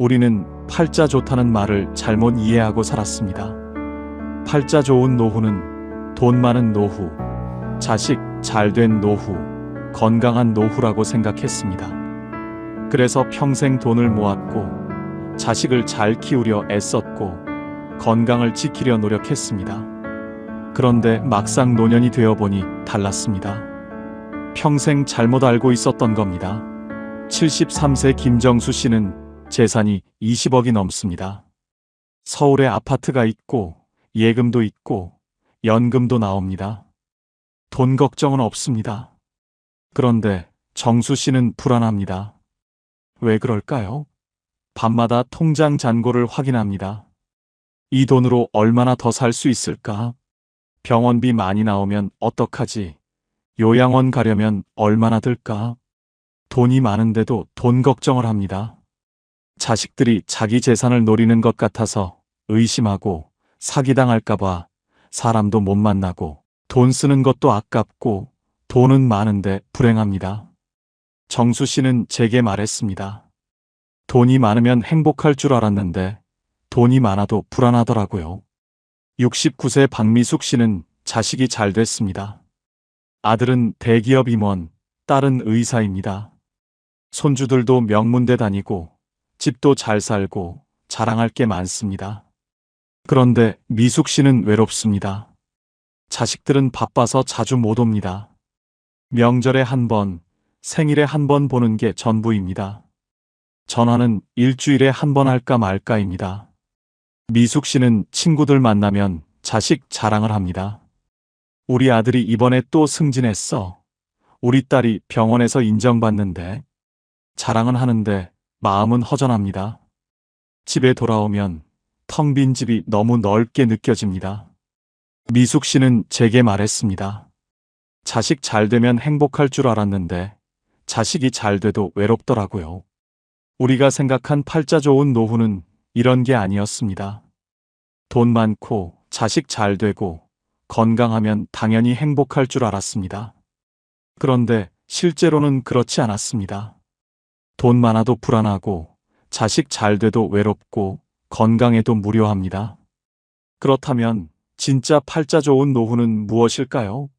우리는 팔자 좋다는 말을 잘못 이해하고 살았습니다. 팔자 좋은 노후는 돈 많은 노후, 자식 잘된 노후, 건강한 노후라고 생각했습니다. 그래서 평생 돈을 모았고, 자식을 잘 키우려 애썼고, 건강을 지키려 노력했습니다. 그런데 막상 노년이 되어보니 달랐습니다. 평생 잘못 알고 있었던 겁니다. 73세 김정수 씨는 재산이 20억이 넘습니다. 서울에 아파트가 있고 예금도 있고 연금도 나옵니다. 돈 걱정은 없습니다. 그런데 정수 씨는 불안합니다. 왜 그럴까요? 밤마다 통장 잔고를 확인합니다. 이 돈으로 얼마나 더 살 수 있을까? 병원비 많이 나오면 어떡하지? 요양원 가려면 얼마나 들까? 돈이 많은데도 돈 걱정을 합니다. 자식들이 자기 재산을 노리는 것 같아서 의심하고 사기당할까봐 사람도 못 만나고 돈 쓰는 것도 아깝고 돈은 많은데 불행합니다. 정수 씨는 제게 말했습니다. 돈이 많으면 행복할 줄 알았는데 돈이 많아도 불안하더라고요. 69세 박미숙 씨는 자식이 잘 됐습니다. 아들은 대기업 임원, 딸은 의사입니다. 손주들도 명문대 다니고 집도 잘 살고 자랑할 게 많습니다. 그런데 미숙 씨는 외롭습니다. 자식들은 바빠서 자주 못 옵니다. 명절에 한 번, 생일에 한 번 보는 게 전부입니다. 전화는 일주일에 한 번 할까 말까입니다. 미숙 씨는 친구들 만나면 자식 자랑을 합니다. 우리 아들이 이번에 또 승진했어. 우리 딸이 병원에서 인정받는데. 자랑은 하는데 마음은 허전합니다. 집에 돌아오면 텅 빈 집이 너무 넓게 느껴집니다. 미숙 씨는 제게 말했습니다. 자식 잘 되면 행복할 줄 알았는데 자식이 잘 돼도 외롭더라고요. 우리가 생각한 팔자 좋은 노후는 이런 게 아니었습니다. 돈 많고 자식 잘 되고 건강하면 당연히 행복할 줄 알았습니다. 그런데 실제로는 그렇지 않았습니다. 돈 많아도 불안하고 자식 잘 돼도 외롭고 건강해도 무료합니다. 그렇다면 진짜 팔자 좋은 노후는 무엇일까요?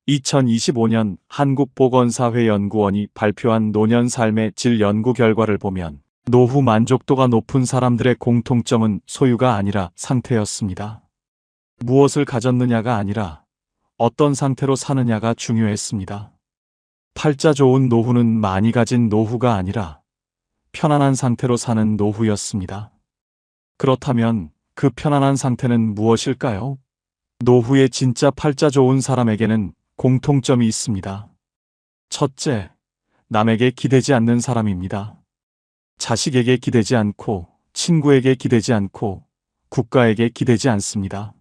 2025년 한국보건사회연구원이 발표한 노년 삶의 질 연구 결과를 보면 노후 만족도가 높은 사람들의 공통점은 소유가 아니라 상태였습니다. 무엇을 가졌느냐가 아니라 어떤 상태로 사느냐가 중요했습니다. 팔자 좋은 노후는 많이 가진 노후가 아니라 편안한 상태로 사는 노후였습니다. 그렇다면 그 편안한 상태는 무엇일까요? 노후에 진짜 팔자 좋은 사람에게는 공통점이 있습니다. 첫째, 남에게 기대지 않는 사람입니다. 자식에게 기대지 않고 친구에게 기대지 않고 국가에게 기대지 않습니다.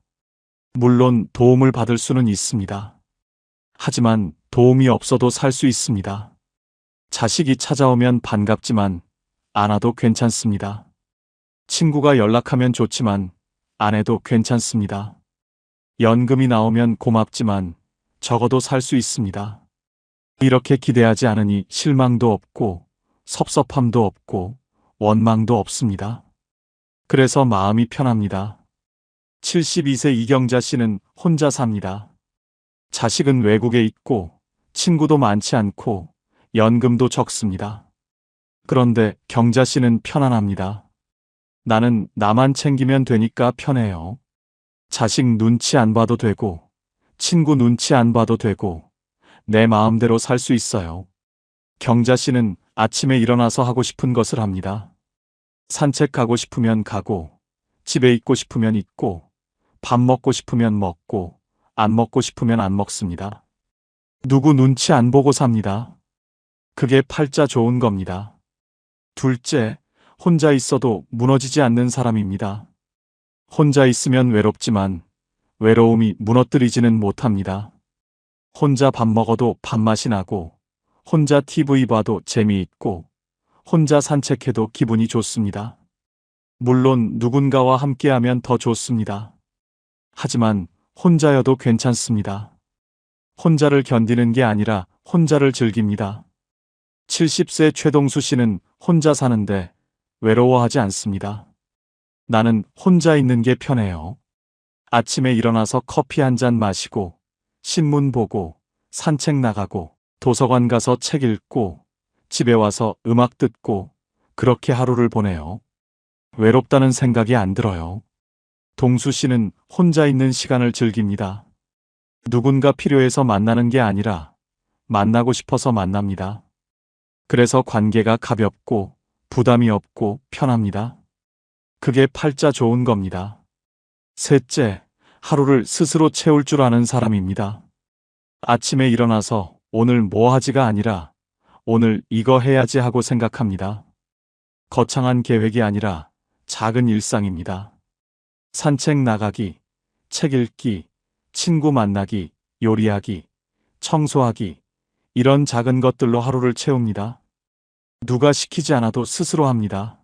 물론 도움을 받을 수는 있습니다. 하지만 도움이 없어도 살 수 있습니다. 자식이 찾아오면 반갑지만 안 와도 괜찮습니다. 친구가 연락하면 좋지만 안 해도 괜찮습니다. 연금이 나오면 고맙지만 적어도 살 수 있습니다. 이렇게 기대하지 않으니 실망도 없고 섭섭함도 없고 원망도 없습니다. 그래서 마음이 편합니다. 72세 이경자 씨는 혼자 삽니다. 자식은 외국에 있고 친구도 많지 않고 연금도 적습니다. 그런데 경자 씨는 편안합니다. 나는 나만 챙기면 되니까 편해요. 자식 눈치 안 봐도 되고 친구 눈치 안 봐도 되고 내 마음대로 살 수 있어요. 경자 씨는 아침에 일어나서 하고 싶은 것을 합니다. 산책 가고 싶으면 가고 집에 있고 싶으면 있고 밥 먹고 싶으면 먹고 안 먹고 싶으면 안 먹습니다. 누구 눈치 안 보고 삽니다. 그게 팔자 좋은 겁니다. 둘째, 혼자 있어도 무너지지 않는 사람입니다. 혼자 있으면 외롭지만 외로움이 무너뜨리지는 못합니다. 혼자 밥 먹어도 밥맛이 나고 혼자 TV 봐도 재미있고 혼자 산책해도 기분이 좋습니다. 물론 누군가와 함께하면 더 좋습니다. 하지만 혼자여도 괜찮습니다. 혼자를 견디는 게 아니라 혼자를 즐깁니다. 70세 최동수 씨는 혼자 사는데 외로워하지 않습니다. 나는 혼자 있는 게 편해요. 아침에 일어나서 커피 한 잔 마시고, 신문 보고, 산책 나가고, 도서관 가서 책 읽고, 집에 와서 음악 듣고, 그렇게 하루를 보내요. 외롭다는 생각이 안 들어요. 동수 씨는 혼자 있는 시간을 즐깁니다. 누군가 필요해서 만나는 게 아니라 만나고 싶어서 만납니다. 그래서 관계가 가볍고 부담이 없고 편합니다. 그게 팔자 좋은 겁니다. 셋째, 하루를 스스로 채울 줄 아는 사람입니다. 아침에 일어나서 오늘 뭐 하지가 아니라 오늘 이거 해야지 하고 생각합니다. 거창한 계획이 아니라 작은 일상입니다. 산책 나가기, 책 읽기, 친구 만나기, 요리하기, 청소하기, 이런 작은 것들로 하루를 채웁니다. 누가 시키지 않아도 스스로 합니다.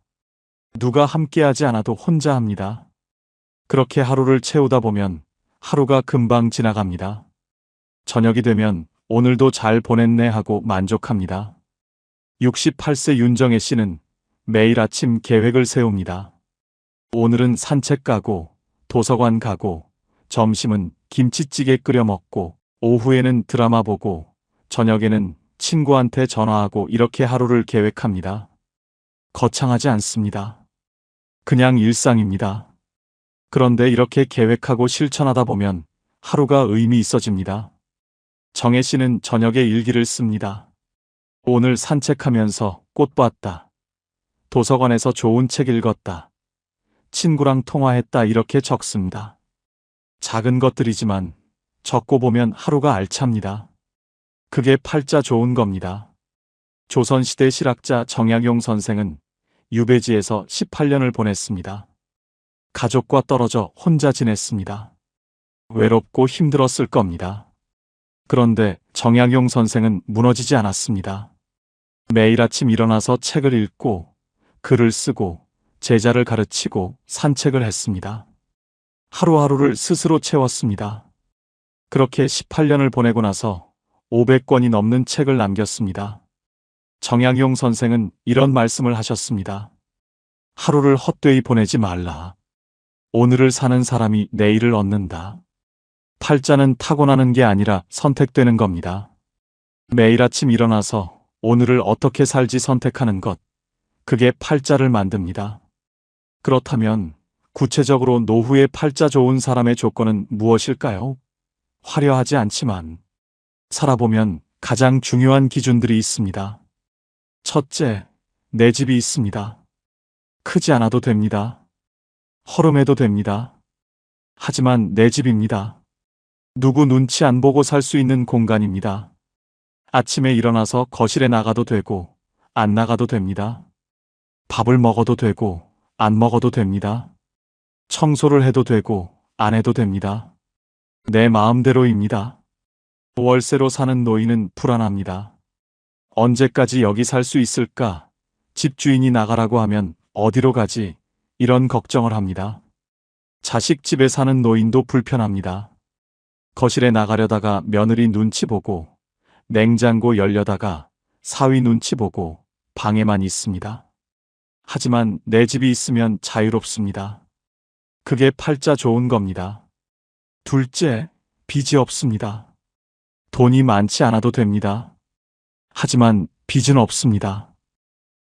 누가 함께하지 않아도 혼자 합니다. 그렇게 하루를 채우다 보면 하루가 금방 지나갑니다. 저녁이 되면 오늘도 잘 보냈네 하고 만족합니다. 68세 윤정혜 씨는 매일 아침 계획을 세웁니다. 오늘은 산책 가고, 도서관 가고, 점심은 김치찌개 끓여 먹고, 오후에는 드라마 보고, 저녁에는 친구한테 전화하고 이렇게 하루를 계획합니다. 거창하지 않습니다. 그냥 일상입니다. 그런데 이렇게 계획하고 실천하다 보면 하루가 의미 있어집니다. 정혜 씨는 저녁에 일기를 씁니다. 오늘 산책하면서 꽃 봤다. 도서관에서 좋은 책 읽었다. 친구랑 통화했다 이렇게 적습니다. 작은 것들이지만 적고 보면 하루가 알찹니다. 그게 팔자 좋은 겁니다. 조선시대 실학자 정약용 선생은 유배지에서 18년을 보냈습니다. 가족과 떨어져 혼자 지냈습니다. 외롭고 힘들었을 겁니다. 그런데 정약용 선생은 무너지지 않았습니다. 매일 아침 일어나서 책을 읽고 글을 쓰고 제자를 가르치고 산책을 했습니다. 하루하루를 스스로 채웠습니다. 그렇게 18년을 보내고 나서 500권이 넘는 책을 남겼습니다. 정약용 선생은 이런 말씀을 하셨습니다. 하루를 헛되이 보내지 말라. 오늘을 사는 사람이 내일을 얻는다. 팔자는 타고나는 게 아니라 선택되는 겁니다. 매일 아침 일어나서 오늘을 어떻게 살지 선택하는 것, 그게 팔자를 만듭니다. 그렇다면 구체적으로 노후에 팔자 좋은 사람의 조건은 무엇일까요? 화려하지 않지만 살아보면 가장 중요한 기준들이 있습니다. 첫째, 내 집이 있습니다. 크지 않아도 됩니다. 허름해도 됩니다. 하지만 내 집입니다. 누구 눈치 안 보고 살 수 있는 공간입니다. 아침에 일어나서 거실에 나가도 되고 안 나가도 됩니다. 밥을 먹어도 되고 안 먹어도 됩니다. 청소를 해도 되고 안 해도 됩니다. 내 마음대로입니다. 월세로 사는 노인은 불안합니다. 언제까지 여기 살 수 있을까? 집주인이 나가라고 하면 어디로 가지? 이런 걱정을 합니다. 자식 집에 사는 노인도 불편합니다. 거실에 나가려다가 며느리 눈치 보고 냉장고 열려다가 사위 눈치 보고 방에만 있습니다. 하지만 내 집이 있으면 자유롭습니다. 그게 팔자 좋은 겁니다. 둘째, 빚이 없습니다. 돈이 많지 않아도 됩니다. 하지만 빚은 없습니다.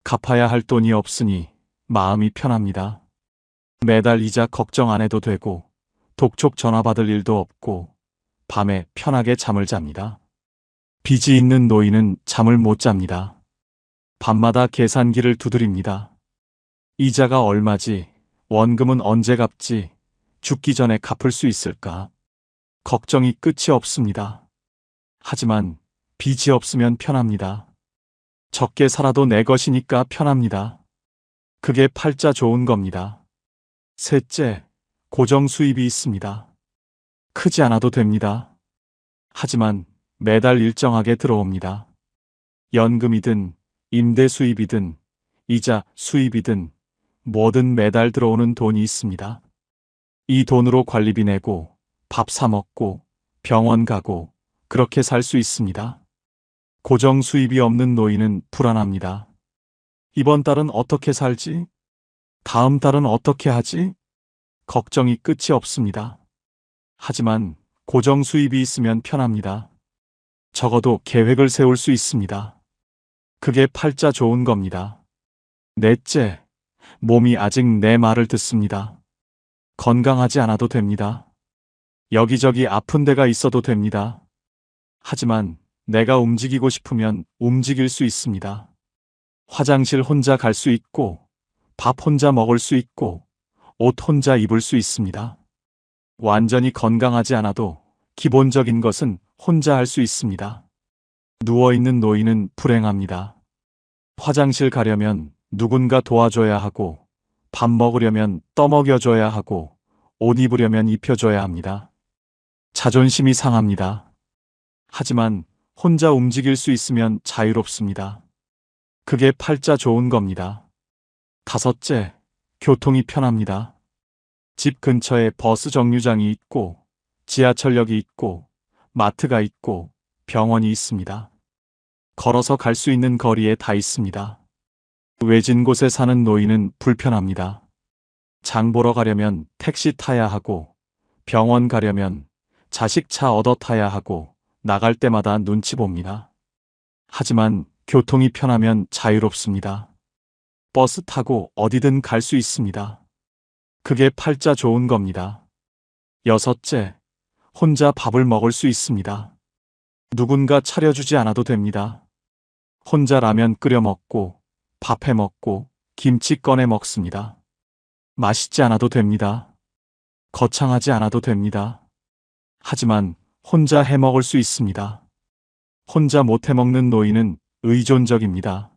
갚아야 할 돈이 없으니 마음이 편합니다. 매달 이자 걱정 안 해도 되고 독촉 전화 받을 일도 없고 밤에 편하게 잠을 잡니다. 빚이 있는 노인은 잠을 못 잡니다. 밤마다 계산기를 두드립니다. 이자가 얼마지? 원금은 언제 갚지? 죽기 전에 갚을 수 있을까? 걱정이 끝이 없습니다. 하지만 빚이 없으면 편합니다. 적게 살아도 내 것이니까 편합니다. 그게 팔자 좋은 겁니다. 셋째, 고정 수입이 있습니다. 크지 않아도 됩니다. 하지만 매달 일정하게 들어옵니다. 연금이든 임대 수입이든 이자 수입이든 뭐든 매달 들어오는 돈이 있습니다. 이 돈으로 관리비 내고 밥 사 먹고 병원 가고 그렇게 살 수 있습니다. 고정 수입이 없는 노인은 불안합니다. 이번 달은 어떻게 살지? 다음 달은 어떻게 하지? 걱정이 끝이 없습니다. 하지만 고정 수입이 있으면 편합니다. 적어도 계획을 세울 수 있습니다. 그게 팔자 좋은 겁니다. 넷째, 몸이 아직 내 말을 듣습니다. 건강하지 않아도 됩니다. 여기저기 아픈 데가 있어도 됩니다. 하지만 내가 움직이고 싶으면 움직일 수 있습니다. 화장실 혼자 갈 수 있고, 밥 혼자 먹을 수 있고, 옷 혼자 입을 수 있습니다. 완전히 건강하지 않아도 기본적인 것은 혼자 할 수 있습니다. 누워있는 노인은 불행합니다. 화장실 가려면 누군가 도와줘야 하고, 밥 먹으려면 떠먹여줘야 하고, 옷 입으려면 입혀줘야 합니다. 자존심이 상합니다. 하지만 혼자 움직일 수 있으면 자유롭습니다. 그게 팔자 좋은 겁니다. 다섯째, 교통이 편합니다. 집 근처에 버스 정류장이 있고, 지하철역이 있고, 마트가 있고, 병원이 있습니다. 걸어서 갈 수 있는 거리에 다 있습니다. 외진 곳에 사는 노인은 불편합니다. 장 보러 가려면 택시 타야 하고, 병원 가려면 자식 차 얻어 타야 하고, 나갈 때마다 눈치 봅니다. 하지만 교통이 편하면 자유롭습니다. 버스 타고 어디든 갈 수 있습니다. 그게 팔자 좋은 겁니다. 여섯째, 혼자 밥을 먹을 수 있습니다. 누군가 차려주지 않아도 됩니다. 혼자 라면 끓여 먹고, 밥 해 먹고, 김치 꺼내 먹습니다. 맛있지 않아도 됩니다. 거창하지 않아도 됩니다. 하지만 혼자 해 먹을 수 있습니다. 혼자 못 해 먹는 노인은 의존적입니다.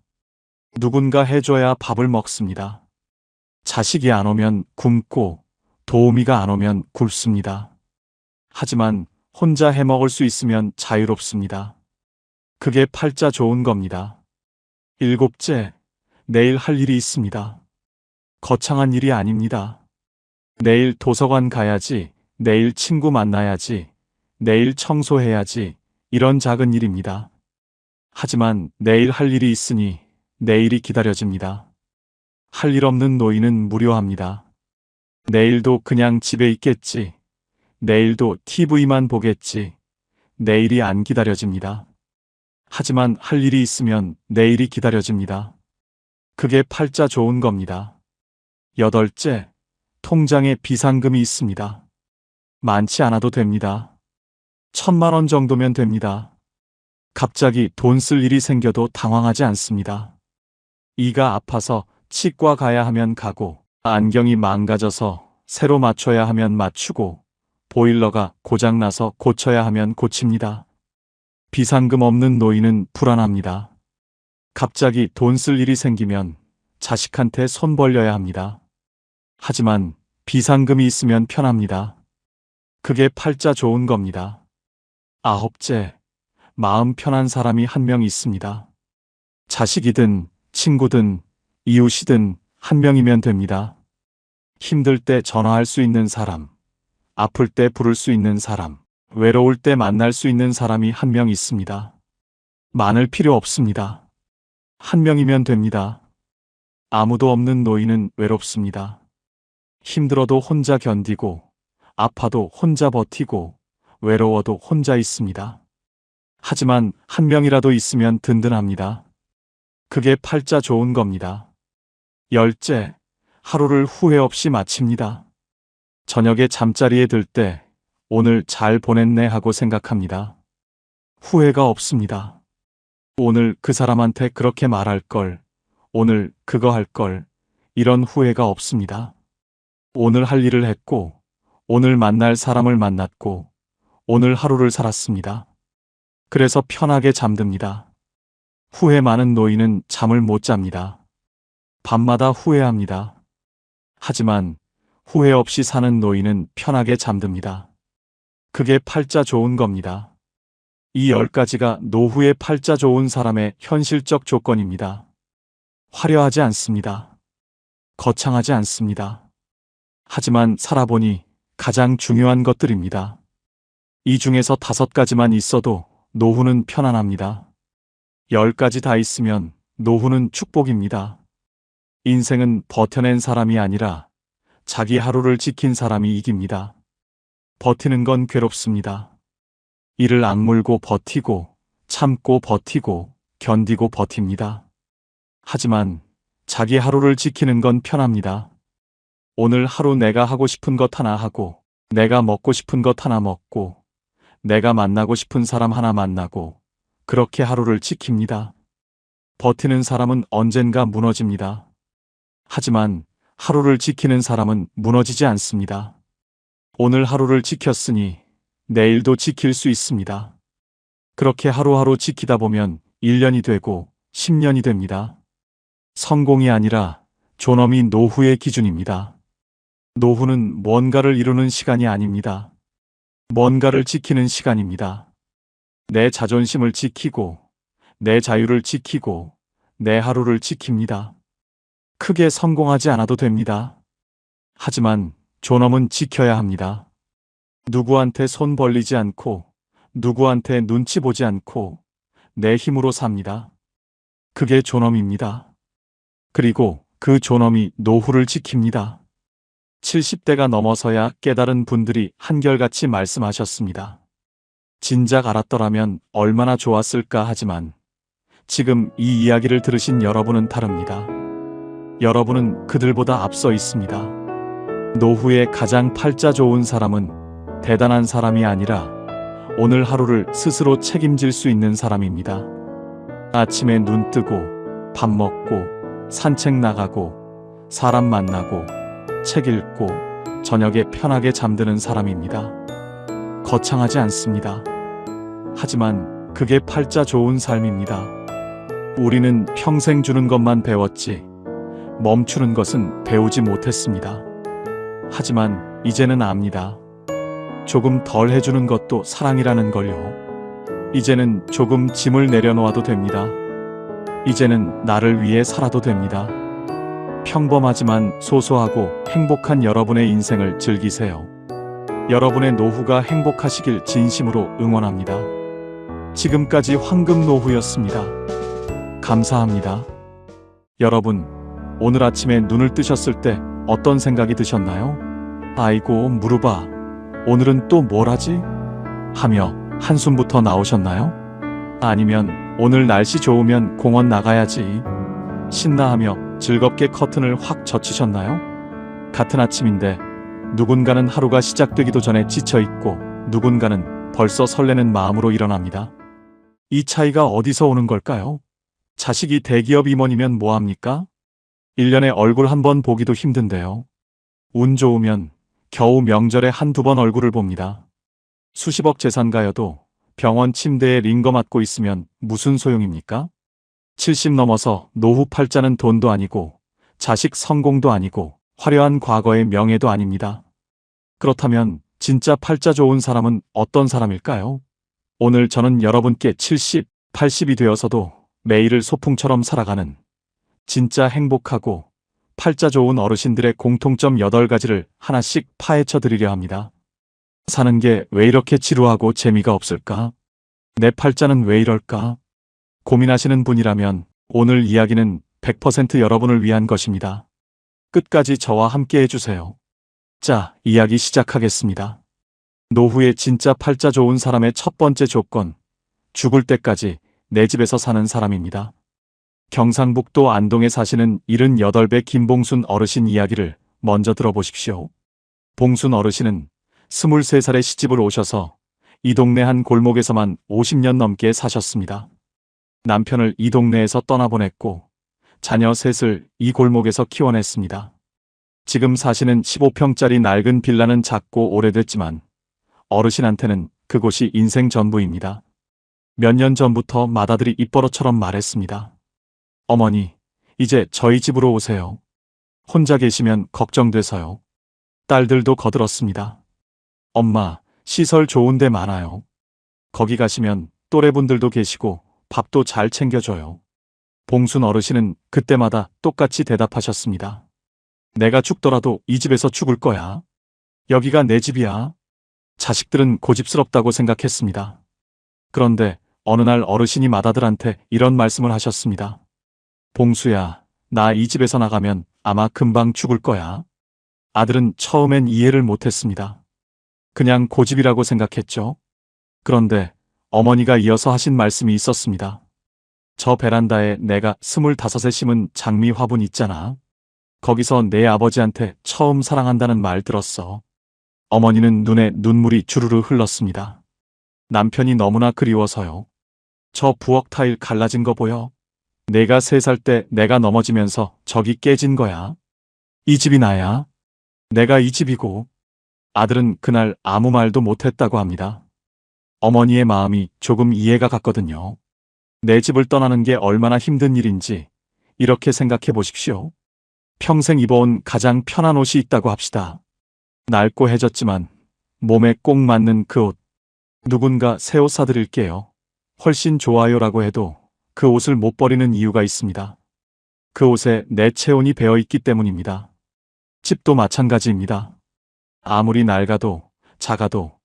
누군가 해줘야 밥을 먹습니다. 자식이 안 오면 굶고 도우미가 안 오면 굶습니다. 하지만 혼자 해 먹을 수 있으면 자유롭습니다. 그게 팔자 좋은 겁니다. 일곱째, 내일 할 일이 있습니다. 거창한 일이 아닙니다. 내일 도서관 가야지, 내일 친구 만나야지, 내일 청소해야지, 이런 작은 일입니다. 하지만 내일 할 일이 있으니 내일이 기다려집니다. 할 일 없는 노인은 무료합니다. 내일도 그냥 집에 있겠지. 내일도 TV만 보겠지. 내일이 안 기다려집니다. 하지만 할 일이 있으면 내일이 기다려집니다. 그게 팔자 좋은 겁니다. 여덟째, 통장에 비상금이 있습니다. 많지 않아도 됩니다. 1,000만 원 정도면 됩니다. 갑자기 돈 쓸 일이 생겨도 당황하지 않습니다. 이가 아파서 치과 가야 하면 가고, 안경이 망가져서 새로 맞춰야 하면 맞추고, 보일러가 고장나서 고쳐야 하면 고칩니다. 비상금 없는 노인은 불안합니다. 갑자기 돈 쓸 일이 생기면 자식한테 손 벌려야 합니다. 하지만 비상금이 있으면 편합니다. 그게 팔자 좋은 겁니다. 아홉째, 마음 편한 사람이 한 명 있습니다. 자식이든 친구든 이웃이든 한 명이면 됩니다. 힘들 때 전화할 수 있는 사람, 아플 때 부를 수 있는 사람, 외로울 때 만날 수 있는 사람이 한 명 있습니다. 많을 필요 없습니다. 한 명이면 됩니다. 아무도 없는 노인은 외롭습니다. 힘들어도 혼자 견디고, 아파도 혼자 버티고, 외로워도 혼자 있습니다. 하지만 한 명이라도 있으면 든든합니다. 그게 팔자 좋은 겁니다. 열째, 하루를 후회 없이 마칩니다. 저녁에 잠자리에 들 때 오늘 잘 보냈네 하고 생각합니다. 후회가 없습니다. 오늘 그 사람한테 그렇게 말할 걸, 오늘 그거 할 걸, 이런 후회가 없습니다. 오늘 할 일을 했고, 오늘 만날 사람을 만났고, 오늘 하루를 살았습니다. 그래서 편하게 잠듭니다. 후회 많은 노인은 잠을 못 잡니다. 밤마다 후회합니다. 하지만 후회 없이 사는 노인은 편하게 잠듭니다. 그게 팔자 좋은 겁니다. 이 10가지가 노후에 팔자 좋은 사람의 현실적 조건입니다. 화려하지 않습니다. 거창하지 않습니다. 하지만 살아보니 가장 중요한 것들입니다. 이 중에서 5가지만 있어도 노후는 편안합니다. 10가지 다 있으면 노후는 축복입니다. 인생은 버텨낸 사람이 아니라 자기 하루를 지킨 사람이 이깁니다. 버티는 건 괴롭습니다. 이를 악물고 버티고 참고 버티고 견디고 버팁니다. 하지만 자기 하루를 지키는 건 편합니다. 오늘 하루 내가 하고 싶은 것 하나 하고, 내가 먹고 싶은 것 하나 먹고, 내가 만나고 싶은 사람 하나 만나고, 그렇게 하루를 지킵니다. 버티는 사람은 언젠가 무너집니다. 하지만 하루를 지키는 사람은 무너지지 않습니다. 오늘 하루를 지켰으니 내일도 지킬 수 있습니다. 그렇게 하루하루 지키다 보면 1년이 되고 10년이 됩니다. 성공이 아니라 존엄이 노후의 기준입니다. 노후는 뭔가를 이루는 시간이 아닙니다. 뭔가를 지키는 시간입니다. 내 자존심을 지키고, 내 자유를 지키고, 내 하루를 지킵니다. 크게 성공하지 않아도 됩니다. 하지만 존엄은 지켜야 합니다. 누구한테 손 벌리지 않고, 누구한테 눈치 보지 않고, 내 힘으로 삽니다. 그게 존엄입니다. 그리고 그 존엄이 노후를 지킵니다. 70대가 넘어서야 깨달은 분들이 한결같이 말씀하셨습니다. 진작 알았더라면 얼마나 좋았을까 하지만 지금 이 이야기를 들으신 여러분은 다릅니다. 여러분은 그들보다 앞서 있습니다. 노후에 가장 팔자 좋은 사람은 대단한 사람이 아니라 오늘 하루를 스스로 책임질 수 있는 사람입니다. 아침에 눈 뜨고 밥 먹고 산책 나가고 사람 만나고 책 읽고 저녁에 편하게 잠드는 사람입니다. 거창하지 않습니다. 하지만 그게 팔자 좋은 삶입니다. 우리는 평생 주는 것만 배웠지 멈추는 것은 배우지 못했습니다. 하지만 이제는 압니다. 조금 덜 해주는 것도 사랑이라는 걸요. 이제는 조금 짐을 내려놓아도 됩니다. 이제는 나를 위해 살아도 됩니다. 평범하지만 소소하고 행복한 여러분의 인생을 즐기세요. 여러분의 노후가 행복하시길 진심으로 응원합니다. 지금까지 황금 노후였습니다. 감사합니다. 여러분, 오늘 아침에 눈을 뜨셨을 때 어떤 생각이 드셨나요? 아이고, 무릎아, 오늘은 또 뭘 하지? 하며 한숨부터 나오셨나요? 아니면 오늘 날씨 좋으면 공원 나가야지 신나하며 즐겁게 커튼을 확 젖히셨나요? 같은 아침인데 누군가는 하루가 시작되기도 전에 지쳐있고 누군가는 벌써 설레는 마음으로 일어납니다. 이 차이가 어디서 오는 걸까요? 자식이 대기업 임원이면 뭐합니까? 1년에 얼굴 한 번 보기도 힘든데요. 운 좋으면 겨우 명절에 한두 번 얼굴을 봅니다. 수십억 재산가여도 병원 침대에 링거 맞고 있으면 무슨 소용입니까? 70 넘어서 노후 팔자는 돈도 아니고 자식 성공도 아니고 화려한 과거의 명예도 아닙니다. 그렇다면 진짜 팔자 좋은 사람은 어떤 사람일까요? 오늘 저는 여러분께 70, 80이 되어서도 매일을 소풍처럼 살아가는 진짜 행복하고 팔자 좋은 어르신들의 공통점 8가지를 하나씩 파헤쳐 드리려 합니다. 사는 게 왜 이렇게 지루하고 재미가 없을까? 내 팔자는 왜 이럴까? 고민하시는 분이라면 오늘 이야기는 100% 여러분을 위한 것입니다. 끝까지 저와 함께 해주세요. 자, 이야기 시작하겠습니다. 노후에 진짜 팔자 좋은 사람의 첫 번째 조건, 죽을 때까지 내 집에서 사는 사람입니다. 경상북도 안동에 사시는 78배 김봉순 어르신 이야기를 먼저 들어보십시오. 봉순 어르신은 23살에 시집을 오셔서 이 동네 한 골목에서만 50년 넘게 사셨습니다. 남편을 이 동네에서 떠나보냈고 자녀 셋을 이 골목에서 키워냈습니다. 지금 사시는 15평짜리 낡은 빌라는 작고 오래됐지만 어르신한테는 그곳이 인생 전부입니다. 몇 년 전부터 맏아들이 입버릇처럼 말했습니다. 어머니, 이제 저희 집으로 오세요. 혼자 계시면 걱정돼서요. 딸들도 거들었습니다. 엄마, 시설 좋은 데 많아요. 거기 가시면 또래분들도 계시고 밥도 잘 챙겨줘요. 봉순 어르신은 그때마다 똑같이 대답하셨습니다. 내가 죽더라도 이 집에서 죽을 거야. 여기가 내 집이야. 자식들은 고집스럽다고 생각했습니다. 그런데 어느 날 어르신이 맏아들한테 이런 말씀을 하셨습니다. 봉수야, 나 이 집에서 나가면 아마 금방 죽을 거야. 아들은 처음엔 이해를 못했습니다. 그냥 고집이라고 생각했죠. 그런데 어머니가 이어서 하신 말씀이 있었습니다. 저 베란다에 내가 25에 심은 장미 화분 있잖아. 거기서 내 아버지한테 처음 사랑한다는 말 들었어. 어머니는 눈에 눈물이 주르르 흘렀습니다. 남편이 너무나 그리워서요. 저 부엌 타일 갈라진 거 보여? 내가 3살 때 내가 넘어지면서 저기 깨진 거야. 이 집이 나야. 내가 이 집이고. 아들은 그날 아무 말도 못했다고 합니다. 어머니의 마음이 조금 이해가 갔거든요. 내 집을 떠나는 게 얼마나 힘든 일인지 이렇게 생각해 보십시오. 평생 입어온 가장 편한 옷이 있다고 합시다. 낡고 해졌지만 몸에 꼭 맞는 그 옷. 누군가 새 옷 사드릴게요. 훨씬 좋아요라고 해도 그 옷을 못 버리는 이유가 있습니다. 그 옷에 내 체온이 배어 있기 때문입니다. 집도 마찬가지입니다. 아무리 낡아도 작아도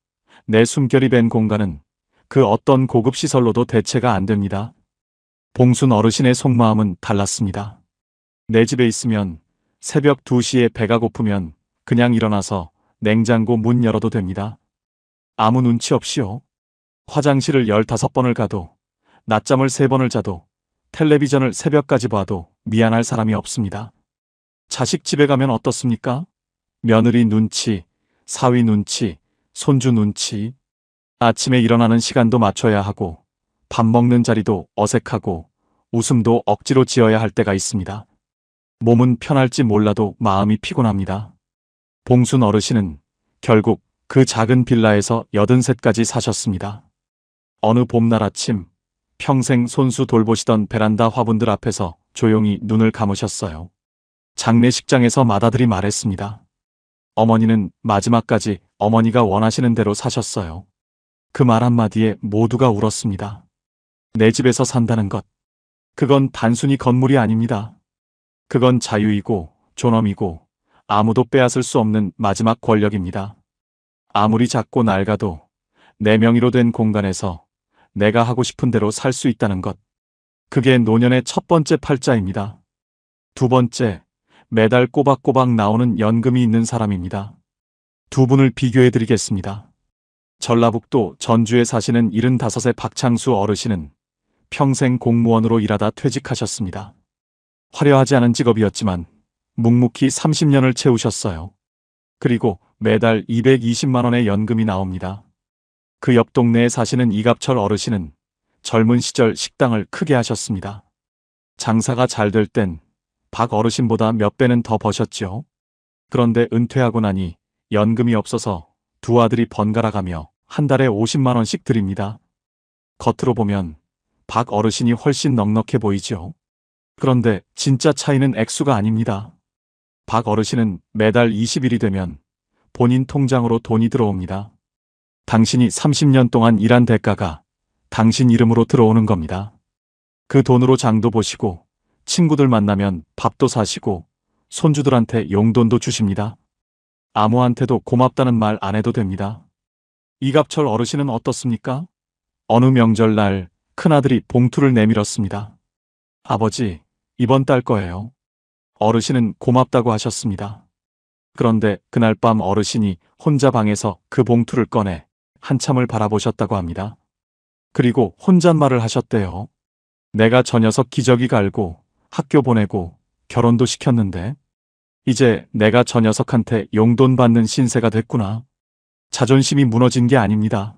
내 숨결이 밴 공간은 그 어떤 고급 시설로도 대체가 안 됩니다. 봉순 어르신의 속마음은 달랐습니다. 내 집에 있으면 새벽 2시에 배가 고프면 그냥 일어나서 냉장고 문 열어도 됩니다. 아무 눈치 없이요. 화장실을 15번을 가도, 낮잠을 3번을 자도, 텔레비전을 새벽까지 봐도 미안할 사람이 없습니다. 자식 집에 가면 어떻습니까? 며느리 눈치, 사위 눈치, 손주 눈치. 아침에 일어나는 시간도 맞춰야 하고, 밥 먹는 자리도 어색하고, 웃음도 억지로 지어야 할 때가 있습니다. 몸은 편할지 몰라도 마음이 피곤합니다. 봉순 어르신은 결국 그 작은 빌라에서 83까지 사셨습니다. 어느 봄날 아침, 평생 손수 돌보시던 베란다 화분들 앞에서 조용히 눈을 감으셨어요. 장례식장에서 맏아들이 말했습니다. 어머니는 마지막까지 어머니가 원하시는 대로 사셨어요. 그 말 한마디에 모두가 울었습니다. 내 집에서 산다는 것. 그건 단순히 건물이 아닙니다. 그건 자유이고 존엄이고 아무도 빼앗을 수 없는 마지막 권력입니다. 아무리 작고 낡아도 내 명의로 된 공간에서 내가 하고 싶은 대로 살 수 있다는 것. 그게 노년의 첫 번째 팔자입니다. 두 번째, 매달 꼬박꼬박 나오는 연금이 있는 사람입니다. 두 분을 비교해 드리겠습니다. 전라북도 전주에 사시는 75세 박창수 어르신은 평생 공무원으로 일하다 퇴직하셨습니다. 화려하지 않은 직업이었지만 묵묵히 30년을 채우셨어요. 그리고 매달 220만 원의 연금이 나옵니다. 그 옆 동네에 사시는 이갑철 어르신은 젊은 시절 식당을 크게 하셨습니다. 장사가 잘 될 땐 박 어르신보다 몇 배는 더 버셨죠. 그런데 은퇴하고 나니 연금이 없어서 두 아들이 번갈아가며 한 달에 50만 원씩 드립니다. 겉으로 보면 박 어르신이 훨씬 넉넉해 보이죠. 그런데 진짜 차이는 액수가 아닙니다. 박 어르신은 매달 20일이 되면 본인 통장으로 돈이 들어옵니다. 당신이 30년 동안 일한 대가가 당신 이름으로 들어오는 겁니다. 그 돈으로 장도 보시고 친구들 만나면 밥도 사시고 손주들한테 용돈도 주십니다. 아무한테도 고맙다는 말 안 해도 됩니다. 이갑철 어르신은 어떻습니까? 어느 명절날 큰아들이 봉투를 내밀었습니다. 아버지, 이번 달 거예요. 어르신은 고맙다고 하셨습니다. 그런데 그날 밤 어르신이 혼자 방에서 그 봉투를 꺼내 한참을 바라보셨다고 합니다. 그리고 혼잣말을 하셨대요. 내가 저 녀석 기저귀 갈고 학교 보내고 결혼도 시켰는데 이제 내가 저 녀석한테 용돈 받는 신세가 됐구나. 자존심이 무너진 게 아닙니다.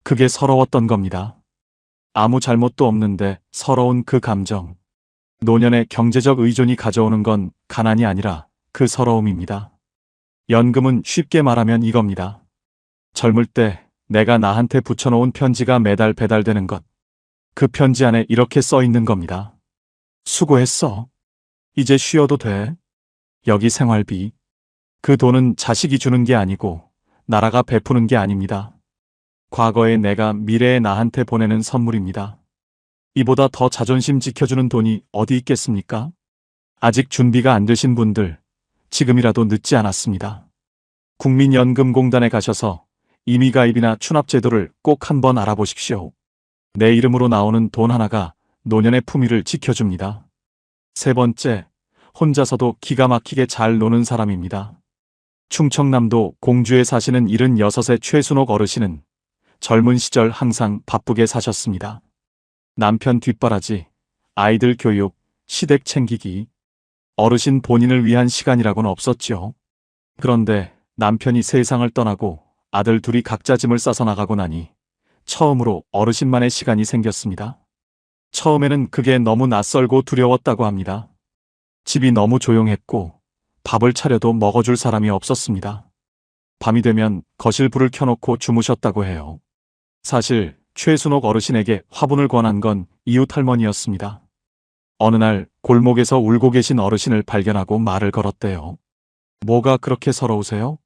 그게 서러웠던 겁니다. 아무 잘못도 없는데 서러운 그 감정. 노년의 경제적 의존이 가져오는 건 가난이 아니라 그 서러움입니다. 연금은 쉽게 말하면 이겁니다. 젊을 때 내가 나한테 붙여놓은 편지가 매달 배달되는 것. 그 편지 안에 이렇게 써 있는 겁니다. 수고했어. 이제 쉬어도 돼. 여기 생활비. 그 돈은 자식이 주는 게 아니고 나라가 베푸는 게 아닙니다. 과거에 내가 미래의 나한테 보내는 선물입니다. 이보다 더 자존심 지켜주는 돈이 어디 있겠습니까? 아직 준비가 안 되신 분들, 지금이라도 늦지 않았습니다. 국민연금공단에 가셔서 임의가입이나 추납제도를 꼭 한번 알아보십시오. 내 이름으로 나오는 돈 하나가 노년의 품위를 지켜줍니다. 세 번째, 혼자서도 기가 막히게 잘 노는 사람입니다. 충청남도 공주에 사시는 76의 최순옥 어르신은 젊은 시절 항상 바쁘게 사셨습니다. 남편 뒷바라지, 아이들 교육, 시댁 챙기기, 어르신 본인을 위한 시간이라고는 없었지요. 그런데 남편이 세상을 떠나고 아들 둘이 각자 짐을 싸서 나가고 나니 처음으로 어르신만의 시간이 생겼습니다. 처음에는 그게 너무 낯설고 두려웠다고 합니다. 집이 너무 조용했고 밥을 차려도 먹어줄 사람이 없었습니다. 밤이 되면 거실 불을 켜놓고 주무셨다고 해요. 사실 최순옥 어르신에게 화분을 권한 건 이웃 할머니였습니다. 어느 날 골목에서 울고 계신 어르신을 발견하고 말을 걸었대요. 뭐가 그렇게 서러우세요?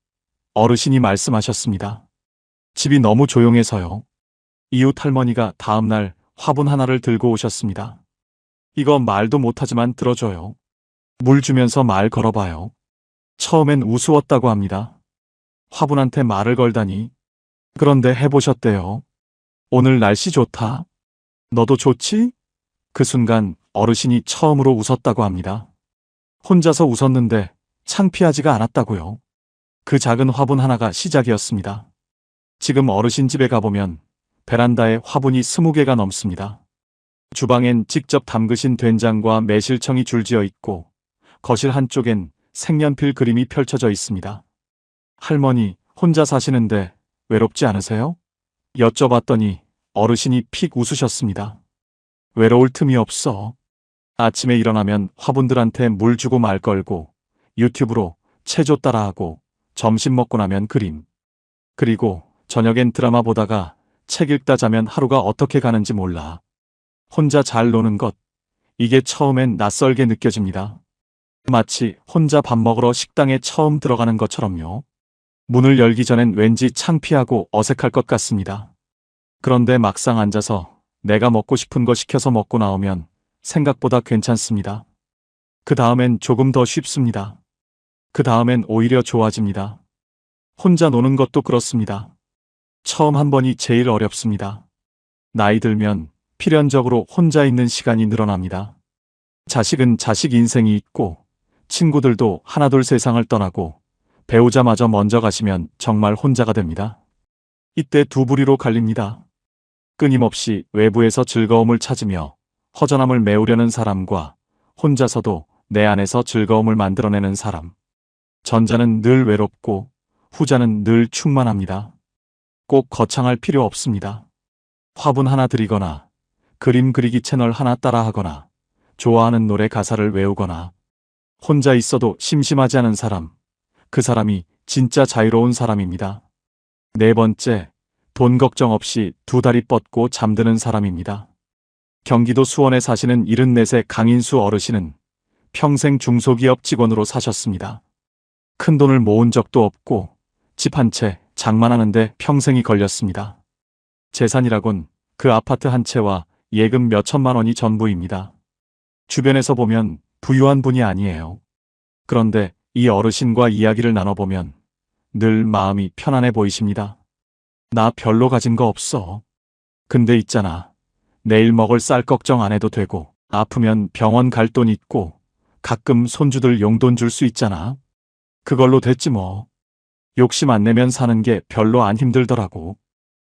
어르신이 말씀하셨습니다. 집이 너무 조용해서요. 이웃 할머니가 다음날 화분 하나를 들고 오셨습니다. 이거 말도 못하지만 들어줘요. 물 주면서 말 걸어봐요. 처음엔 우스웠다고 합니다. 화분한테 말을 걸다니. 그런데 해보셨대요. 오늘 날씨 좋다. 너도 좋지? 그 순간 어르신이 처음으로 웃었다고 합니다. 혼자서 웃었는데 창피하지가 않았다고요. 그 작은 화분 하나가 시작이었습니다. 지금 어르신 집에 가보면 베란다에 화분이 20개가 넘습니다. 주방엔 직접 담그신 된장과 매실청이 줄지어 있고 거실 한쪽엔 색연필 그림이 펼쳐져 있습니다. 할머니, 혼자 사시는데 외롭지 않으세요? 여쭤봤더니 어르신이 픽 웃으셨습니다. 외로울 틈이 없어. 아침에 일어나면 화분들한테 물 주고 말 걸고 유튜브로 체조 따라하고 점심 먹고 나면 그림. 그리고 저녁엔 드라마 보다가 책 읽다 자면 하루가 어떻게 가는지 몰라. 혼자 잘 노는 것. 이게 처음엔 낯설게 느껴집니다. 마치 혼자 밥 먹으러 식당에 처음 들어가는 것처럼요. 문을 열기 전엔 왠지 창피하고 어색할 것 같습니다. 그런데 막상 앉아서 내가 먹고 싶은 거 시켜서 먹고 나오면 생각보다 괜찮습니다. 그 다음엔 조금 더 쉽습니다. 그 다음엔 오히려 좋아집니다. 혼자 노는 것도 그렇습니다. 처음 한 번이 제일 어렵습니다. 나이 들면 필연적으로 혼자 있는 시간이 늘어납니다. 자식은 자식 인생이 있고 친구들도 하나둘 세상을 떠나고 배우자마저 먼저 가시면 정말 혼자가 됩니다. 이때 두 부리로 갈립니다. 끊임없이 외부에서 즐거움을 찾으며 허전함을 메우려는 사람과 혼자서도 내 안에서 즐거움을 만들어내는 사람. 전자는 늘 외롭고 후자는 늘 충만합니다. 꼭 거창할 필요 없습니다. 화분 하나 드리거나 그림 그리기 채널 하나 따라하거나 좋아하는 노래 가사를 외우거나 혼자 있어도 심심하지 않은 사람. 그 사람이 진짜 자유로운 사람입니다. 네 번째, 돈 걱정 없이 두 다리 뻗고 잠드는 사람입니다. 경기도 수원에 사시는 74세 강인수 어르신은 평생 중소기업 직원으로 사셨습니다. 큰 돈을 모은 적도 없고 집 한 채 장만하는데 평생이 걸렸습니다. 재산이라곤 그 아파트 한 채와 예금 몇 천만 원이 전부입니다. 주변에서 보면 부유한 분이 아니에요. 그런데 이 어르신과 이야기를 나눠보면 늘 마음이 편안해 보이십니다. 나 별로 가진 거 없어. 근데 있잖아. 내일 먹을 쌀 걱정 안 해도 되고 아프면 병원 갈 돈 있고 가끔 손주들 용돈 줄 수 있잖아. 그걸로 됐지 뭐. 욕심 안 내면 사는 게 별로 안 힘들더라고.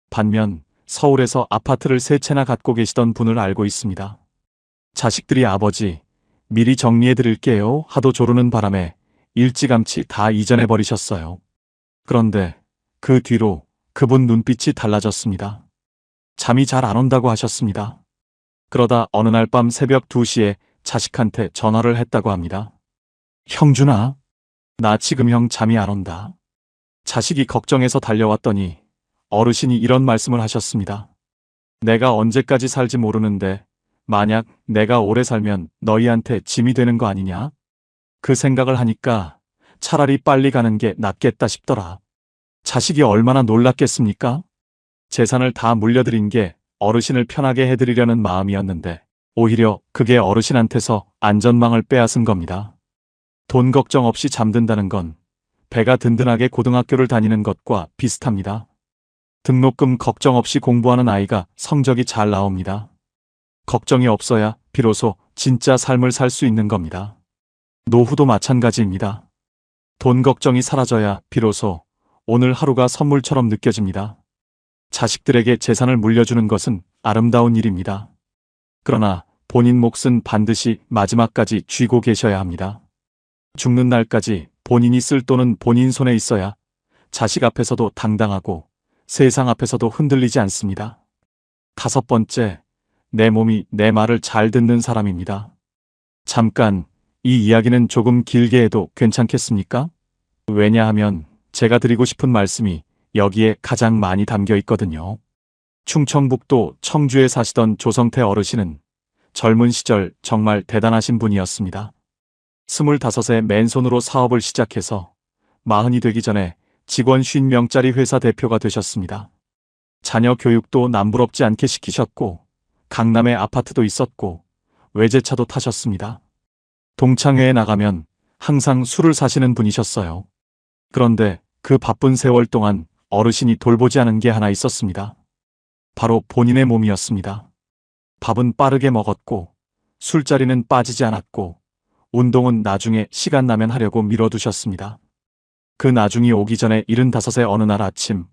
반면 서울에서 아파트를 3채나 갖고 계시던 분을 알고 있습니다. 자식들이 아버지 미리 정리해 드릴게요 하도 조르는 바람에 일찌감치 다 이전해 버리셨어요. 그런데 그 뒤로 그분 눈빛이 달라졌습니다. 잠이 잘 안 온다고 하셨습니다. 그러다 어느 날 밤 새벽 2시에 자식한테 전화를 했다고 합니다. 형준아, 나 지금 형 잠이 안 온다. 자식이 걱정해서 달려왔더니 어르신이 이런 말씀을 하셨습니다. 내가 언제까지 살지 모르는데 만약 내가 오래 살면 너희한테 짐이 되는 거 아니냐? 그 생각을 하니까 차라리 빨리 가는 게 낫겠다 싶더라. 자식이 얼마나 놀랐겠습니까? 재산을 다 물려드린 게 어르신을 편하게 해드리려는 마음이었는데 오히려 그게 어르신한테서 안전망을 빼앗은 겁니다. 돈 걱정 없이 잠든다는 건 배가 든든하게 고등학교를 다니는 것과 비슷합니다. 등록금 걱정 없이 공부하는 아이가 성적이 잘 나옵니다. 걱정이 없어야 비로소 진짜 삶을 살 수 있는 겁니다. 노후도 마찬가지입니다. 돈 걱정이 사라져야 비로소 오늘 하루가 선물처럼 느껴집니다. 자식들에게 재산을 물려주는 것은 아름다운 일입니다. 그러나 본인 몫은 반드시 마지막까지 쥐고 계셔야 합니다. 죽는 날까지 본인이 쓸 돈은 본인 손에 있어야 자식 앞에서도 당당하고 세상 앞에서도 흔들리지 않습니다. 5번째, 내 몸이 내 말을 잘 듣는 사람입니다. 잠깐, 이 이야기는 조금 길게 해도 괜찮겠습니까? 왜냐하면 제가 드리고 싶은 말씀이 여기에 가장 많이 담겨 있거든요. 충청북도 청주에 사시던 조성태 어르신은 젊은 시절 정말 대단하신 분이었습니다. 25에 맨손으로 사업을 시작해서 40이 되기 전에 직원 50명짜리 회사 대표가 되셨습니다. 자녀 교육도 남부럽지 않게 시키셨고 강남에 아파트도 있었고 외제차도 타셨습니다. 동창회에 나가면 항상 술을 사시는 분이셨어요. 그런데 그 바쁜 세월 동안 어르신이 돌보지 않은 게 하나 있었습니다. 바로 본인의 몸이었습니다. 밥은 빠르게 먹었고 술자리는 빠지지 않았고 운동은 나중에 시간 나면 하려고 미뤄두셨습니다. 그 나중이 오기 전에 75세 어느 날 아침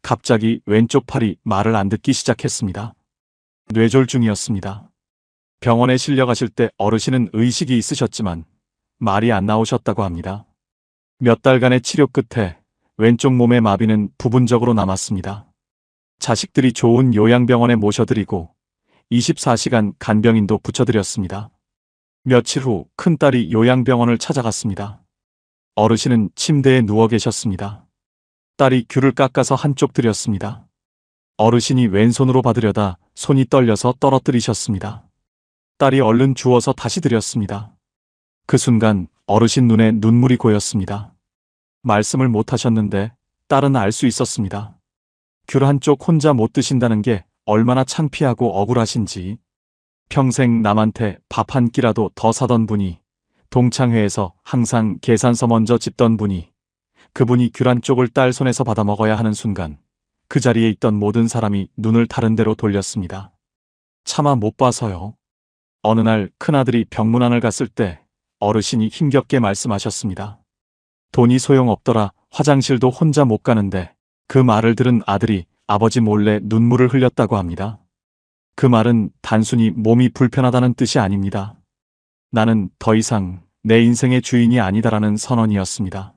갑자기 왼쪽 팔이 말을 안 듣기 시작했습니다. 뇌졸중이었습니다. 병원에 실려가실 때 어르신은 의식이 있으셨지만 말이 안 나오셨다고 합니다. 몇 달간의 치료 끝에 왼쪽 몸의 마비는 부분적으로 남았습니다. 자식들이 좋은 요양병원에 모셔드리고 24시간 간병인도 붙여드렸습니다. 며칠 후 큰딸이 요양병원을 찾아갔습니다. 어르신은 침대에 누워 계셨습니다. 딸이 귤을 깎아서 한쪽 드렸습니다. 어르신이 왼손으로 받으려다 손이 떨려서 떨어뜨리셨습니다. 딸이 얼른 주워서 다시 드렸습니다. 그 순간 어르신 눈에 눈물이 고였습니다. 말씀을 못 하셨는데 딸은 알 수 있었습니다. 귤 한쪽 혼자 못 드신다는 게 얼마나 창피하고 억울하신지. 평생 남한테 밥 한 끼라도 더 사던 분이, 동창회에서 항상 계산서 먼저 짚던 분이, 그분이 귤 한쪽을 딸 손에서 받아 먹어야 하는 순간 그 자리에 있던 모든 사람이 눈을 다른 데로 돌렸습니다. 차마 못 봐서요. 어느 날 큰아들이 병문안을 갔을 때 어르신이 힘겹게 말씀하셨습니다. 돈이 소용없더라. 화장실도 혼자 못 가는데. 그 말을 들은 아들이 아버지 몰래 눈물을 흘렸다고 합니다. 그 말은 단순히 몸이 불편하다는 뜻이 아닙니다. 나는 더 이상 내 인생의 주인이 아니다라는 선언이었습니다.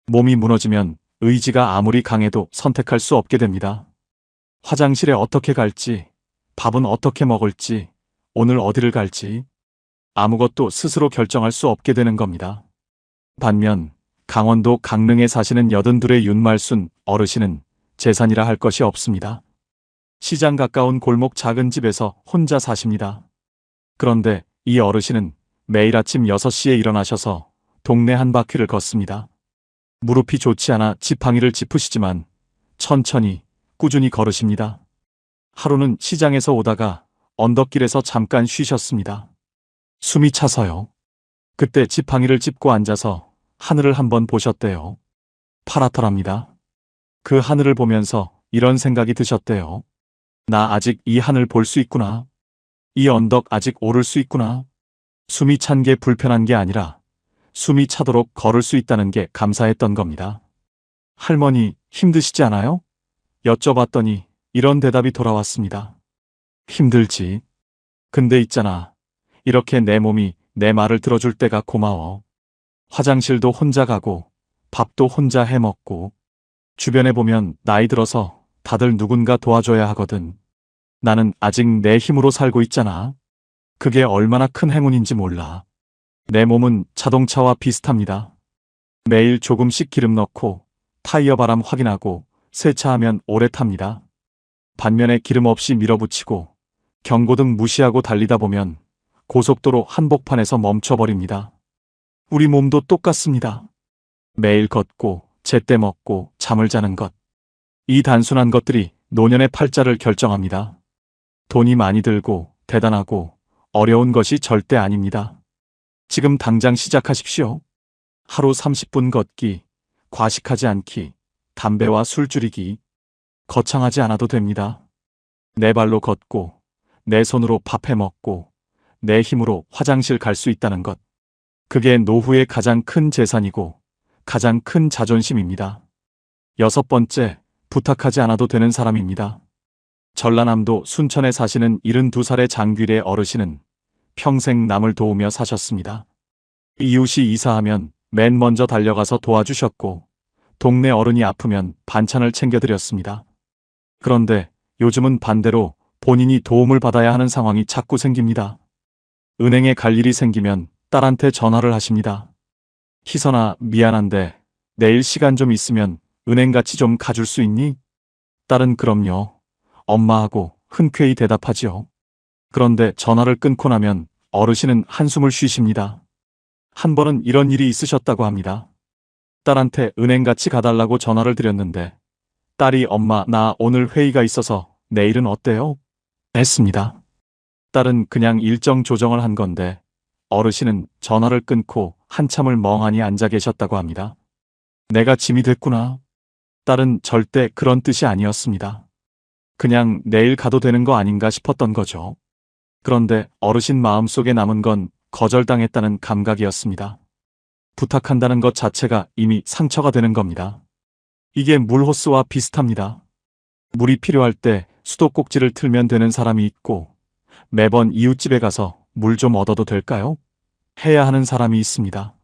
몸이 무너지면 의지가 아무리 강해도 선택할 수 없게 됩니다. 화장실에 어떻게 갈지, 밥은 어떻게 먹을지, 오늘 어디를 갈지 아무것도 스스로 결정할 수 없게 되는 겁니다. 반면 강원도 강릉에 사시는 82의 윤말순 어르신은 재산이라 할 것이 없습니다. 시장 가까운 골목 작은 집에서 혼자 사십니다. 그런데 이 어르신은 매일 아침 6시에 일어나셔서 동네 한 바퀴를 걷습니다. 무릎이 좋지 않아 지팡이를 짚으시지만 천천히 꾸준히 걸으십니다. 하루는 시장에서 오다가 언덕길에서 잠깐 쉬셨습니다. 숨이 차서요. 그때 지팡이를 짚고 앉아서 하늘을 한번 보셨대요. 파랗더랍니다. 그 하늘을 보면서 이런 생각이 드셨대요. 나 아직 이 하늘 볼 수 있구나. 이 언덕 아직 오를 수 있구나. 숨이 찬 게 불편한 게 아니라 숨이 차도록 걸을 수 있다는 게 감사했던 겁니다. 할머니, 힘드시지 않아요? 여쭤봤더니 이런 대답이 돌아왔습니다. 힘들지. 근데 있잖아. 이렇게 내 몸이 내 말을 들어줄 때가 고마워. 화장실도 혼자 가고 밥도 혼자 해 먹고 주변에 보면 나이 들어서 다들 누군가 도와줘야 하거든. 나는 아직 내 힘으로 살고 있잖아. 그게 얼마나 큰 행운인지 몰라. 내 몸은 자동차와 비슷합니다. 매일 조금씩 기름 넣고 타이어 바람 확인하고 세차하면 오래 탑니다. 반면에 기름 없이 밀어붙이고 경고등 무시하고 달리다 보면 고속도로 한복판에서 멈춰버립니다. 우리 몸도 똑같습니다. 매일 걷고 제때 먹고 잠을 자는 것. 이 단순한 것들이 노년의 팔자를 결정합니다. 돈이 많이 들고 대단하고 어려운 것이 절대 아닙니다. 지금 당장 시작하십시오. 하루 30분 걷기, 과식하지 않기, 담배와 술 줄이기. 거창하지 않아도 됩니다. 내 발로 걷고 내 손으로 밥 해 먹고 내 힘으로 화장실 갈 수 있다는 것. 그게 노후의 가장 큰 재산이고 가장 큰 자존심입니다. 여섯 번째, 부탁하지 않아도 되는 사람입니다. 전라남도 순천에 사시는 72살의 장귀래 어르신은 평생 남을 도우며 사셨습니다. 이웃이 이사하면 맨 먼저 달려가서 도와주셨고 동네 어른이 아프면 반찬을 챙겨드렸습니다. 그런데 요즘은 반대로 본인이 도움을 받아야 하는 상황이 자꾸 생깁니다. 은행에 갈 일이 생기면 딸한테 전화를 하십니다. 희선아, 미안한데 내일 시간 좀 있으면 은행 같이 좀 가줄 수 있니? 딸은 그럼요. 엄마하고 흔쾌히 대답하지요. 그런데 전화를 끊고 나면 어르신은 한숨을 쉬십니다. 한 번은 이런 일이 있으셨다고 합니다. 딸한테 은행 같이 가달라고 전화를 드렸는데 딸이 엄마, 나 오늘 회의가 있어서 내일은 어때요? 했습니다. 딸은 그냥 일정 조정을 한 건데 어르신은 전화를 끊고 한참을 멍하니 앉아 계셨다고 합니다. 내가 짐이 됐구나. 딸은 절대 그런 뜻이 아니었습니다. 그냥 내일 가도 되는 거 아닌가 싶었던 거죠. 그런데 어르신 마음속에 남은 건 거절당했다는 감각이었습니다. 부탁한다는 것 자체가 이미 상처가 되는 겁니다. 이게 물호스와 비슷합니다. 물이 필요할 때 수도꼭지를 틀면 되는 사람이 있고 매번 이웃집에 가서 물 좀 얻어도 될까요? 해야 하는 사람이 있습니다.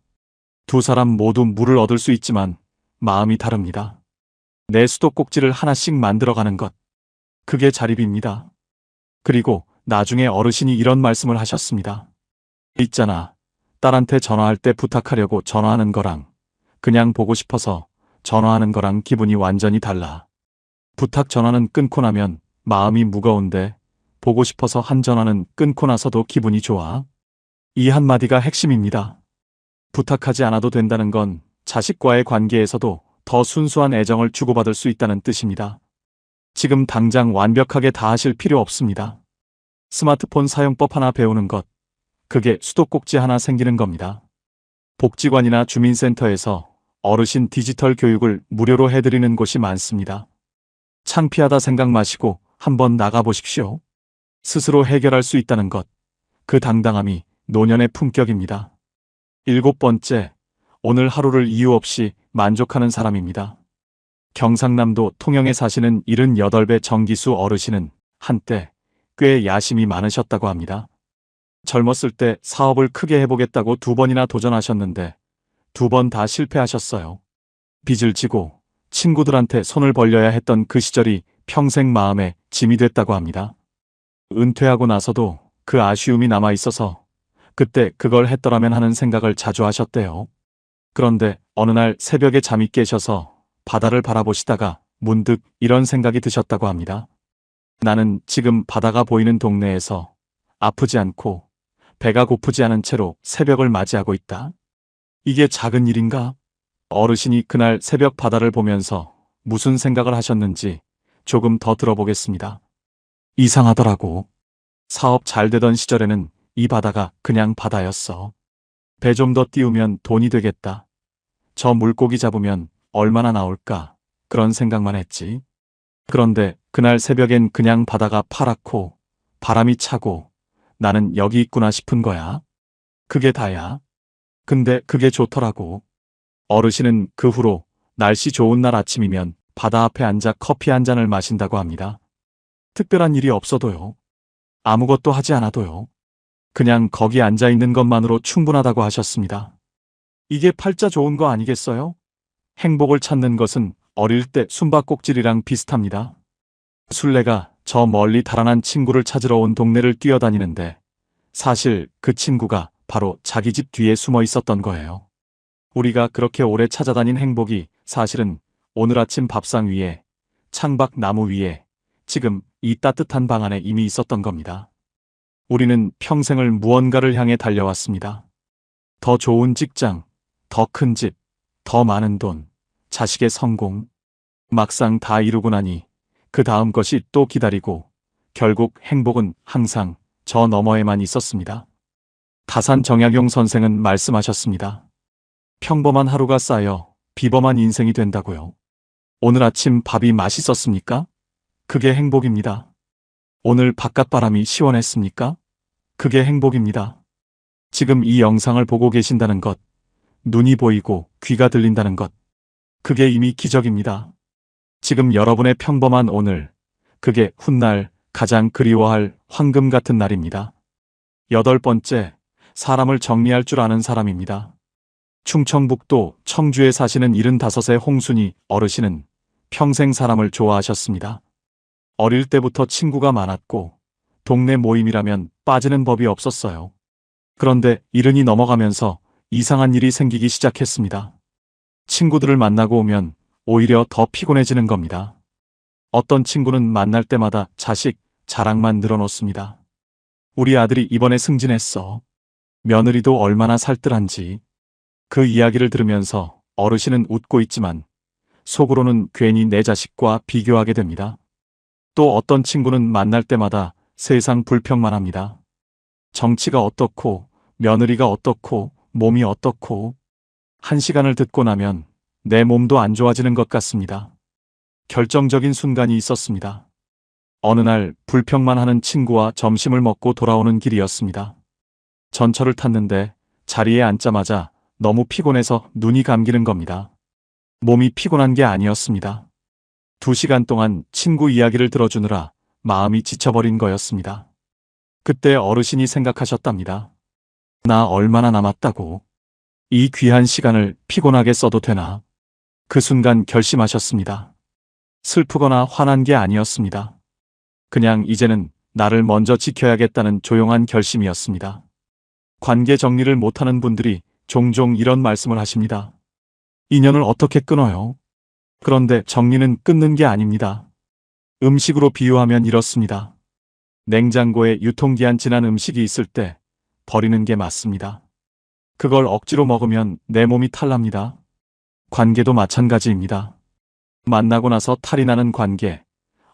두 사람 모두 물을 얻을 수 있지만 마음이 다릅니다. 내 수도꼭지를 하나씩 만들어가는 것. 그게 자립입니다. 그리고 나중에 어르신이 이런 말씀을 하셨습니다. 있잖아. 딸한테 전화할 때 부탁하려고 전화하는 거랑 그냥 보고 싶어서 전화하는 거랑 기분이 완전히 달라. 부탁 전화는 끊고 나면 마음이 무거운데 보고 싶어서 한 전화는 끊고 나서도 기분이 좋아. 이 한마디가 핵심입니다. 부탁하지 않아도 된다는 건 자식과의 관계에서도 더 순수한 애정을 주고받을 수 있다는 뜻입니다. 지금 당장 완벽하게 다 하실 필요 없습니다. 스마트폰 사용법 하나 배우는 것, 그게 수도꼭지 하나 생기는 겁니다. 복지관이나 주민센터에서 어르신 디지털 교육을 무료로 해드리는 곳이 많습니다. 창피하다 생각 마시고 한번 나가보십시오. 스스로 해결할 수 있다는 것, 그 당당함이 노년의 품격입니다. 일곱 번째, 오늘 하루를 이유 없이 만족하는 사람입니다. 경상남도 통영에 사시는 78배 정기수 어르신은 한때 꽤 야심이 많으셨다고 합니다. 젊었을 때 사업을 크게 해보겠다고 2번이나 도전하셨는데 2번 다 실패하셨어요. 빚을 지고 친구들한테 손을 벌려야 했던 그 시절이 평생 마음에 짐이 됐다고 합니다. 은퇴하고 나서도 그 아쉬움이 남아 있어서 그때 그걸 했더라면 하는 생각을 자주 하셨대요. 그런데 어느 날 새벽에 잠이 깨셔서 바다를 바라보시다가 문득 이런 생각이 드셨다고 합니다. 나는 지금 바다가 보이는 동네에서 아프지 않고 배가 고프지 않은 채로 새벽을 맞이하고 있다. 이게 작은 일인가? 어르신이 그날 새벽 바다를 보면서 무슨 생각을 하셨는지 조금 더 들어보겠습니다. 이상하더라고. 사업 잘 되던 시절에는 이 바다가 그냥 바다였어. 배 좀 더 띄우면 돈이 되겠다. 저 물고기 잡으면 얼마나 나올까? 그런 생각만 했지. 그런데 그날 새벽엔 그냥 바다가 파랗고 바람이 차고 나는 여기 있구나 싶은 거야. 그게 다야. 근데 그게 좋더라고. 어르신은 그 후로 날씨 좋은 날 아침이면 바다 앞에 앉아 커피 한 잔을 마신다고 합니다. 특별한 일이 없어도요. 아무것도 하지 않아도요. 그냥 거기 앉아 있는 것만으로 충분하다고 하셨습니다. 이게 팔자 좋은 거 아니겠어요? 행복을 찾는 것은 어릴 때 숨바꼭질이랑 비슷합니다. 술래가 저 멀리 달아난 친구를 찾으러 온 동네를 뛰어다니는데 사실 그 친구가 바로 자기 집 뒤에 숨어 있었던 거예요. 우리가 그렇게 오래 찾아다닌 행복이 사실은 오늘 아침 밥상 위에, 창밖 나무 위에, 지금 이 따뜻한 방 안에 이미 있었던 겁니다. 우리는 평생을 무언가를 향해 달려왔습니다. 더 좋은 직장, 더 큰 집, 더 많은 돈, 자식의 성공. 막상 다 이루고 나니 그 다음 것이 또 기다리고 결국 행복은 항상 저 너머에만 있었습니다. 다산 정약용 선생은 말씀하셨습니다. 평범한 하루가 쌓여 비범한 인생이 된다고요. 오늘 아침 밥이 맛있었습니까? 그게 행복입니다. 오늘 바깥바람이 시원했습니까? 그게 행복입니다. 지금 이 영상을 보고 계신다는 것, 눈이 보이고 귀가 들린다는 것, 그게 이미 기적입니다. 지금 여러분의 평범한 오늘, 그게 훗날 가장 그리워할 황금 같은 날입니다. 8번째, 사람을 정리할 줄 아는 사람입니다. 충청북도 청주에 사시는 75세 홍순이 어르신은 평생 사람을 좋아하셨습니다. 어릴 때부터 친구가 많았고 동네 모임이라면 빠지는 법이 없었어요. 그런데 70이 넘어가면서 이상한 일이 생기기 시작했습니다. 친구들을 만나고 오면 오히려 더 피곤해지는 겁니다. 어떤 친구는 만날 때마다 자식 자랑만 늘어놓습니다. 우리 아들이 이번에 승진했어. 며느리도 얼마나 살뜰한지. 그 이야기를 들으면서 어르신은 웃고 있지만 속으로는 괜히 내 자식과 비교하게 됩니다. 또 어떤 친구는 만날 때마다 세상 불평만 합니다. 정치가 어떻고, 며느리가 어떻고, 몸이 어떻고. 한 시간을 듣고 나면 내 몸도 안 좋아지는 것 같습니다. 결정적인 순간이 있었습니다. 어느 날 불평만 하는 친구와 점심을 먹고 돌아오는 길이었습니다. 전철을 탔는데 자리에 앉자마자 너무 피곤해서 눈이 감기는 겁니다. 몸이 피곤한 게 아니었습니다. 2시간 동안 친구 이야기를 들어주느라 마음이 지쳐버린 거였습니다. 그때 어르신이 생각하셨답니다. 나 얼마나 남았다고. 이 귀한 시간을 피곤하게 써도 되나? 그 순간 결심하셨습니다. 슬프거나 화난 게 아니었습니다. 그냥 이제는 나를 먼저 지켜야겠다는 조용한 결심이었습니다. 관계 정리를 못하는 분들이 종종 이런 말씀을 하십니다. 인연을 어떻게 끊어요? 그런데 정리는 끊는 게 아닙니다. 음식으로 비유하면 이렇습니다. 냉장고에 유통기한 지난 음식이 있을 때 버리는 게 맞습니다. 그걸 억지로 먹으면 내 몸이 탈납니다. 관계도 마찬가지입니다. 만나고 나서 탈이 나는 관계,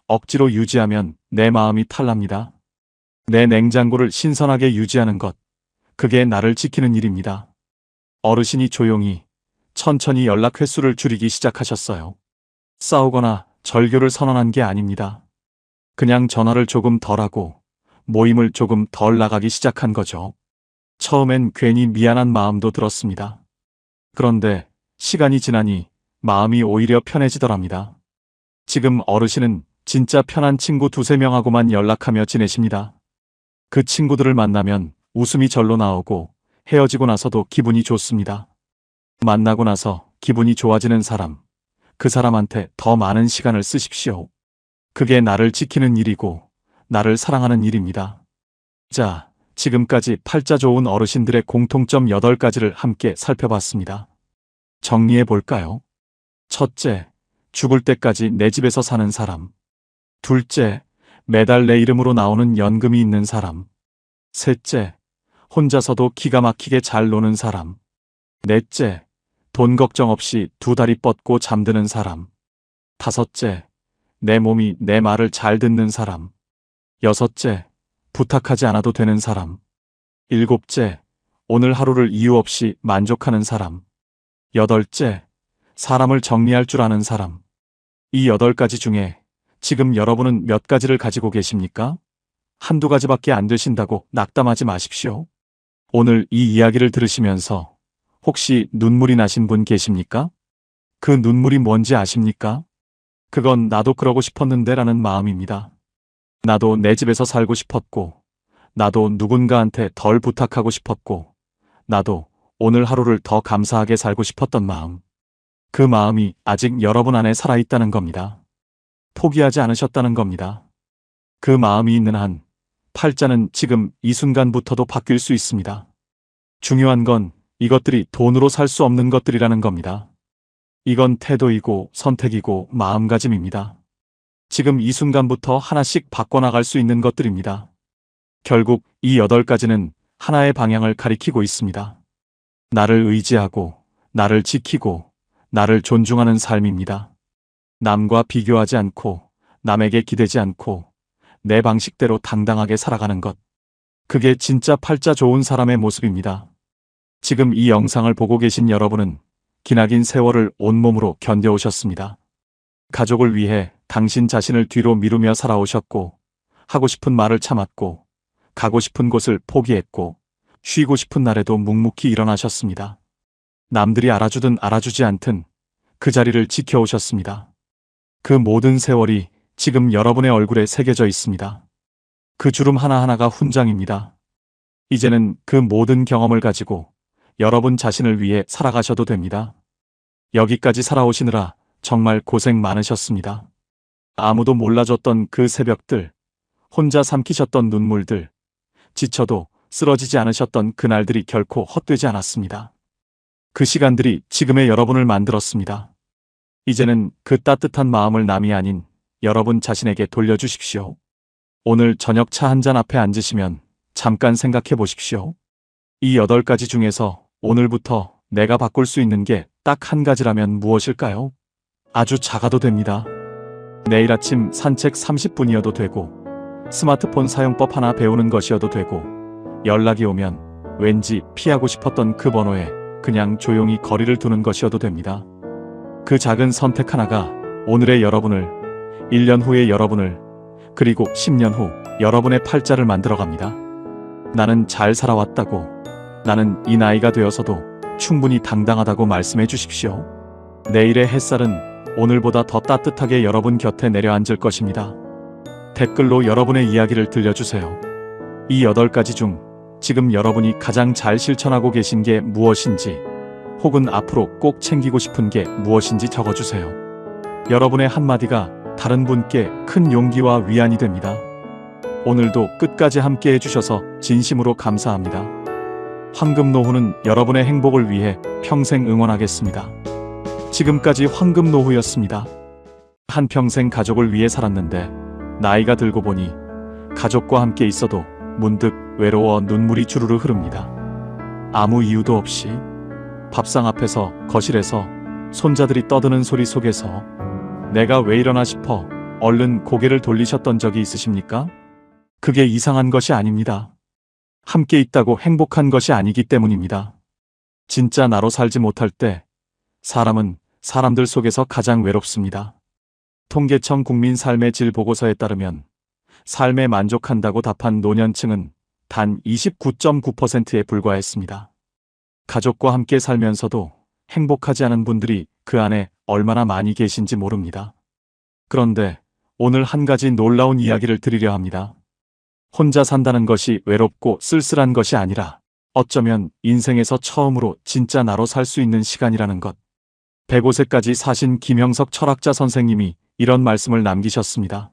억지로 유지하면 내 마음이 탈납니다. 내 냉장고를 신선하게 유지하는 것, 그게 나를 지키는 일입니다. 어르신이 조용히, 천천히 연락 횟수를 줄이기 시작하셨어요. 싸우거나 절교를 선언한 게 아닙니다. 그냥 전화를 조금 덜 하고 모임을 조금 덜 나가기 시작한 거죠. 처음엔 괜히 미안한 마음도 들었습니다. 그런데 시간이 지나니 마음이 오히려 편해지더랍니다. 지금 어르신은 진짜 편한 친구 2~3명하고만 연락하며 지내십니다. 그 친구들을 만나면 웃음이 절로 나오고 헤어지고 나서도 기분이 좋습니다. 만나고 나서 기분이 좋아지는 사람, 그 사람한테 더 많은 시간을 쓰십시오. 그게 나를 지키는 일이고 나를 사랑하는 일입니다. 자, 지금까지 팔자 좋은 어르신들의 공통점 8가지를 함께 살펴봤습니다. 정리해 볼까요? 첫째, 죽을 때까지 내 집에서 사는 사람. 둘째, 매달 내 이름으로 나오는 연금이 있는 사람. 셋째, 혼자서도 기가 막히게 잘 노는 사람. 넷째, 돈 걱정 없이 2다리 뻗고 잠드는 사람. 다섯째, 내 몸이 내 말을 잘 듣는 사람. 여섯째, 부탁하지 않아도 되는 사람. 일곱째, 오늘 하루를 이유 없이 만족하는 사람. 여덟째, 사람을 정리할 줄 아는 사람. 이 8가지 중에 지금 여러분은 몇 가지를 가지고 계십니까? 한두 가지밖에 안 되신다고 낙담하지 마십시오. 오늘 이 이야기를 들으시면서 혹시 눈물이 나신 분 계십니까? 그 눈물이 뭔지 아십니까? 그건 나도 그러고 싶었는데 라는 마음입니다. 나도 내 집에서 살고 싶었고, 나도 누군가한테 덜 부탁하고 싶었고, 나도 오늘 하루를 더 감사하게 살고 싶었던 마음. 그 마음이 아직 여러분 안에 살아있다는 겁니다. 포기하지 않으셨다는 겁니다. 그 마음이 있는 한, 팔자는 지금 이 순간부터도 바뀔 수 있습니다. 중요한 건 이것들이 돈으로 살 수 없는 것들이라는 겁니다. 이건 태도이고 선택이고 마음가짐입니다. 지금 이 순간부터 하나씩 바꿔나갈 수 있는 것들입니다. 결국 이 8가지는 하나의 방향을 가리키고 있습니다. 나를 의지하고, 나를 지키고, 나를 존중하는 삶입니다. 남과 비교하지 않고, 남에게 기대지 않고, 내 방식대로 당당하게 살아가는 것. 그게 진짜 팔자 좋은 사람의 모습입니다. 지금 이 영상을 보고 계신 여러분은 기나긴 세월을 온몸으로 견뎌오셨습니다. 가족을 위해 당신 자신을 뒤로 미루며 살아오셨고, 하고 싶은 말을 참았고, 가고 싶은 곳을 포기했고, 쉬고 싶은 날에도 묵묵히 일어나셨습니다. 남들이 알아주든 알아주지 않든 그 자리를 지켜오셨습니다. 그 모든 세월이 지금 여러분의 얼굴에 새겨져 있습니다. 그 주름 하나하나가 훈장입니다. 이제는 그 모든 경험을 가지고 여러분 자신을 위해 살아가셔도 됩니다. 여기까지 살아오시느라 정말 고생 많으셨습니다. 아무도 몰라줬던 그 새벽들, 혼자 삼키셨던 눈물들, 지쳐도 쓰러지지 않으셨던 그날들이 결코 헛되지 않았습니다. 그 시간들이 지금의 여러분을 만들었습니다. 이제는 그 따뜻한 마음을 남이 아닌 여러분 자신에게 돌려주십시오. 오늘 저녁 차 한 잔 앞에 앉으시면 잠깐 생각해 보십시오. 이 8가지 중에서 오늘부터 내가 바꿀 수 있는 게 딱 한 가지라면 무엇일까요? 아주 작아도 됩니다. 내일 아침 산책 30분이어도 되고, 스마트폰 사용법 하나 배우는 것이어도 되고, 연락이 오면 왠지 피하고 싶었던 그 번호에 그냥 조용히 거리를 두는 것이어도 됩니다. 그 작은 선택 하나가 오늘의 여러분을, 1년 후의 여러분을, 그리고 10년 후 여러분의 팔자를 만들어갑니다. 나는 잘 살아왔다고, 나는 이 나이가 되어서도 충분히 당당하다고 말씀해 주십시오. 내일의 햇살은 오늘보다 더 따뜻하게 여러분 곁에 내려앉을 것입니다. 댓글로 여러분의 이야기를 들려주세요. 이 8가지 중 지금 여러분이 가장 잘 실천하고 계신 게 무엇인지, 혹은 앞으로 꼭 챙기고 싶은 게 무엇인지 적어주세요. 여러분의 한마디가 다른 분께 큰 용기와 위안이 됩니다. 오늘도 끝까지 함께 해주셔서 진심으로 감사합니다. 황금노후는 여러분의 행복을 위해 평생 응원하겠습니다. 지금까지 황금노후였습니다. 한평생 가족을 위해 살았는데 나이가 들고 보니 가족과 함께 있어도 문득 외로워 눈물이 주르르 흐릅니다. 아무 이유도 없이 밥상 앞에서, 거실에서, 손자들이 떠드는 소리 속에서 내가 왜 이러나 싶어 얼른 고개를 돌리셨던 적이 있으십니까? 그게 이상한 것이 아닙니다. 함께 있다고 행복한 것이 아니기 때문입니다. 진짜 나로 살지 못할 때 사람은 사람들 속에서 가장 외롭습니다. 통계청 국민 삶의 질 보고서에 따르면 삶에 만족한다고 답한 노년층은 단 29.9%에 불과했습니다. 가족과 함께 살면서도 행복하지 않은 분들이 그 안에 얼마나 많이 계신지 모릅니다. 그런데 오늘 한 가지 놀라운 이야기를 드리려 합니다. 혼자 산다는 것이 외롭고 쓸쓸한 것이 아니라 어쩌면 인생에서 처음으로 진짜 나로 살 수 있는 시간이라는 것. 105세까지 사신 김형석 철학자 선생님이 이런 말씀을 남기셨습니다.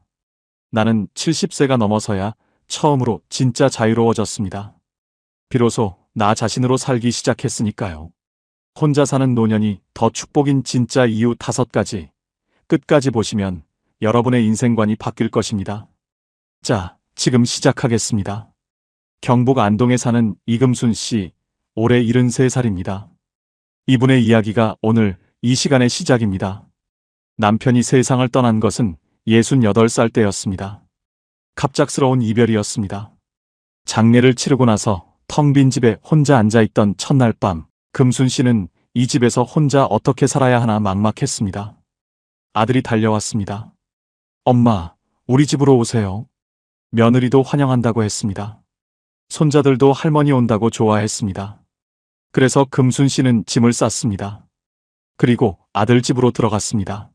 나는 70세가 넘어서야 처음으로 진짜 자유로워졌습니다. 비로소 나 자신으로 살기 시작했으니까요. 혼자 사는 노년이 더 축복인 진짜 이유 5가지. 끝까지 보시면 여러분의 인생관이 바뀔 것입니다. 자, 지금 시작하겠습니다. 경북 안동에 사는 이금순 씨, 올해 73살입니다. 이분의 이야기가 오늘 이 시간의 시작입니다. 남편이 세상을 떠난 것은 68살 때였습니다. 갑작스러운 이별이었습니다. 장례를 치르고 나서 텅 빈 집에 혼자 앉아있던 첫날 밤, 금순 씨는 이 집에서 혼자 어떻게 살아야 하나 막막했습니다. 아들이 달려왔습니다. 엄마, 우리 집으로 오세요. 며느리도 환영한다고 했습니다. 손자들도 할머니 온다고 좋아했습니다. 그래서 금순 씨는 짐을 쌌습니다. 그리고 아들 집으로 들어갔습니다.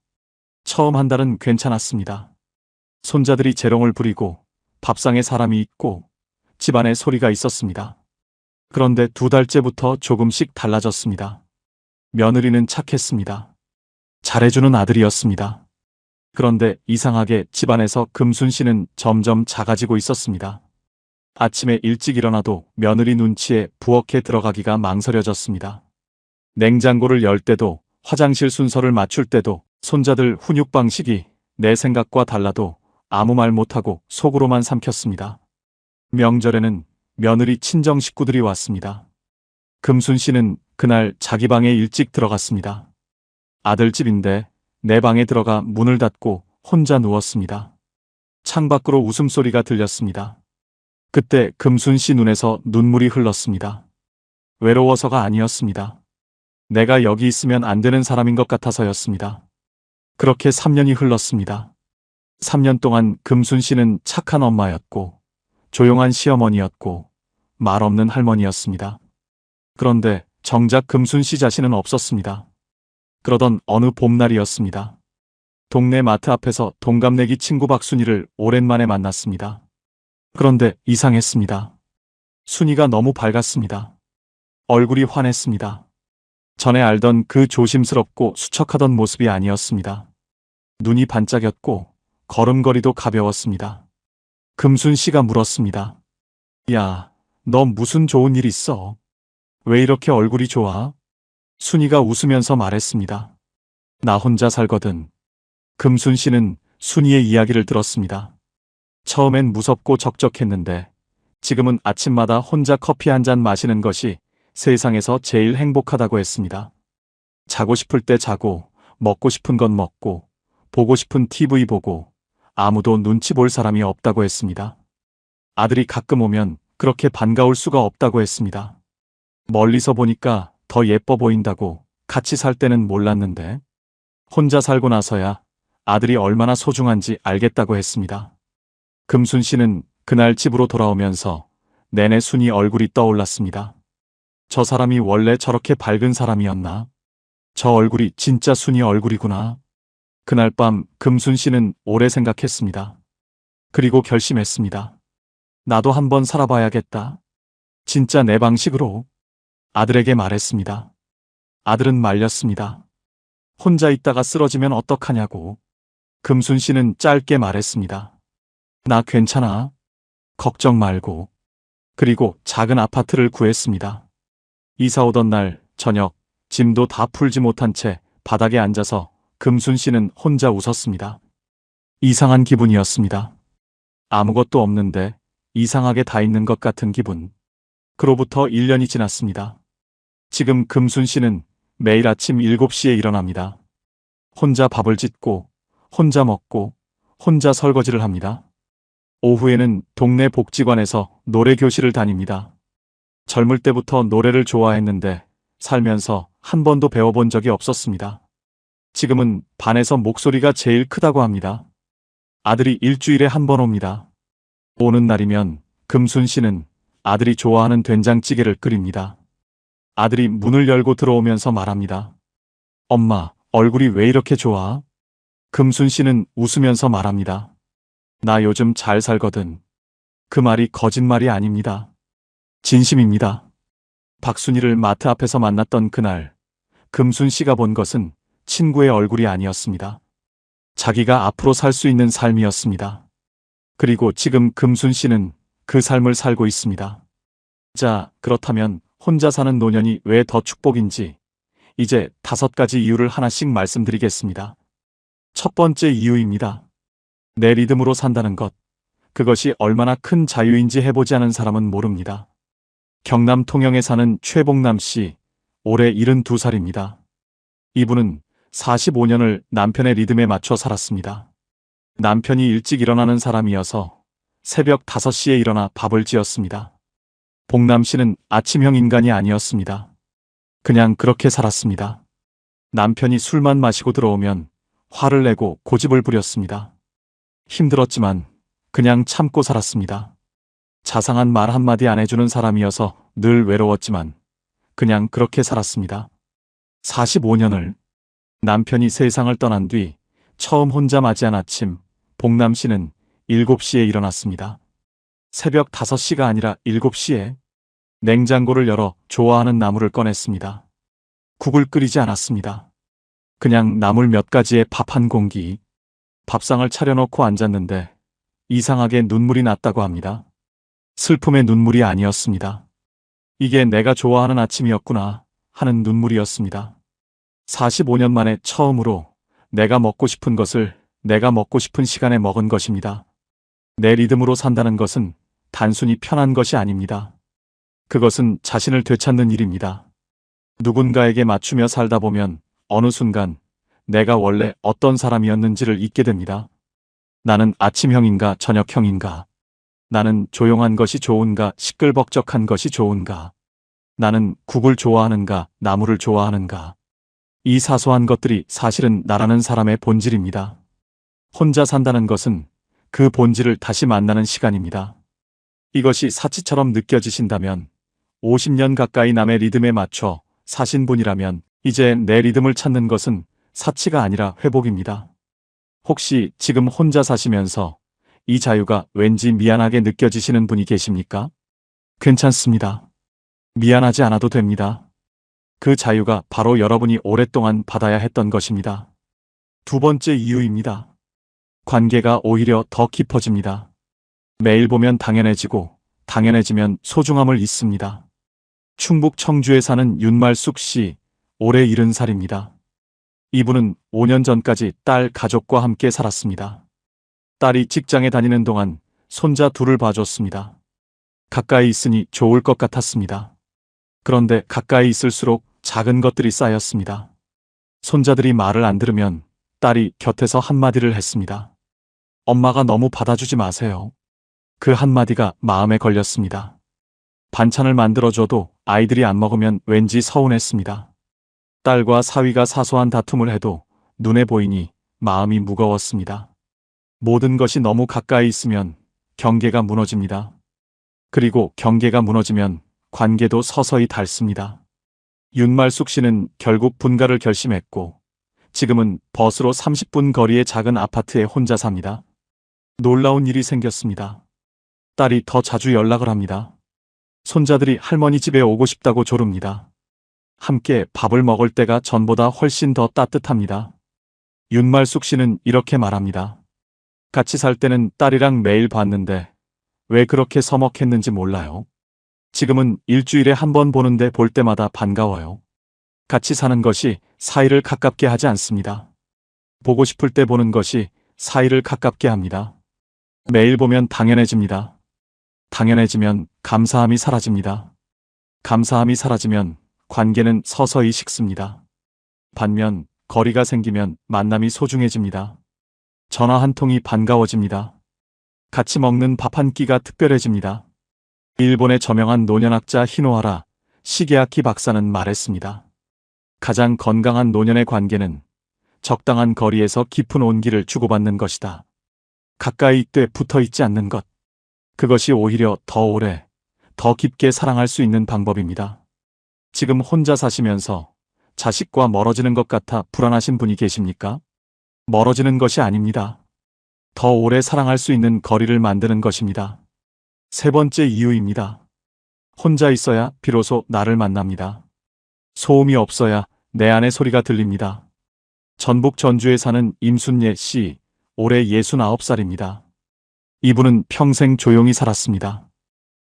처음 한 달은 괜찮았습니다. 손자들이 재롱을 부리고 밥상에 사람이 있고 집안에 소리가 있었습니다. 그런데 2달째부터 조금씩 달라졌습니다. 며느리는 착했습니다. 잘해주는 아들이었습니다. 그런데 이상하게 집안에서 금순 씨는 점점 작아지고 있었습니다. 아침에 일찍 일어나도 며느리 눈치에 부엌에 들어가기가 망설여졌습니다. 냉장고를 열 때도, 화장실 순서를 맞출 때도, 손자들 훈육 방식이 내 생각과 달라도 아무 말 못하고 속으로만 삼켰습니다. 명절에는 며느리 친정 식구들이 왔습니다. 금순 씨는 그날 자기 방에 일찍 들어갔습니다. 아들 집인데 내 방에 들어가 문을 닫고 혼자 누웠습니다. 창밖으로 웃음소리가 들렸습니다. 그때 금순 씨 눈에서 눈물이 흘렀습니다. 외로워서가 아니었습니다. 내가 여기 있으면 안 되는 사람인 것 같아서였습니다. 그렇게 3년이 흘렀습니다. 3년 동안 금순 씨는 착한 엄마였고, 조용한 시어머니였고, 말 없는 할머니였습니다. 그런데 정작 금순 씨 자신은 없었습니다. 그러던 어느 봄날이었습니다. 동네 마트 앞에서 동갑내기 친구 박순이를 오랜만에 만났습니다. 그런데 이상했습니다. 순이가 너무 밝았습니다. 얼굴이 환했습니다. 전에 알던 그 조심스럽고 수척하던 모습이 아니었습니다. 눈이 반짝였고 걸음걸이도 가벼웠습니다. 금순 씨가 물었습니다. 야, 너 무슨 좋은 일 있어? 왜 이렇게 얼굴이 좋아? 순이가 웃으면서 말했습니다. 나 혼자 살거든. 금순 씨는 순이의 이야기를 들었습니다. 처음엔 무섭고 적적했는데 지금은 아침마다 혼자 커피 한 잔 마시는 것이 세상에서 제일 행복하다고 했습니다. 자고 싶을 때 자고, 먹고 싶은 건 먹고, 보고 싶은 TV 보고, 아무도 눈치 볼 사람이 없다고 했습니다. 아들이 가끔 오면 그렇게 반가울 수가 없다고 했습니다. 멀리서 보니까 더 예뻐 보인다고 같이 살 때는 몰랐는데 혼자 살고 나서야 아들이 얼마나 소중한지 알겠다고 했습니다. 금순 씨는 그날 집으로 돌아오면서 내내 순이 얼굴이 떠올랐습니다. 저 사람이 원래 저렇게 밝은 사람이었나? 저 얼굴이 진짜 순이 얼굴이구나. 그날 밤 금순 씨는 오래 생각했습니다. 그리고 결심했습니다. 나도 한번 살아봐야겠다. 진짜 내 방식으로. 아들에게 말했습니다. 아들은 말렸습니다. 혼자 있다가 쓰러지면 어떡하냐고. 금순 씨는 짧게 말했습니다. 나 괜찮아. 걱정 말고. 그리고 작은 아파트를 구했습니다. 이사 오던 날 저녁 짐도 다 풀지 못한 채 바닥에 앉아서 금순 씨는 혼자 웃었습니다. 이상한 기분이었습니다. 아무것도 없는데 이상하게 다 있는 것 같은 기분. 그로부터 1년이 지났습니다. 지금 금순 씨는 매일 아침 7시에 일어납니다. 혼자 밥을 짓고, 혼자 먹고, 혼자 설거지를 합니다. 오후에는 동네 복지관에서 노래교실을 다닙니다. 젊을 때부터 노래를 좋아했는데 살면서 한 번도 배워본 적이 없었습니다. 지금은 반에서 목소리가 제일 크다고 합니다. 아들이 일주일에 한 번 옵니다. 오는 날이면 금순 씨는 아들이 좋아하는 된장찌개를 끓입니다. 아들이 문을 열고 들어오면서 말합니다. 엄마, 얼굴이 왜 이렇게 좋아? 금순 씨는 웃으면서 말합니다. 나 요즘 잘 살거든. 그 말이 거짓말이 아닙니다. 진심입니다. 박순이를 마트 앞에서 만났던 그날, 금순 씨가 본 것은 친구의 얼굴이 아니었습니다. 자기가 앞으로 살 수 있는 삶이었습니다. 그리고 지금 금순 씨는 그 삶을 살고 있습니다. 자, 그렇다면 혼자 사는 노년이 왜 더 축복인지 이제 5가지 이유를 하나씩 말씀드리겠습니다. 첫 번째 이유입니다. 내 리듬으로 산다는 것. 그것이 얼마나 큰 자유인지 해보지 않은 사람은 모릅니다. 경남 통영에 사는 최봉남 씨, 올해 72살입니다. 이분은 45년을 남편의 리듬에 맞춰 살았습니다. 남편이 일찍 일어나는 사람이어서 새벽 5시에 일어나 밥을 지었습니다. 봉남 씨는 아침형 인간이 아니었습니다. 그냥 그렇게 살았습니다. 남편이 술만 마시고 들어오면 화를 내고 고집을 부렸습니다. 힘들었지만 그냥 참고 살았습니다. 자상한 말 한마디 안 해주는 사람이어서 늘 외로웠지만 그냥 그렇게 살았습니다. 45년을. 남편이 세상을 떠난 뒤 처음 혼자 맞이한 아침, 봉남 씨는 7시에 일어났습니다. 새벽 5시가 아니라 7시에 냉장고를 열어 좋아하는 나물을 꺼냈습니다. 국을 끓이지 않았습니다. 그냥 나물 몇 가지에 밥 한 공기. 밥상을 차려놓고 앉았는데 이상하게 눈물이 났다고 합니다. 슬픔의 눈물이 아니었습니다. 이게 내가 좋아하는 아침이었구나 하는 눈물이었습니다. 45년 만에 처음으로 내가 먹고 싶은 것을 내가 먹고 싶은 시간에 먹은 것입니다. 내 리듬으로 산다는 것은 단순히 편한 것이 아닙니다. 그것은 자신을 되찾는 일입니다. 누군가에게 맞추며 살다 보면 어느 순간 내가 원래 어떤 사람이었는지를 잊게 됩니다. 나는 아침형인가 저녁형인가? 나는 조용한 것이 좋은가 시끌벅적한 것이 좋은가? 나는 국을 좋아하는가 나물을 좋아하는가? 이 사소한 것들이 사실은 나라는 사람의 본질입니다. 혼자 산다는 것은 그 본질을 다시 만나는 시간입니다. 이것이 사치처럼 느껴지신다면 50년 가까이 남의 리듬에 맞춰 사신 분이라면 이제 내 리듬을 찾는 것은 사치가 아니라 회복입니다. 혹시 지금 혼자 사시면서 이 자유가 왠지 미안하게 느껴지시는 분이 계십니까? 괜찮습니다. 미안하지 않아도 됩니다. 그 자유가 바로 여러분이 오랫동안 받아야 했던 것입니다. 두 번째 이유입니다. 관계가 오히려 더 깊어집니다. 매일 보면 당연해지고 당연해지면 소중함을 잊습니다. 충북 청주에 사는 윤말숙 씨, 올해 70살입니다. 이분은 5년 전까지 딸 가족과 함께 살았습니다. 딸이 직장에 다니는 동안 손자 둘을 봐줬습니다. 가까이 있으니 좋을 것 같았습니다. 그런데 가까이 있을수록 작은 것들이 쌓였습니다. 손자들이 말을 안 들으면 딸이 곁에서 한마디를 했습니다. 엄마가 너무 받아주지 마세요. 그 한마디가 마음에 걸렸습니다. 반찬을 만들어줘도 아이들이 안 먹으면 왠지 서운했습니다. 딸과 사위가 사소한 다툼을 해도 눈에 보이니 마음이 무거웠습니다. 모든 것이 너무 가까이 있으면 경계가 무너집니다. 그리고 경계가 무너지면 관계도 서서히 닳습니다. 윤말숙 씨는 결국 분가를 결심했고 지금은 버스로 30분 거리의 작은 아파트에 혼자 삽니다. 놀라운 일이 생겼습니다. 딸이 더 자주 연락을 합니다. 손자들이 할머니 집에 오고 싶다고 조릅니다. 함께 밥을 먹을 때가 전보다 훨씬 더 따뜻합니다. 윤말숙 씨는 이렇게 말합니다. 같이 살 때는 딸이랑 매일 봤는데 왜 그렇게 서먹했는지 몰라요. 지금은 일주일에 한 번 보는데 볼 때마다 반가워요. 같이 사는 것이 사이를 가깝게 하지 않습니다. 보고 싶을 때 보는 것이 사이를 가깝게 합니다. 매일 보면 당연해집니다. 당연해지면 감사함이 사라집니다. 감사함이 사라지면 관계는 서서히 식습니다. 반면 거리가 생기면 만남이 소중해집니다. 전화 한 통이 반가워집니다. 같이 먹는 밥 한 끼가 특별해집니다. 일본의 저명한 노년학자 히노하라 시게아키 박사는 말했습니다. 가장 건강한 노년의 관계는 적당한 거리에서 깊은 온기를 주고받는 것이다. 가까이 있되 붙어 있지 않는 것. 그것이 오히려 더 오래, 더 깊게 사랑할 수 있는 방법입니다. 지금 혼자 사시면서 자식과 멀어지는 것 같아 불안하신 분이 계십니까? 멀어지는 것이 아닙니다. 더 오래 사랑할 수 있는 거리를 만드는 것입니다. 세 번째 이유입니다. 혼자 있어야 비로소 나를 만납니다. 소음이 없어야 내 안의 소리가 들립니다. 전북 전주에 사는 임순예 씨, 올해 69살입니다. 이분은 평생 조용히 살았습니다.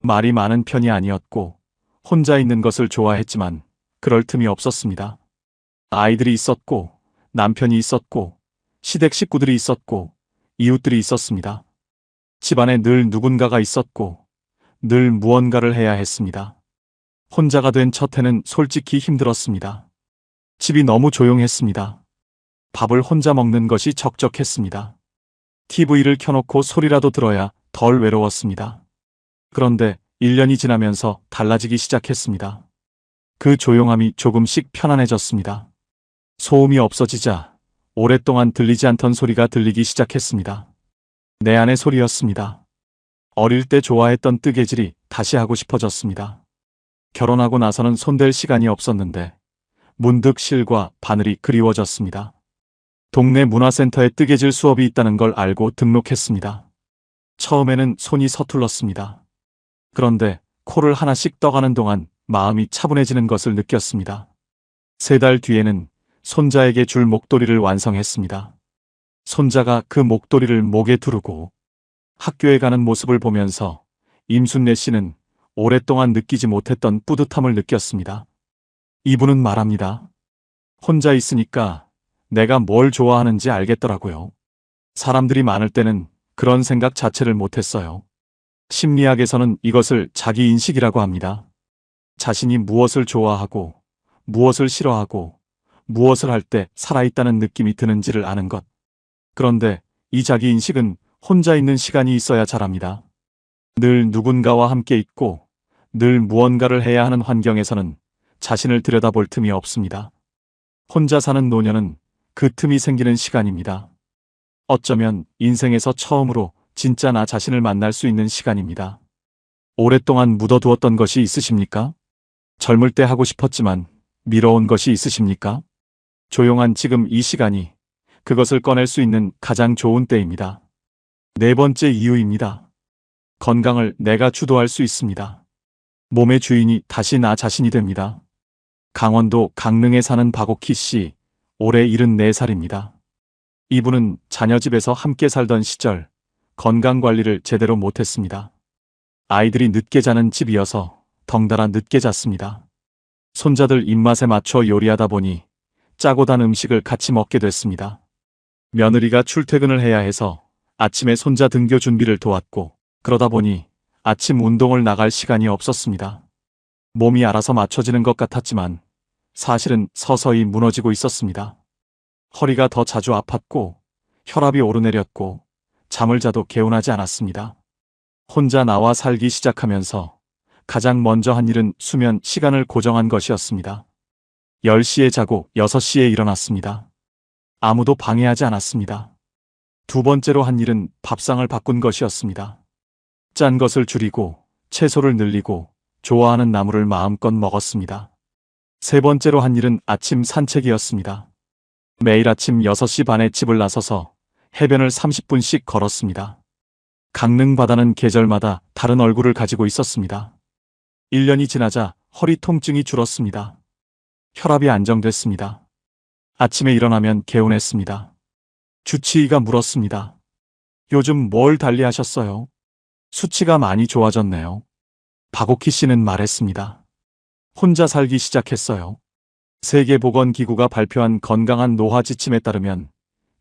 말이 많은 편이 아니었고 혼자 있는 것을 좋아했지만 그럴 틈이 없었습니다. 아이들이 있었고 남편이 있었고 시댁 식구들이 있었고 이웃들이 있었습니다. 집안에 늘 누군가가 있었고 늘 무언가를 해야 했습니다. 혼자가 된 첫 해는 솔직히 힘들었습니다. 집이 너무 조용했습니다. 밥을 혼자 먹는 것이 적적했습니다. TV를 켜놓고 소리라도 들어야 덜 외로웠습니다. 그런데 1년이 지나면서 달라지기 시작했습니다. 그 조용함이 조금씩 편안해졌습니다. 소음이 없어지자 오랫동안 들리지 않던 소리가 들리기 시작했습니다. 내 안의 소리였습니다. 어릴 때 좋아했던 뜨개질이 다시 하고 싶어졌습니다. 결혼하고 나서는 손댈 시간이 없었는데 문득 실과 바늘이 그리워졌습니다. 동네 문화센터에 뜨개질 수업이 있다는 걸 알고 등록했습니다. 처음에는 손이 서툴렀습니다. 그런데 코를 하나씩 떠가는 동안 마음이 차분해지는 것을 느꼈습니다. 3달 뒤에는 손자에게 줄 목도리를 완성했습니다. 손자가 그 목도리를 목에 두르고 학교에 가는 모습을 보면서 임순례 씨는 오랫동안 느끼지 못했던 뿌듯함을 느꼈습니다. 이분은 말합니다. 혼자 있으니까 내가 뭘 좋아하는지 알겠더라고요. 사람들이 많을 때는 그런 생각 자체를 못했어요. 심리학에서는 이것을 자기인식이라고 합니다. 자신이 무엇을 좋아하고 무엇을 싫어하고 무엇을 할 때 살아있다는 느낌이 드는지를 아는 것. 그런데 이 자기인식은 혼자 있는 시간이 있어야 자랍니다. 늘 누군가와 함께 있고 늘 무언가를 해야 하는 환경에서는 자신을 들여다볼 틈이 없습니다. 혼자 사는 노년은 그 틈이 생기는 시간입니다. 어쩌면 인생에서 처음으로 진짜 나 자신을 만날 수 있는 시간입니다. 오랫동안 묻어두었던 것이 있으십니까? 젊을 때 하고 싶었지만 미뤄온 것이 있으십니까? 조용한 지금 이 시간이 그것을 꺼낼 수 있는 가장 좋은 때입니다. 네 번째 이유입니다. 건강을 내가 주도할 수 있습니다. 몸의 주인이 다시 나 자신이 됩니다. 강원도 강릉에 사는 박옥희 씨, 올해 74살입니다. 이분은 자녀 집에서 함께 살던 시절 건강관리를 제대로 못했습니다. 아이들이 늦게 자는 집이어서 덩달아 늦게 잤습니다. 손자들 입맛에 맞춰 요리하다 보니 짜고 단 음식을 같이 먹게 됐습니다. 며느리가 출퇴근을 해야 해서 아침에 손자 등교 준비를 도왔고, 그러다 보니 아침 운동을 나갈 시간이 없었습니다. 몸이 알아서 맞춰지는 것 같았지만 사실은 서서히 무너지고 있었습니다. 허리가 더 자주 아팠고 혈압이 오르내렸고 잠을 자도 개운하지 않았습니다. 혼자 나와 살기 시작하면서 가장 먼저 한 일은 수면 시간을 고정한 것이었습니다. 10시에 자고 6시에 일어났습니다. 아무도 방해하지 않았습니다. 두 번째로 한 일은 밥상을 바꾼 것이었습니다. 짠 것을 줄이고 채소를 늘리고 좋아하는 나물을 마음껏 먹었습니다. 세 번째로 한 일은 아침 산책이었습니다. 매일 아침 6시 반에 집을 나서서 해변을 30분씩 걸었습니다. 강릉 바다는 계절마다 다른 얼굴을 가지고 있었습니다. 1년이 지나자 허리 통증이 줄었습니다. 혈압이 안정됐습니다. 아침에 일어나면 개운했습니다. 주치의가 물었습니다. 요즘 뭘 달리하셨어요? 수치가 많이 좋아졌네요. 박옥희 씨는 말했습니다. 혼자 살기 시작했어요. 세계보건기구가 발표한 건강한 노화 지침에 따르면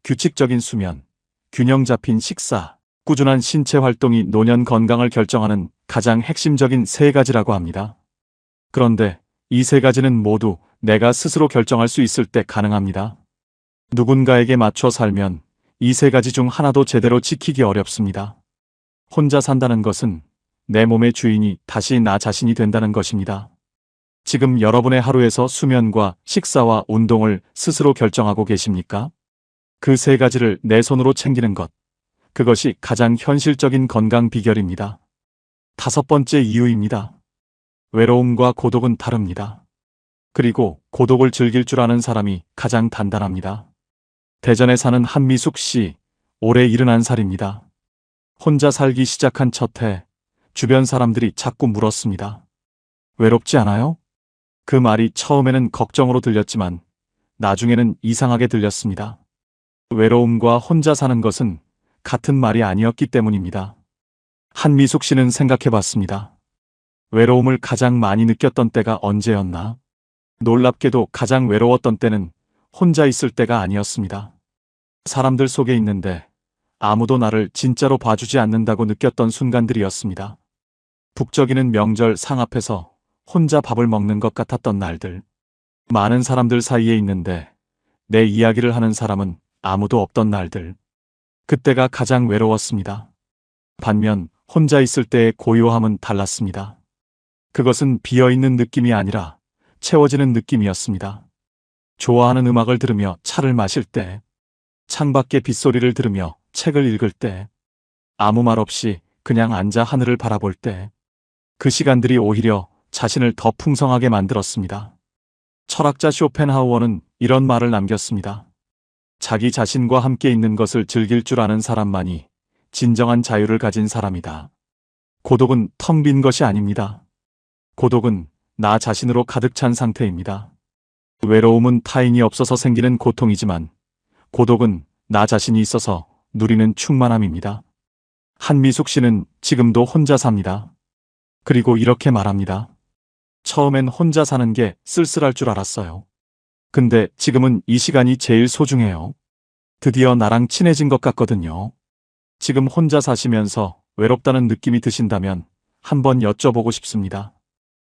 규칙적인 수면, 균형 잡힌 식사, 꾸준한 신체 활동이 노년 건강을 결정하는 가장 핵심적인 세 가지라고 합니다. 그런데 이 세 가지는 모두 내가 스스로 결정할 수 있을 때 가능합니다. 누군가에게 맞춰 살면 이 세 가지 중 하나도 제대로 지키기 어렵습니다. 혼자 산다는 것은 내 몸의 주인이 다시 나 자신이 된다는 것입니다. 지금 여러분의 하루에서 수면과 식사와 운동을 스스로 결정하고 계십니까? 그 세 가지를 내 손으로 챙기는 것, 그것이 가장 현실적인 건강 비결입니다. 다섯 번째 이유입니다. 외로움과 고독은 다릅니다. 그리고 고독을 즐길 줄 아는 사람이 가장 단단합니다. 대전에 사는 한미숙 씨, 올해 71살입니다. 혼자 살기 시작한 첫 해, 주변 사람들이 자꾸 물었습니다. 외롭지 않아요? 그 말이 처음에는 걱정으로 들렸지만 나중에는 이상하게 들렸습니다. 외로움과 혼자 사는 것은 같은 말이 아니었기 때문입니다. 한미숙 씨는 생각해 봤습니다. 외로움을 가장 많이 느꼈던 때가 언제였나? 놀랍게도 가장 외로웠던 때는 혼자 있을 때가 아니었습니다. 사람들 속에 있는데 아무도 나를 진짜로 봐주지 않는다고 느꼈던 순간들이었습니다. 북적이는 명절 상 앞에서 혼자 밥을 먹는 것 같았던 날들. 많은 사람들 사이에 있는데 내 이야기를 하는 사람은 아무도 없던 날들. 그때가 가장 외로웠습니다. 반면 혼자 있을 때의 고요함은 달랐습니다. 그것은 비어있는 느낌이 아니라 채워지는 느낌이었습니다. 좋아하는 음악을 들으며 차를 마실 때, 창밖의 빗소리를 들으며 책을 읽을 때, 아무 말 없이 그냥 앉아 하늘을 바라볼 때, 그 시간들이 오히려 자신을 더 풍성하게 만들었습니다. 철학자 쇼펜하우어는 이런 말을 남겼습니다. 자기 자신과 함께 있는 것을 즐길 줄 아는 사람만이 진정한 자유를 가진 사람이다. 고독은 텅 빈 것이 아닙니다. 고독은 나 자신으로 가득 찬 상태입니다. 외로움은 타인이 없어서 생기는 고통이지만 고독은 나 자신이 있어서 누리는 충만함입니다. 한미숙 씨는 지금도 혼자 삽니다. 그리고 이렇게 말합니다. 처음엔 혼자 사는 게 쓸쓸할 줄 알았어요. 근데 지금은 이 시간이 제일 소중해요. 드디어 나랑 친해진 것 같거든요. 지금 혼자 사시면서 외롭다는 느낌이 드신다면 한번 여쭤보고 싶습니다.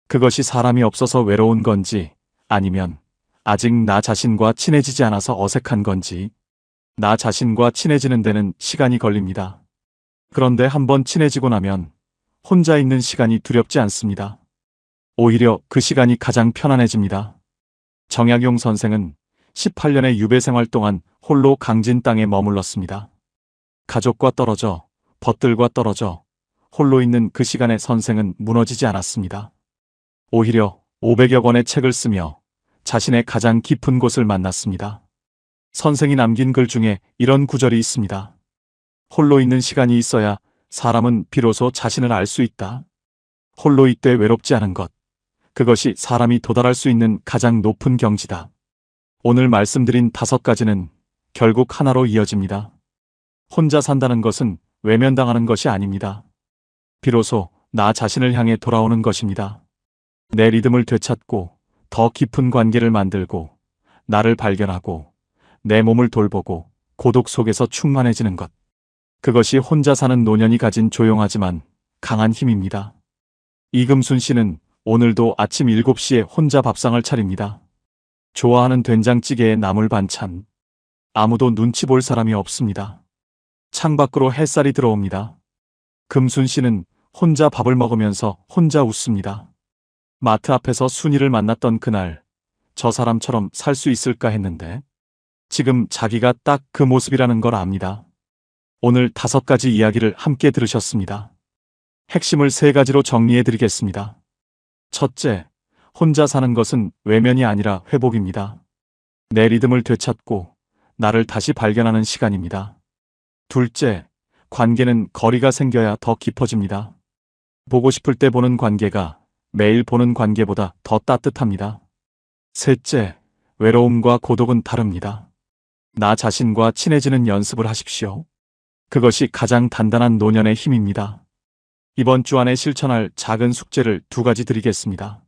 그것이 사람이 없어서 외로운 건지 아니면 아직 나 자신과 친해지지 않아서 어색한 건지. 나 자신과 친해지는 데는 시간이 걸립니다. 그런데 한번 친해지고 나면 혼자 있는 시간이 두렵지 않습니다. 오히려 그 시간이 가장 편안해집니다. 정약용 선생은 18년의 유배 생활 동안 홀로 강진 땅에 머물렀습니다. 가족과 떨어져, 벗들과 떨어져, 홀로 있는 그 시간에 선생은 무너지지 않았습니다. 오히려 500여 권의 책을 쓰며 자신의 가장 깊은 곳을 만났습니다. 선생이 남긴 글 중에 이런 구절이 있습니다. 홀로 있는 시간이 있어야 사람은 비로소 자신을 알 수 있다. 홀로 있되 외롭지 않은 것. 그것이 사람이 도달할 수 있는 가장 높은 경지다. 오늘 말씀드린 5가지는 결국 하나로 이어집니다. 혼자 산다는 것은 외면당하는 것이 아닙니다. 비로소 나 자신을 향해 돌아오는 것입니다. 내 리듬을 되찾고 더 깊은 관계를 만들고 나를 발견하고 내 몸을 돌보고 고독 속에서 충만해지는 것. 그것이 혼자 사는 노년이 가진 조용하지만 강한 힘입니다. 이금순 씨는 오늘도 아침 7시에 혼자 밥상을 차립니다. 좋아하는 된장찌개에 나물 반찬. 아무도 눈치 볼 사람이 없습니다. 창밖으로 햇살이 들어옵니다. 금순 씨는 혼자 밥을 먹으면서 혼자 웃습니다. 마트 앞에서 순이를 만났던 그날, 저 사람처럼 살 수 있을까 했는데 지금 자기가 딱 그 모습이라는 걸 압니다. 오늘 5가지 이야기를 함께 들으셨습니다. 핵심을 3가지로 정리해 드리겠습니다. 첫째, 혼자 사는 것은 외면이 아니라 회복입니다. 내 리듬을 되찾고 나를 다시 발견하는 시간입니다. 둘째, 관계는 거리가 생겨야 더 깊어집니다. 보고 싶을 때 보는 관계가 매일 보는 관계보다 더 따뜻합니다. 셋째, 외로움과 고독은 다릅니다. 나 자신과 친해지는 연습을 하십시오. 그것이 가장 단단한 노년의 힘입니다. 이번 주 안에 실천할 작은 숙제를 2가지 드리겠습니다.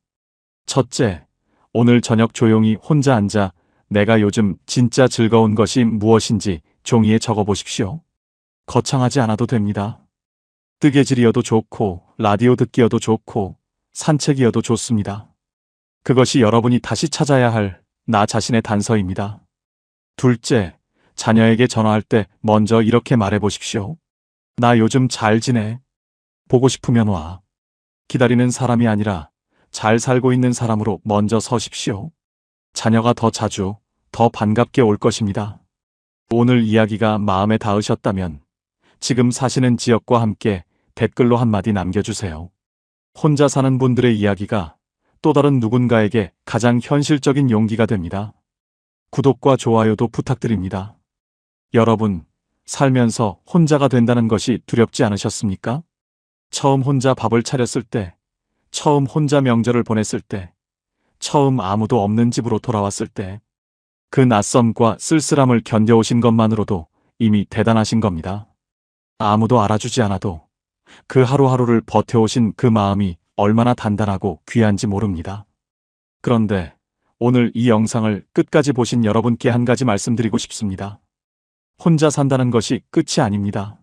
첫째, 오늘 저녁 조용히 혼자 앉아 내가 요즘 진짜 즐거운 것이 무엇인지 종이에 적어보십시오. 거창하지 않아도 됩니다. 뜨개질이어도 좋고 라디오 듣기여도 좋고 산책이어도 좋습니다. 그것이 여러분이 다시 찾아야 할 나 자신의 단서입니다. 둘째, 자녀에게 전화할 때 먼저 이렇게 말해보십시오. 나 요즘 잘 지내. 보고 싶으면 와. 기다리는 사람이 아니라 잘 살고 있는 사람으로 먼저 서십시오. 자녀가 더 자주, 더 반갑게 올 것입니다. 오늘 이야기가 마음에 닿으셨다면 지금 사시는 지역과 함께 댓글로 한마디 남겨주세요. 혼자 사는 분들의 이야기가 또 다른 누군가에게 가장 현실적인 용기가 됩니다. 구독과 좋아요도 부탁드립니다. 여러분, 살면서 혼자가 된다는 것이 두렵지 않으셨습니까? 처음 혼자 밥을 차렸을 때, 처음 혼자 명절을 보냈을 때, 처음 아무도 없는 집으로 돌아왔을 때, 그 낯섦과 쓸쓸함을 견뎌오신 것만으로도 이미 대단하신 겁니다. 아무도 알아주지 않아도 그 하루하루를 버텨오신 그 마음이 얼마나 단단하고 귀한지 모릅니다. 그런데 오늘 이 영상을 끝까지 보신 여러분께 한 가지 말씀드리고 싶습니다. 혼자 산다는 것이 끝이 아닙니다.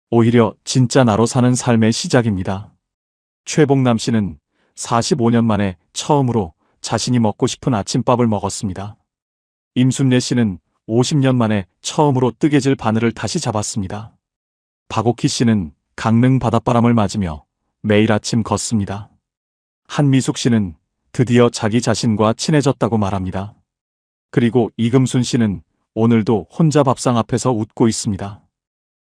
오히려 진짜 나로 사는 삶의 시작입니다. 최봉남 씨는 45년 만에 처음으로 자신이 먹고 싶은 아침밥을 먹었습니다. 임순례 씨는 50년 만에 처음으로 뜨개질 바늘을 다시 잡았습니다. 박옥희 씨는 강릉 바닷바람을 맞으며 매일 아침 걷습니다. 한미숙 씨는 드디어 자기 자신과 친해졌다고 말합니다. 그리고 이금순 씨는 오늘도 혼자 밥상 앞에서 웃고 있습니다.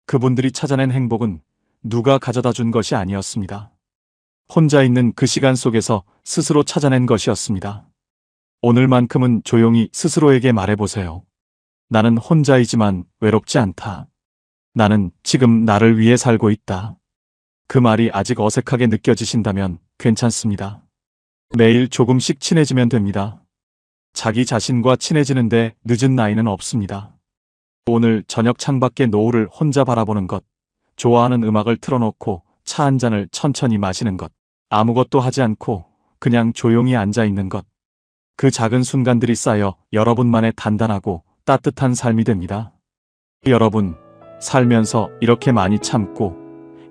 그분들이 찾아낸 행복은 누가 가져다 준 것이 아니었습니다. 혼자 있는 그 시간 속에서 스스로 찾아낸 것이었습니다. 오늘만큼은 조용히 스스로에게 말해보세요. 나는 혼자이지만 외롭지 않다. 나는 지금 나를 위해 살고 있다. 그 말이 아직 어색하게 느껴지신다면 괜찮습니다. 매일 조금씩 친해지면 됩니다. 자기 자신과 친해지는데 늦은 나이는 없습니다. 오늘 저녁 창밖의 노을을 혼자 바라보는 것, 좋아하는 음악을 틀어놓고 차 한 잔을 천천히 마시는 것, 아무것도 하지 않고 그냥 조용히 앉아 있는 것. 그 작은 순간들이 쌓여 여러분만의 단단하고 따뜻한 삶이 됩니다. 여러분, 살면서 이렇게 많이 참고,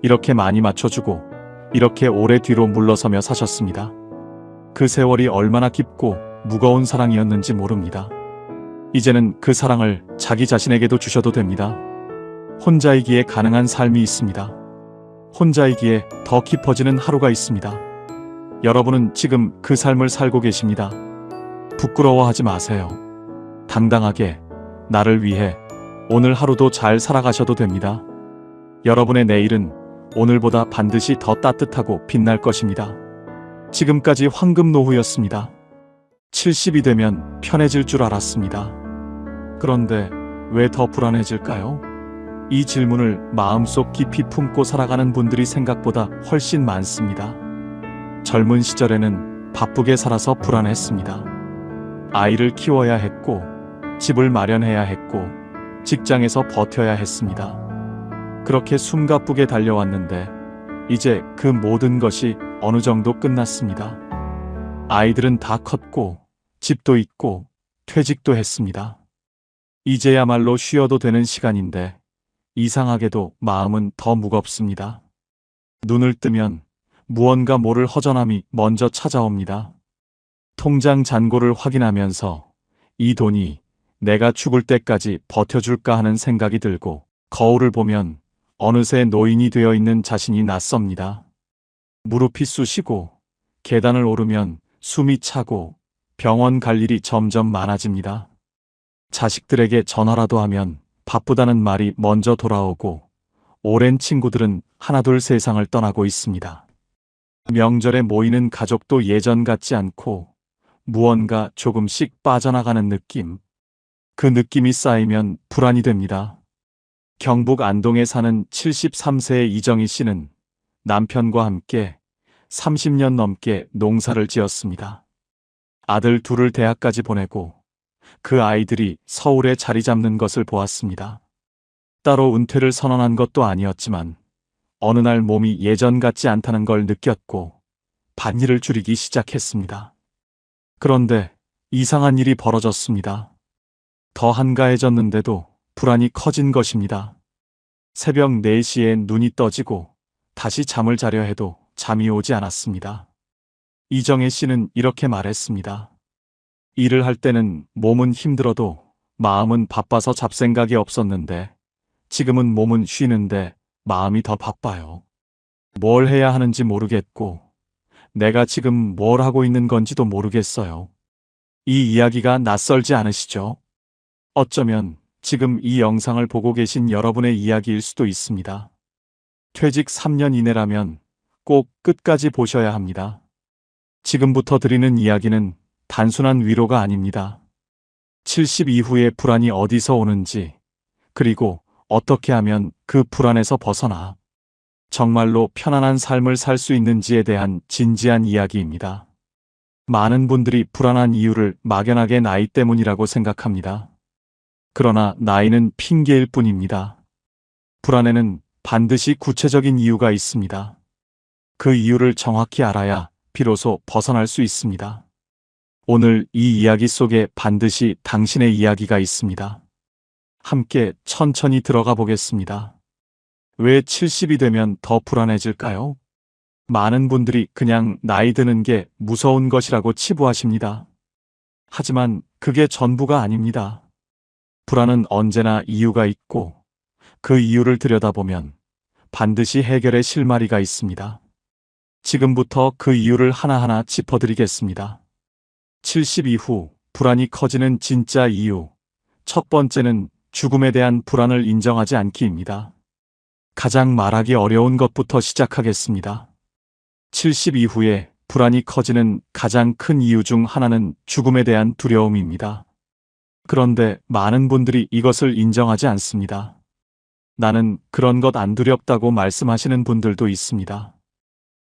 이렇게 많이 맞춰주고, 이렇게 오래 뒤로 물러서며 사셨습니다. 그 세월이 얼마나 깊고 무거운 사랑이었는지 모릅니다. 이제는 그 사랑을 자기 자신에게도 주셔도 됩니다. 혼자이기에 가능한 삶이 있습니다. 혼자이기에 더 깊어지는 하루가 있습니다. 여러분은 지금 그 삶을 살고 계십니다. 부끄러워하지 마세요. 당당하게 나를 위해 오늘 하루도 잘 살아가셔도 됩니다. 여러분의 내일은 오늘보다 반드시 더 따뜻하고 빛날 것입니다. 지금까지 황금 노후였습니다. 70이 되면 편해질 줄 알았습니다. 그런데 왜 더 불안해질까요? 이 질문을 마음속 깊이 품고 살아가는 분들이 생각보다 훨씬 많습니다. 젊은 시절에는 바쁘게 살아서 불안했습니다. 아이를 키워야 했고, 집을 마련해야 했고, 직장에서 버텨야 했습니다. 그렇게 숨가쁘게 달려왔는데, 이제 그 모든 것이 어느 정도 끝났습니다. 아이들은 다 컸고, 집도 있고, 퇴직도 했습니다. 이제야말로 쉬어도 되는 시간인데, 이상하게도 마음은 더 무겁습니다. 눈을 뜨면 무언가 모를 허전함이 먼저 찾아옵니다. 통장 잔고를 확인하면서 이 돈이 내가 죽을 때까지 버텨줄까 하는 생각이 들고, 거울을 보면 어느새 노인이 되어 있는 자신이 낯섭니다. 무릎이 쑤시고 계단을 오르면 숨이 차고 병원 갈 일이 점점 많아집니다. 자식들에게 전화라도 하면 바쁘다는 말이 먼저 돌아오고, 오랜 친구들은 하나둘 세상을 떠나고 있습니다. 명절에 모이는 가족도 예전 같지 않고 무언가 조금씩 빠져나가는 느낌. 그 느낌이 쌓이면 불안이 됩니다. 경북 안동에 사는 73세의 이정희 씨는 남편과 함께 30년 넘게 농사를 지었습니다. 아들 둘을 대학까지 보내고 그 아이들이 서울에 자리 잡는 것을 보았습니다. 따로 은퇴를 선언한 것도 아니었지만 어느 날 몸이 예전 같지 않다는 걸 느꼈고 밭일을 줄이기 시작했습니다. 그런데 이상한 일이 벌어졌습니다. 더 한가해졌는데도 불안이 커진 것입니다. 새벽 4시에 눈이 떠지고 다시 잠을 자려 해도 잠이 오지 않았습니다. 이정혜 씨는 이렇게 말했습니다. 일을 할 때는 몸은 힘들어도 마음은 바빠서 잡생각이 없었는데 지금은 몸은 쉬는데 마음이 더 바빠요. 뭘 해야 하는지 모르겠고 내가 지금 뭘 하고 있는 건지도 모르겠어요. 이 이야기가 낯설지 않으시죠? 어쩌면 지금 이 영상을 보고 계신 여러분의 이야기일 수도 있습니다. 퇴직 3년 이내라면 꼭 끝까지 보셔야 합니다. 지금부터 드리는 이야기는 단순한 위로가 아닙니다. 70 이후의 불안이 어디서 오는지, 그리고 어떻게 하면 그 불안에서 벗어나 정말로 편안한 삶을 살 수 있는지에 대한 진지한 이야기입니다. 많은 분들이 불안한 이유를 막연하게 나이 때문이라고 생각합니다. 그러나 나이는 핑계일 뿐입니다. 불안에는 반드시 구체적인 이유가 있습니다. 그 이유를 정확히 알아야 비로소 벗어날 수 있습니다. 오늘 이 이야기 속에 반드시 당신의 이야기가 있습니다. 함께 천천히 들어가 보겠습니다. 왜 70이 되면 더 불안해질까요? 많은 분들이 그냥 나이 드는 게 무서운 것이라고 치부하십니다. 하지만 그게 전부가 아닙니다. 불안은 언제나 이유가 있고 그 이유를 들여다보면 반드시 해결의 실마리가 있습니다. 지금부터 그 이유를 하나하나 짚어드리겠습니다. 70 이후 불안이 커지는 진짜 이유. 첫 번째는 죽음에 대한 불안을 인정하지 않기입니다. 가장 말하기 어려운 것부터 시작하겠습니다. 70 이후에 불안이 커지는 가장 큰 이유 중 하나는 죽음에 대한 두려움입니다. 그런데 많은 분들이 이것을 인정하지 않습니다. 나는 그런 것 안 두렵다고 말씀하시는 분들도 있습니다.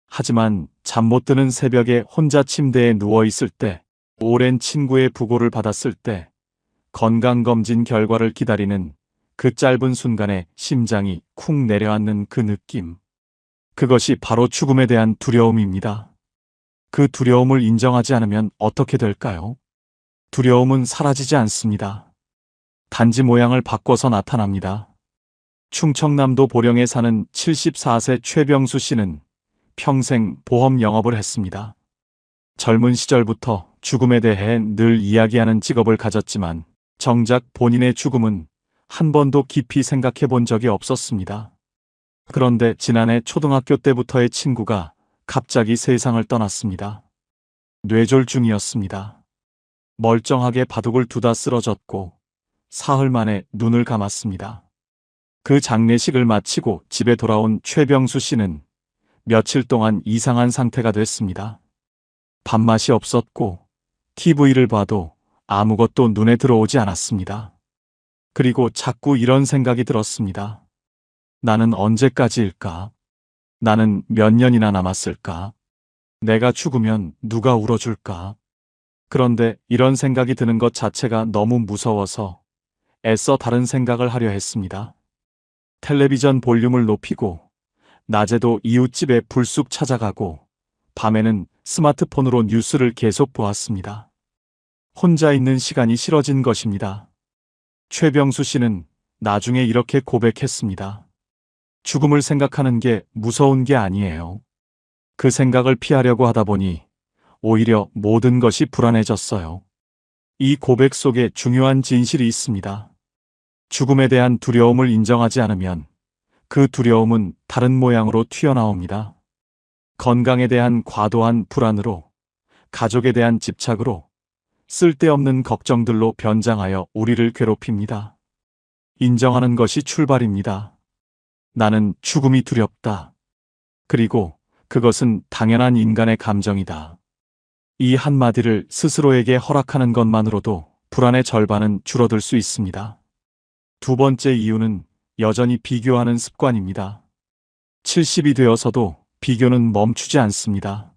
하지만 잠 못 드는 새벽에 혼자 침대에 누워 있을 때, 오랜 친구의 부고를 받았을 때, 건강검진 결과를 기다리는 그 짧은 순간에 심장이 쿵 내려앉는 그 느낌. 그것이 바로 죽음에 대한 두려움입니다. 그 두려움을 인정하지 않으면 어떻게 될까요? 두려움은 사라지지 않습니다. 단지 모양을 바꿔서 나타납니다. 충청남도 보령에 사는 74세 최병수 씨는 평생 보험 영업을 했습니다. 젊은 시절부터 죽음에 대해 늘 이야기하는 직업을 가졌지만 정작 본인의 죽음은 한 번도 깊이 생각해 본 적이 없었습니다. 그런데 지난해 초등학교 때부터의 친구가 갑자기 세상을 떠났습니다. 뇌졸중이었습니다. 멀쩡하게 바둑을 두다 쓰러졌고 사흘 만에 눈을 감았습니다. 그 장례식을 마치고 집에 돌아온 최병수 씨는 며칠 동안 이상한 상태가 됐습니다. 밥맛이 없었고 TV를 봐도 아무것도 눈에 들어오지 않았습니다. 그리고 자꾸 이런 생각이 들었습니다. 나는 언제까지일까? 나는 몇 년이나 남았을까? 내가 죽으면 누가 울어줄까? 그런데 이런 생각이 드는 것 자체가 너무 무서워서 애써 다른 생각을 하려 했습니다. 텔레비전 볼륨을 높이고 낮에도 이웃집에 불쑥 찾아가고 밤에는 스마트폰으로 뉴스를 계속 보았습니다. 혼자 있는 시간이 싫어진 것입니다. 최병수 씨는 나중에 이렇게 고백했습니다. 죽음을 생각하는 게 무서운 게 아니에요. 그 생각을 피하려고 하다 보니 오히려 모든 것이 불안해졌어요. 이 고백 속에 중요한 진실이 있습니다. 죽음에 대한 두려움을 인정하지 않으면 그 두려움은 다른 모양으로 튀어나옵니다. 건강에 대한 과도한 불안으로, 가족에 대한 집착으로, 쓸데없는 걱정들로 변장하여 우리를 괴롭힙니다. 인정하는 것이 출발입니다. 나는 죽음이 두렵다. 그리고 그것은 당연한 인간의 감정이다. 이 한마디를 스스로에게 허락하는 것만으로도 불안의 절반은 줄어들 수 있습니다. 두 번째 이유는 여전히 비교하는 습관입니다. 70이 되어서도 비교는 멈추지 않습니다.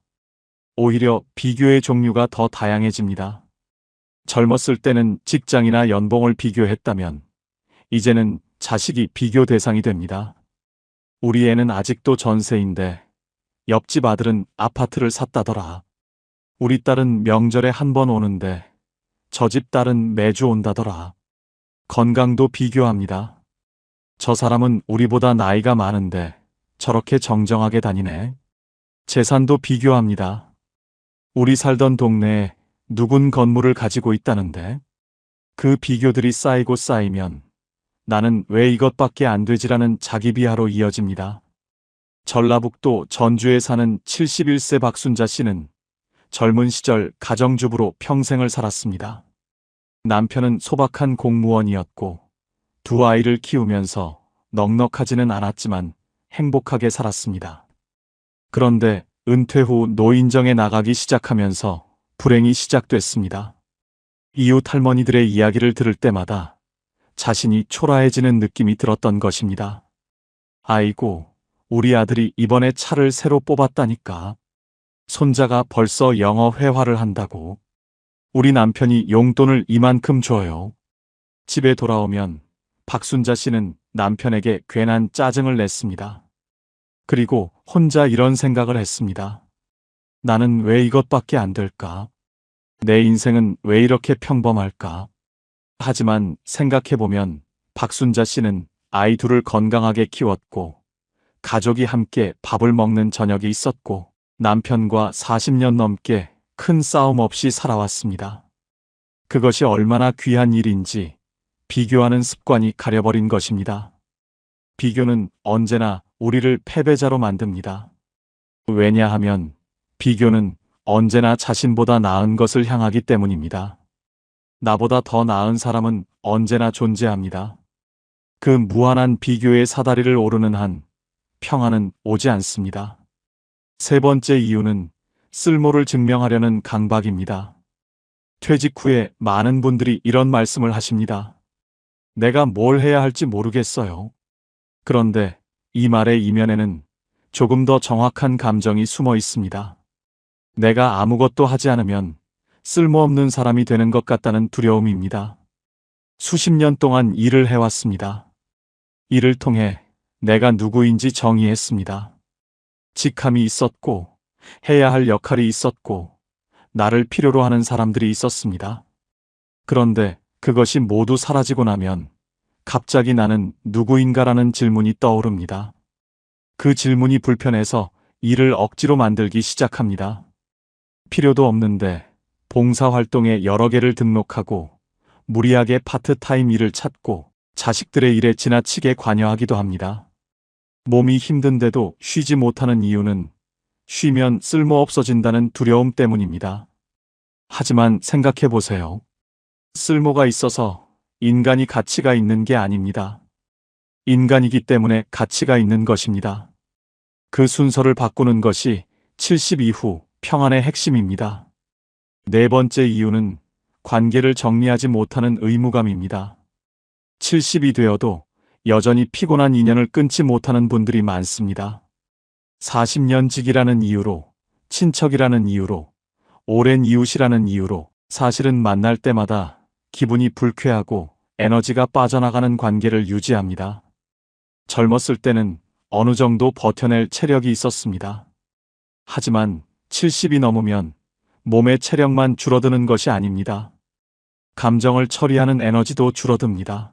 오히려 비교의 종류가 더 다양해집니다. 젊었을 때는 직장이나 연봉을 비교했다면 이제는 자식이 비교 대상이 됩니다. 우리 애는 아직도 전세인데 옆집 아들은 아파트를 샀다더라. 우리 딸은 명절에 한 번 오는데 저 집 딸은 매주 온다더라. 건강도 비교합니다. 저 사람은 우리보다 나이가 많은데 저렇게 정정하게 다니네. 재산도 비교합니다. 우리 살던 동네에 누군 건물을 가지고 있다는데 그 비교들이 쌓이고 쌓이면 나는 왜 이것밖에 안 되지라는 자기 비하로 이어집니다. 전라북도 전주에 사는 71세 박순자 씨는 젊은 시절 가정주부로 평생을 살았습니다. 남편은 소박한 공무원이었고 두 아이를 키우면서 넉넉하지는 않았지만 행복하게 살았습니다. 그런데 은퇴 후 노인정에 나가기 시작하면서 불행이 시작됐습니다. 이웃 할머니들의 이야기를 들을 때마다 자신이 초라해지는 느낌이 들었던 것입니다. 아이고, 우리 아들이 이번에 차를 새로 뽑았다니까. 손자가 벌써 영어 회화를 한다고. 우리 남편이 용돈을 이만큼 줘요. 집에 돌아오면 박순자 씨는 남편에게 괜한 짜증을 냈습니다. 그리고 혼자 이런 생각을 했습니다. 나는 왜 이것밖에 안 될까? 내 인생은 왜 이렇게 평범할까? 하지만 생각해보면 박순자 씨는 아이 둘을 건강하게 키웠고 가족이 함께 밥을 먹는 저녁이 있었고 남편과 40년 넘게 큰 싸움 없이 살아왔습니다. 그것이 얼마나 귀한 일인지 비교하는 습관이 가려버린 것입니다. 비교는 언제나 우리를 패배자로 만듭니다. 왜냐하면 비교는 언제나 자신보다 나은 것을 향하기 때문입니다. 나보다 더 나은 사람은 언제나 존재합니다. 그 무한한 비교의 사다리를 오르는 한 평안은 오지 않습니다. 세 번째 이유는 쓸모를 증명하려는 강박입니다. 퇴직 후에 많은 분들이 이런 말씀을 하십니다. 내가 뭘 해야 할지 모르겠어요. 그런데 이 말의 이면에는 조금 더 정확한 감정이 숨어 있습니다. 내가 아무것도 하지 않으면 쓸모없는 사람이 되는 것 같다는 두려움입니다. 수십 년 동안 일을 해왔습니다. 이를 통해 내가 누구인지 정의했습니다. 직함이 있었고 해야 할 역할이 있었고 나를 필요로 하는 사람들이 있었습니다. 그런데 그것이 모두 사라지고 나면 갑자기 나는 누구인가라는 질문이 떠오릅니다. 그 질문이 불편해서 일을 억지로 만들기 시작합니다. 필요도 없는데 봉사활동에 여러 개를 등록하고 무리하게 파트타임 일을 찾고 자식들의 일에 지나치게 관여하기도 합니다. 몸이 힘든데도 쉬지 못하는 이유는 쉬면 쓸모없어진다는 두려움 때문입니다. 하지만 생각해 보세요. 쓸모가 있어서 인간이 가치가 있는 게 아닙니다. 인간이기 때문에 가치가 있는 것입니다. 그 순서를 바꾸는 것이 70 이후 평안의 핵심입니다. 네 번째 이유는 관계를 정리하지 못하는 의무감입니다. 70이 되어도 여전히 피곤한 인연을 끊지 못하는 분들이 많습니다. 40년 직이라는 이유로, 친척이라는 이유로, 오랜 이웃이라는 이유로 사실은 만날 때마다 기분이 불쾌하고 에너지가 빠져나가는 관계를 유지합니다. 젊었을 때는 어느 정도 버텨낼 체력이 있었습니다. 하지만 70이 넘으면 몸의 체력만 줄어드는 것이 아닙니다. 감정을 처리하는 에너지도 줄어듭니다.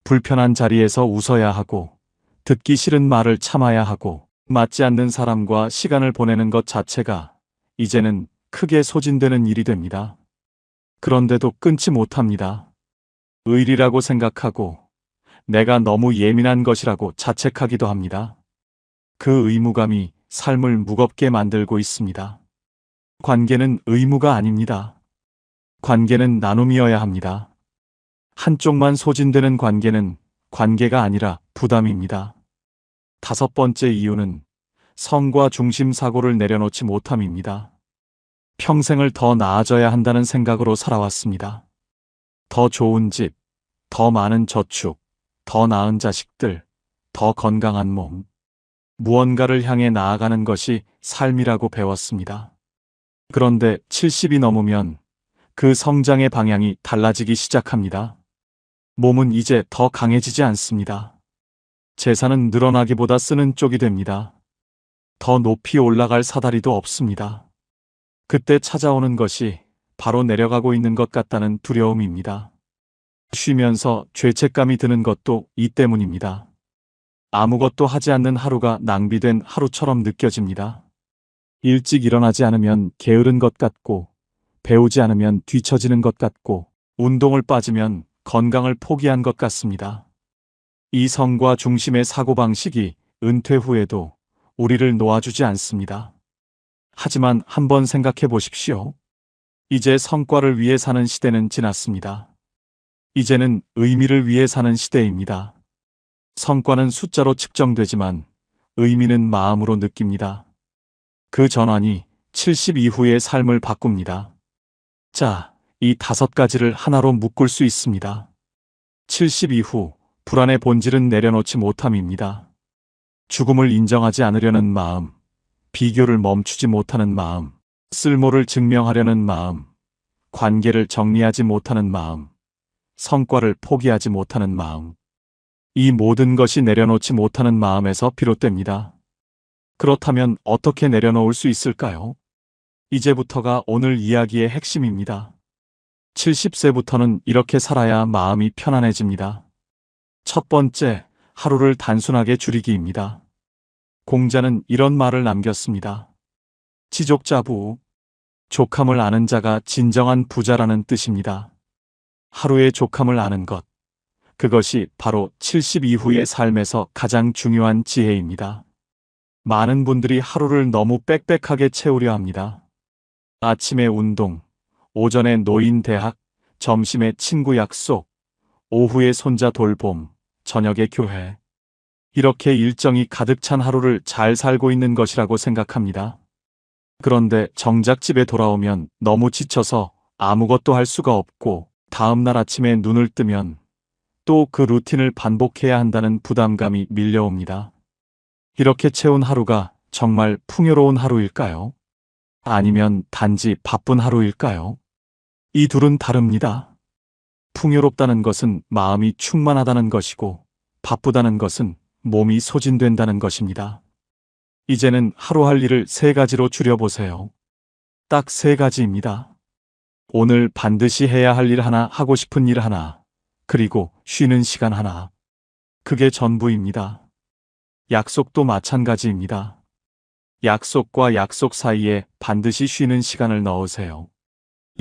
불편한 자리에서 웃어야 하고, 듣기 싫은 말을 참아야 하고, 맞지 않는 사람과 시간을 보내는 것 자체가 이제는 크게 소진되는 일이 됩니다. 그런데도 끊지 못합니다. 의리라고 생각하고 내가 너무 예민한 것이라고 자책하기도 합니다. 그 의무감이 삶을 무겁게 만들고 있습니다. 관계는 의무가 아닙니다. 관계는 나눔이어야 합니다. 한쪽만 소진되는 관계는 관계가 아니라 부담입니다. 다섯 번째 이유는 성과 중심 사고를 내려놓지 못함입니다. 평생을 더 나아져야 한다는 생각으로 살아왔습니다. 더 좋은 집, 더 많은 저축, 더 나은 자식들, 더 건강한 몸. 무언가를 향해 나아가는 것이 삶이라고 배웠습니다. 그런데 70이 넘으면 그 성장의 방향이 달라지기 시작합니다. 몸은 이제 더 강해지지 않습니다. 재산은 늘어나기보다 쓰는 쪽이 됩니다. 더 높이 올라갈 사다리도 없습니다. 그때 찾아오는 것이 바로 내려가고 있는 것 같다는 두려움입니다. 쉬면서 죄책감이 드는 것도 이 때문입니다. 아무것도 하지 않는 하루가 낭비된 하루처럼 느껴집니다. 일찍 일어나지 않으면 게으른 것 같고, 배우지 않으면 뒤처지는 것 같고, 운동을 빠지면 건강을 포기한 것 같습니다. 이 성과 중심의 사고방식이 은퇴 후에도 우리를 놓아주지 않습니다. 하지만 한번 생각해 보십시오. 이제 성과를 위해 사는 시대는 지났습니다. 이제는 의미를 위해 사는 시대입니다. 성과는 숫자로 측정되지만 의미는 마음으로 느낍니다. 그 전환이 70 이후의 삶을 바꿉니다. 자, 이 5가지를 하나로 묶을 수 있습니다. 70 이후 불안의 본질은 내려놓지 못함입니다. 죽음을 인정하지 않으려는 마음, 비교를 멈추지 못하는 마음, 쓸모를 증명하려는 마음, 관계를 정리하지 못하는 마음, 성과를 포기하지 못하는 마음. 이 모든 것이 내려놓지 못하는 마음에서 비롯됩니다. 그렇다면 어떻게 내려놓을 수 있을까요? 이제부터가 오늘 이야기의 핵심입니다. 70세부터는 이렇게 살아야 마음이 편안해집니다. 첫 번째, 하루를 단순하게 줄이기입니다. 공자는 이런 말을 남겼습니다. 지족자부, 족함을 아는 자가 진정한 부자라는 뜻입니다. 하루의 족함을 아는 것, 그것이 바로 70 이후의 삶에서 가장 중요한 지혜입니다. 많은 분들이 하루를 너무 빽빽하게 채우려 합니다. 아침에 운동, 오전에 노인 대학, 점심에 친구 약속, 오후에 손자 돌봄, 저녁에 교회. 이렇게 일정이 가득 찬 하루를 잘 살고 있는 것이라고 생각합니다. 그런데 정작 집에 돌아오면 너무 지쳐서 아무것도 할 수가 없고 다음날 아침에 눈을 뜨면 또 그 루틴을 반복해야 한다는 부담감이 밀려옵니다. 이렇게 채운 하루가 정말 풍요로운 하루일까요? 아니면 단지 바쁜 하루일까요? 이 둘은 다릅니다. 풍요롭다는 것은 마음이 충만하다는 것이고, 바쁘다는 것은 몸이 소진된다는 것입니다. 이제는 하루 할 일을 3가지로 줄여보세요. 딱 3가지입니다. 오늘 반드시 해야 할 일 하나, 하고 싶은 일 하나, 그리고 쉬는 시간 하나. 그게 전부입니다. 약속도 마찬가지입니다. 약속과 약속 사이에 반드시 쉬는 시간을 넣으세요.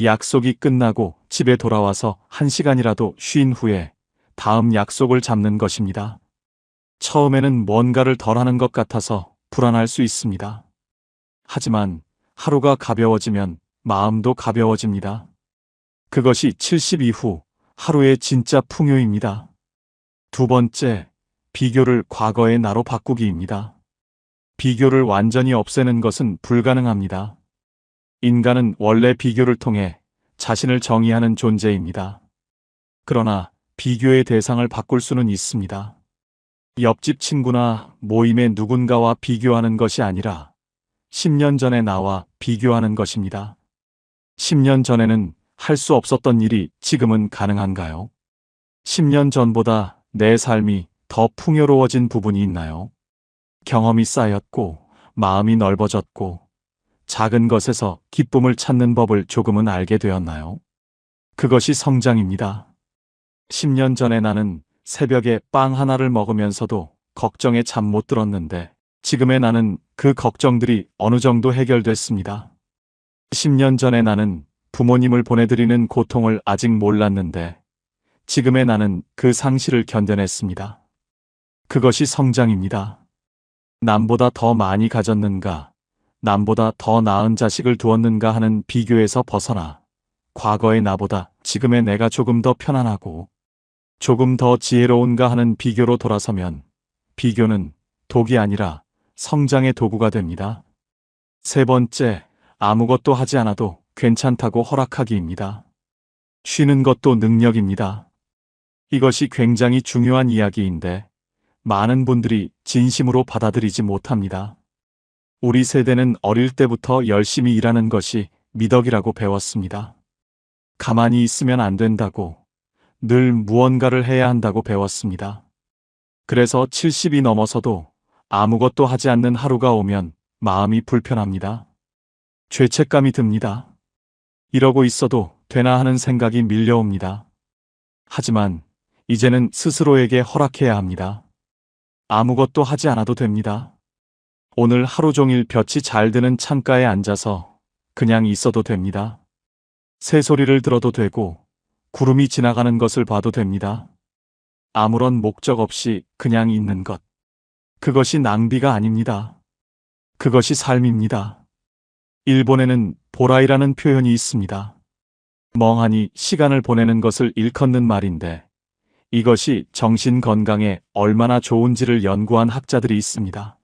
약속이 끝나고 집에 돌아와서 1시간이라도 쉰 후에 다음 약속을 잡는 것입니다. 처음에는 뭔가를 덜 하는 것 같아서 불안할 수 있습니다. 하지만 하루가 가벼워지면 마음도 가벼워집니다. 그것이 70 이후 하루의 진짜 풍요입니다. 두 번째, 비교를 과거의 나로 바꾸기입니다. 비교를 완전히 없애는 것은 불가능합니다. 인간은 원래 비교를 통해 자신을 정의하는 존재입니다. 그러나 비교의 대상을 바꿀 수는 있습니다. 옆집 친구나 모임의 누군가와 비교하는 것이 아니라 10년 전의 나와 비교하는 것입니다. 10년 전에는 할 수 없었던 일이 지금은 가능한가요? 10년 전보다 내 삶이 더 풍요로워진 부분이 있나요? 경험이 쌓였고, 마음이 넓어졌고, 작은 것에서 기쁨을 찾는 법을 조금은 알게 되었나요? 그것이 성장입니다. 10년 전에 나는 새벽에 빵 하나를 먹으면서도 걱정에 잠 못 들었는데, 지금의 나는 그 걱정들이 어느 정도 해결됐습니다. 10년 전에 나는 부모님을 보내드리는 고통을 아직 몰랐는데, 지금의 나는 그 상실을 견뎌냈습니다. 그것이 성장입니다. 남보다 더 많이 가졌는가, 남보다 더 나은 자식을 두었는가 하는 비교에서 벗어나 과거의 나보다 지금의 내가 조금 더 편안하고 조금 더 지혜로운가 하는 비교로 돌아서면 비교는 독이 아니라 성장의 도구가 됩니다. 세 번째, 아무것도 하지 않아도 괜찮다고 허락하기입니다. 쉬는 것도 능력입니다. 이것이 굉장히 중요한 이야기인데 많은 분들이 진심으로 받아들이지 못합니다. 우리 세대는 어릴 때부터 열심히 일하는 것이 미덕이라고 배웠습니다. 가만히 있으면 안 된다고, 늘 무언가를 해야 한다고 배웠습니다. 그래서 70이 넘어서도 아무것도 하지 않는 하루가 오면 마음이 불편합니다. 죄책감이 듭니다. 이러고 있어도 되나 하는 생각이 밀려옵니다. 하지만 이제는 스스로에게 허락해야 합니다. 아무것도 하지 않아도 됩니다. 오늘 하루 종일 볕이 잘 드는 창가에 앉아서 그냥 있어도 됩니다. 새소리를 들어도 되고 구름이 지나가는 것을 봐도 됩니다. 아무런 목적 없이 그냥 있는 것. 그것이 낭비가 아닙니다. 그것이 삶입니다. 일본에는 보라이라는 표현이 있습니다. 멍하니 시간을 보내는 것을 일컫는 말인데 이것이 정신 건강에 얼마나 좋은지를 연구한 학자들이 있습니다.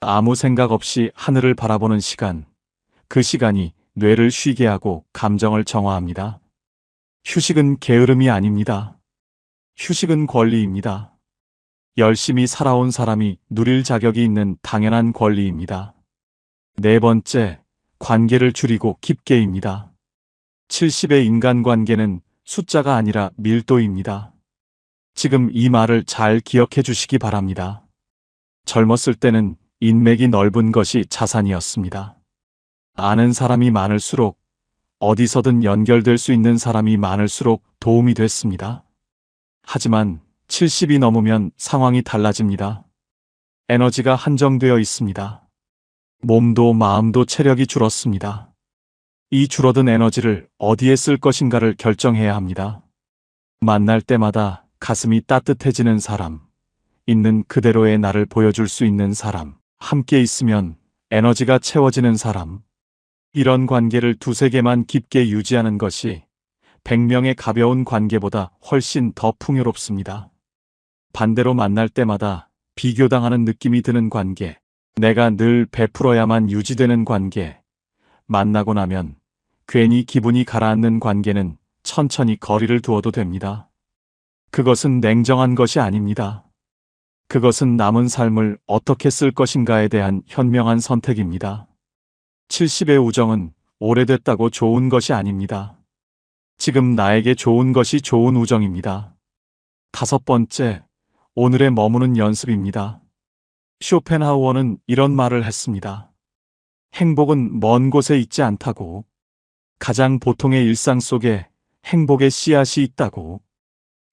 아무 생각 없이 하늘을 바라보는 시간, 그 시간이 뇌를 쉬게 하고 감정을 정화합니다. 휴식은 게으름이 아닙니다. 휴식은 권리입니다. 열심히 살아온 사람이 누릴 자격이 있는 당연한 권리입니다. 네 번째, 관계를 줄이고 깊게입니다. 70의 인간관계는 숫자가 아니라 밀도입니다. 지금 이 말을 잘 기억해 주시기 바랍니다. 젊었을 때는 인맥이 넓은 것이 자산이었습니다. 아는 사람이 많을수록, 어디서든 연결될 수 있는 사람이 많을수록 도움이 됐습니다. 하지만 70이 넘으면 상황이 달라집니다. 에너지가 한정되어 있습니다. 몸도 마음도 체력이 줄었습니다. 이 줄어든 에너지를 어디에 쓸 것인가를 결정해야 합니다. 만날 때마다 가슴이 따뜻해지는 사람, 있는 그대로의 나를 보여줄 수 있는 사람, 함께 있으면 에너지가 채워지는 사람, 이런 관계를 두세 개만 깊게 유지하는 것이 100명의 가벼운 관계보다 훨씬 더 풍요롭습니다. 반대로 만날 때마다 비교당하는 느낌이 드는 관계, 내가 늘 베풀어야만 유지되는 관계, 만나고 나면 괜히 기분이 가라앉는 관계는 천천히 거리를 두어도 됩니다. 그것은 냉정한 것이 아닙니다. 그것은 남은 삶을 어떻게 쓸 것인가에 대한 현명한 선택입니다. 70의 우정은 오래됐다고 좋은 것이 아닙니다. 지금 나에게 좋은 것이 좋은 우정입니다. 다섯 번째, 오늘에 머무는 연습입니다. 쇼펜하우어는 이런 말을 했습니다. 행복은 먼 곳에 있지 않다고, 가장 보통의 일상 속에 행복의 씨앗이 있다고,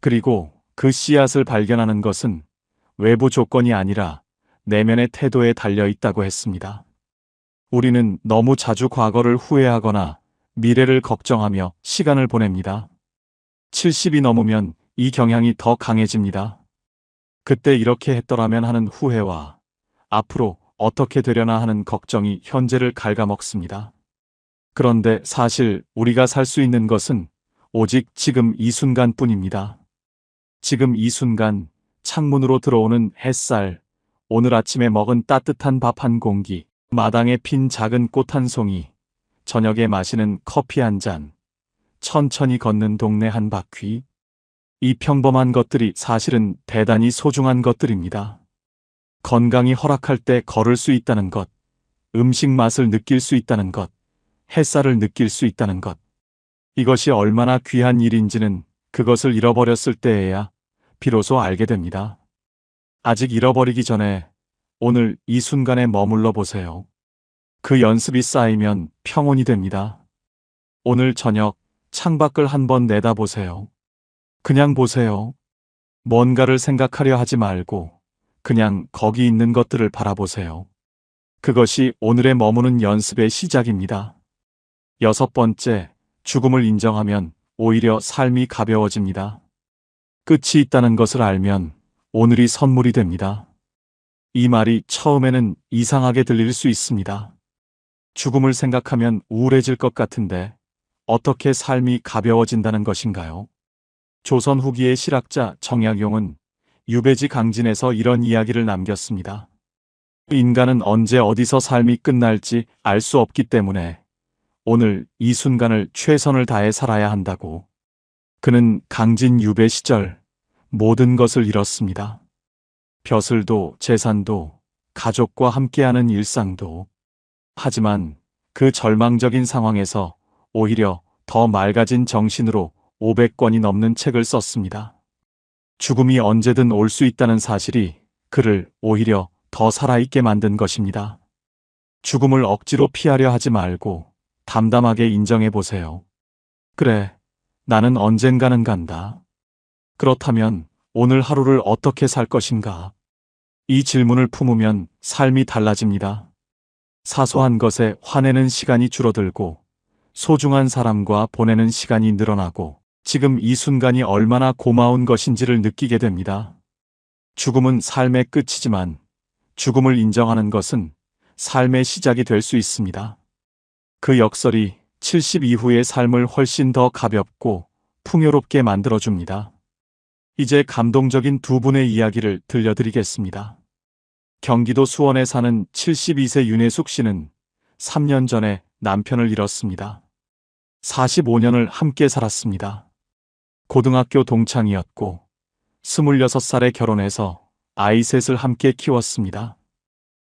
그리고 그 씨앗을 발견하는 것은 외부 조건이 아니라 내면의 태도에 달려 있다고 했습니다. 우리는 너무 자주 과거를 후회하거나 미래를 걱정하며 시간을 보냅니다. 70이 넘으면 이 경향이 더 강해집니다. 그때 이렇게 했더라면 하는 후회와 앞으로 어떻게 되려나 하는 걱정이 현재를 갉아먹습니다. 그런데 사실 우리가 살 수 있는 것은 오직 지금 이 순간뿐입니다. 지금 이 순간, 창문으로 들어오는 햇살, 오늘 아침에 먹은 따뜻한 밥 한 공기, 마당에 핀 작은 꽃 한 송이, 저녁에 마시는 커피 한 잔, 천천히 걷는 동네 한 바퀴. 이 평범한 것들이 사실은 대단히 소중한 것들입니다. 건강이 허락할 때 걸을 수 있다는 것, 음식 맛을 느낄 수 있다는 것, 햇살을 느낄 수 있다는 것. 이것이 얼마나 귀한 일인지는 그것을 잃어버렸을 때에야 비로소 알게 됩니다. 아직 잃어버리기 전에 오늘 이 순간에 머물러 보세요. 그 연습이 쌓이면 평온이 됩니다. 오늘 저녁 창밖을 한번 내다보세요. 그냥 보세요. 뭔가를 생각하려 하지 말고 그냥 거기 있는 것들을 바라보세요. 그것이 오늘의 머무는 연습의 시작입니다. 6번째, 죽음을 인정하면 오히려 삶이 가벼워집니다. 끝이 있다는 것을 알면 오늘이 선물이 됩니다. 이 말이 처음에는 이상하게 들릴 수 있습니다. 죽음을 생각하면 우울해질 것 같은데 어떻게 삶이 가벼워진다는 것인가요? 조선 후기의 실학자 정약용은 유배지 강진에서 이런 이야기를 남겼습니다. 인간은 언제 어디서 삶이 끝날지 알 수 없기 때문에 오늘 이 순간을 최선을 다해 살아야 한다고. 그는 강진 유배 시절 모든 것을 잃었습니다. 벼슬도, 재산도, 가족과 함께하는 일상도. 하지만 그 절망적인 상황에서 오히려 더 맑아진 정신으로 500권이 넘는 책을 썼습니다. 죽음이 언제든 올 수 있다는 사실이 그를 오히려 더 살아있게 만든 것입니다. 죽음을 억지로 피하려 하지 말고 담담하게 인정해 보세요. 그래, 나는 언젠가는 간다. 그렇다면 오늘 하루를 어떻게 살 것인가? 이 질문을 품으면 삶이 달라집니다. 사소한 것에 화내는 시간이 줄어들고 소중한 사람과 보내는 시간이 늘어나고 지금 이 순간이 얼마나 고마운 것인지를 느끼게 됩니다. 죽음은 삶의 끝이지만 죽음을 인정하는 것은 삶의 시작이 될 수 있습니다. 그 역설이 70 이후의 삶을 훨씬 더 가볍고 풍요롭게 만들어줍니다. 이제 감동적인 두 분의 이야기를 들려드리겠습니다. 경기도 수원에 사는 72세 윤혜숙 씨는 3년 전에 남편을 잃었습니다. 45년을 함께 살았습니다. 고등학교 동창이었고 26살에 결혼해서 아이 셋을 함께 키웠습니다.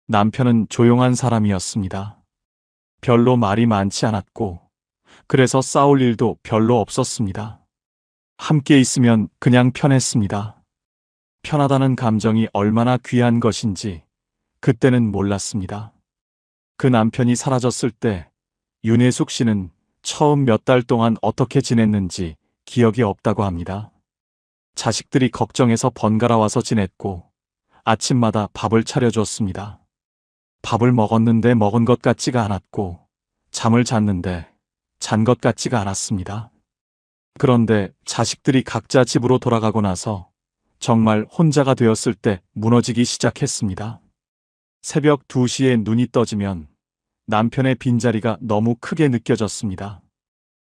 남편은 조용한 사람이었습니다. 별로 말이 많지 않았고 그래서 싸울 일도 별로 없었습니다. 함께 있으면 그냥 편했습니다. 편하다는 감정이 얼마나 귀한 것인지 그때는 몰랐습니다. 그 남편이 사라졌을 때 윤혜숙 씨는 처음 몇 달 동안 어떻게 지냈는지 기억이 없다고 합니다. 자식들이 걱정해서 번갈아 와서 지냈고 아침마다 밥을 차려줬습니다. 밥을 먹었는데 먹은 것 같지가 않았고 잠을 잤는데 잔 것 같지가 않았습니다. 그런데 자식들이 각자 집으로 돌아가고 나서 정말 혼자가 되었을 때 무너지기 시작했습니다. 새벽 2시에 눈이 떠지면 남편의 빈자리가 너무 크게 느껴졌습니다.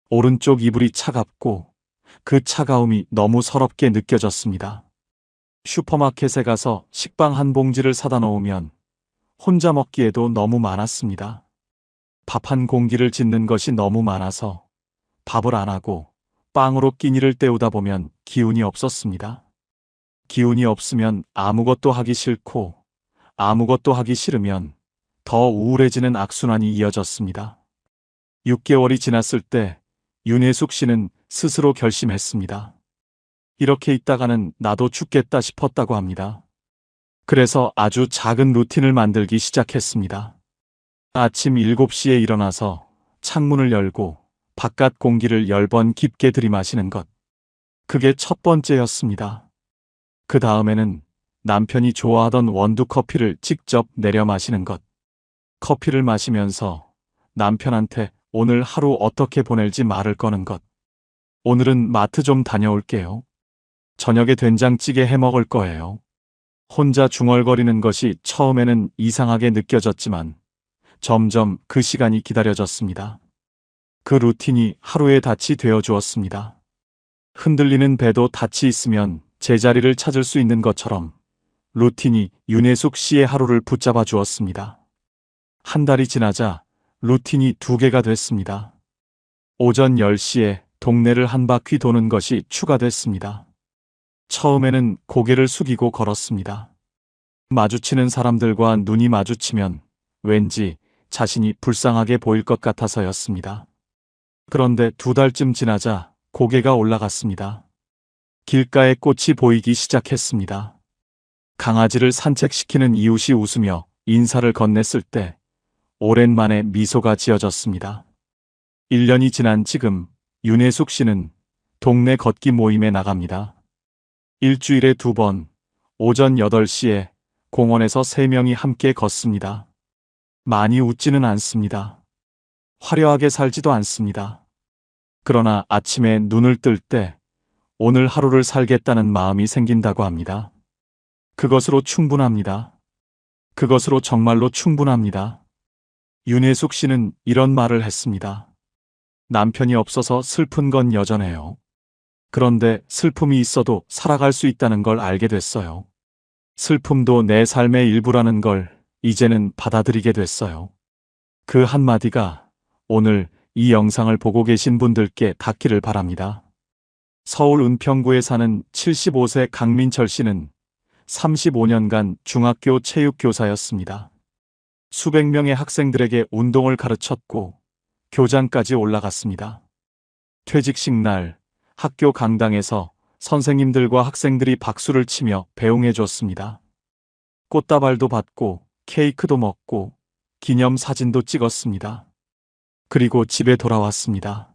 오른쪽 이불이 차갑고 그 차가움이 너무 서럽게 느껴졌습니다. 슈퍼마켓에 가서 식빵 한 봉지를 사다 놓으면 혼자 먹기에도 너무 많았습니다. 밥 한 공기를 짓는 것이 너무 많아서 밥을 안 하고 빵으로 끼니를 때우다 보면 기운이 없었습니다. 기운이 없으면 아무것도 하기 싫고 아무것도 하기 싫으면 더 우울해지는 악순환이 이어졌습니다. 6개월이 지났을 때 윤혜숙 씨는 스스로 결심했습니다. 이렇게 있다가는 나도 죽겠다 싶었다고 합니다. 그래서 아주 작은 루틴을 만들기 시작했습니다. 아침 7시에 일어나서 창문을 열고 바깥 공기를 10번 깊게 들이마시는 것. 그게 첫 번째였습니다. 그 다음에는 남편이 좋아하던 원두 커피를 직접 내려 마시는 것. 커피를 마시면서 남편한테 오늘 하루 어떻게 보낼지 말을 거는 것. 오늘은 마트 좀 다녀올게요. 저녁에 된장찌개 해 먹을 거예요. 혼자 중얼거리는 것이 처음에는 이상하게 느껴졌지만 점점 그 시간이 기다려졌습니다. 그 루틴이 하루의 닻이 되어 주었습니다. 흔들리는 배도 닻이 있으면 제자리를 찾을 수 있는 것처럼 루틴이 윤혜숙 씨의 하루를 붙잡아 주었습니다. 한 달이 지나자 루틴이 2개가 됐습니다. 오전 10시에 동네를 한 바퀴 도는 것이 추가됐습니다. 처음에는 고개를 숙이고 걸었습니다. 마주치는 사람들과 눈이 마주치면 왠지 자신이 불쌍하게 보일 것 같아서였습니다. 그런데 2달쯤 지나자 고개가 올라갔습니다. 길가에 꽃이 보이기 시작했습니다. 강아지를 산책시키는 이웃이 웃으며 인사를 건넸을 때 오랜만에 미소가 지어졌습니다. 1년이 지난 지금 윤혜숙 씨는 동네 걷기 모임에 나갑니다. 일주일에 2번, 오전 8시에 공원에서 3명이 함께 걷습니다. 많이 웃지는 않습니다. 화려하게 살지도 않습니다. 그러나 아침에 눈을 뜰 때 오늘 하루를 살겠다는 마음이 생긴다고 합니다. 그것으로 충분합니다. 그것으로 정말로 충분합니다. 윤혜숙 씨는 이런 말을 했습니다. 남편이 없어서 슬픈 건 여전해요. 그런데 슬픔이 있어도 살아갈 수 있다는 걸 알게 됐어요. 슬픔도 내 삶의 일부라는 걸 이제는 받아들이게 됐어요. 그 한마디가 오늘 이 영상을 보고 계신 분들께 닿기를 바랍니다. 서울 은평구에 사는 75세 강민철 씨는 35년간 중학교 체육교사였습니다. 수백 명의 학생들에게 운동을 가르쳤고 교장까지 올라갔습니다. 퇴직식 날 학교 강당에서 선생님들과 학생들이 박수를 치며 배웅해 줬습니다. 꽃다발도 받고 케이크도 먹고 기념사진도 찍었습니다. 그리고 집에 돌아왔습니다.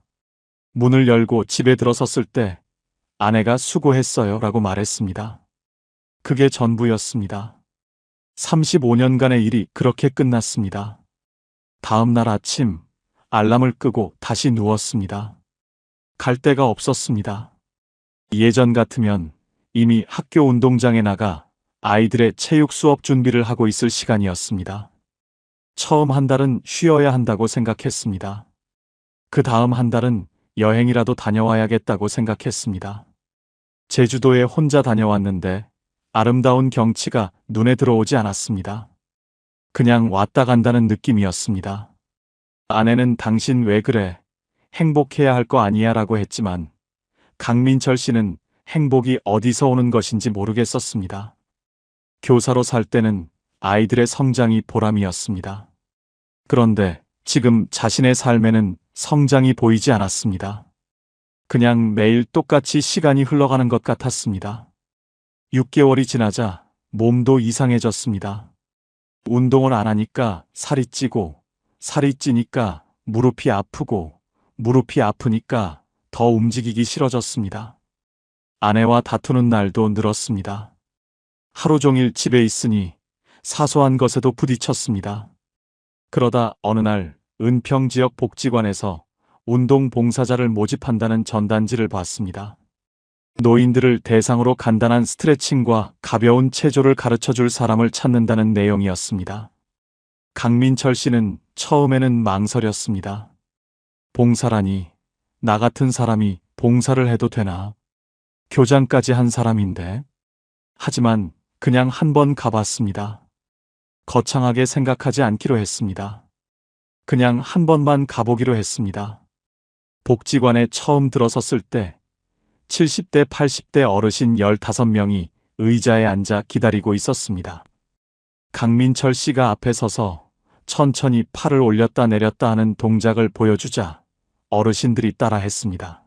문을 열고 집에 들어섰을 때 아내가 수고했어요 라고 말했습니다. 그게 전부였습니다. 35년간의 일이 그렇게 끝났습니다. 다음 날 아침 알람을 끄고 다시 누웠습니다. 갈 데가 없었습니다. 예전 같으면 이미 학교 운동장에 나가 아이들의 체육 수업 준비를 하고 있을 시간이었습니다. 처음 한 달은 쉬어야 한다고 생각했습니다. 그 다음 한 달은 여행이라도 다녀와야겠다고 생각했습니다. 제주도에 혼자 다녀왔는데 아름다운 경치가 눈에 들어오지 않았습니다. 그냥 왔다 간다는 느낌이었습니다. 아내는 당신 왜 그래? 행복해야 할 거 아니야 라고 했지만 강민철 씨는 행복이 어디서 오는 것인지 모르겠었습니다. 교사로 살 때는 아이들의 성장이 보람이었습니다. 그런데 지금 자신의 삶에는 성장이 보이지 않았습니다. 그냥 매일 똑같이 시간이 흘러가는 것 같았습니다. 6개월이 지나자 몸도 이상해졌습니다. 운동을 안 하니까 살이 찌고, 살이 찌니까 무릎이 아프고, 무릎이 아프니까 더 움직이기 싫어졌습니다. 아내와 다투는 날도 늘었습니다. 하루 종일 집에 있으니 사소한 것에도 부딪혔습니다. 그러다 어느 날 은평 지역 복지관에서 운동 봉사자를 모집한다는 전단지를 봤습니다. 노인들을 대상으로 간단한 스트레칭과 가벼운 체조를 가르쳐줄 사람을 찾는다는 내용이었습니다. 강민철 씨는 처음에는 망설였습니다. 봉사라니, 나 같은 사람이 봉사를 해도 되나? 교장까지 한 사람인데. 하지만 그냥 한번 가봤습니다. 거창하게 생각하지 않기로 했습니다. 그냥 한 번만 가보기로 했습니다. 복지관에 처음 들어섰을 때 70대, 80대 어르신 15명이 의자에 앉아 기다리고 있었습니다. 강민철 씨가 앞에 서서 천천히 팔을 올렸다 내렸다 하는 동작을 보여주자 어르신들이 따라 했습니다.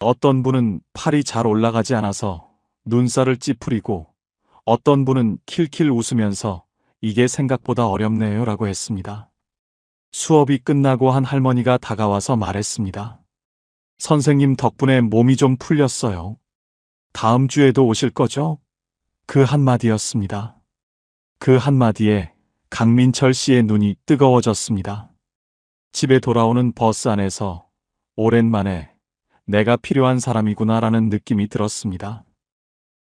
어떤 분은 팔이 잘 올라가지 않아서 눈살을 찌푸리고 어떤 분은 킬킬 웃으면서 이게 생각보다 어렵네요 라고 했습니다. 수업이 끝나고 한 할머니가 다가와서 말했습니다. 선생님 덕분에 몸이 좀 풀렸어요. 다음 주에도 오실 거죠? 그 한마디였습니다. 그 한마디에 강민철 씨의 눈이 뜨거워졌습니다. 집에 돌아오는 버스 안에서 오랜만에 내가 필요한 사람이구나라는 느낌이 들었습니다.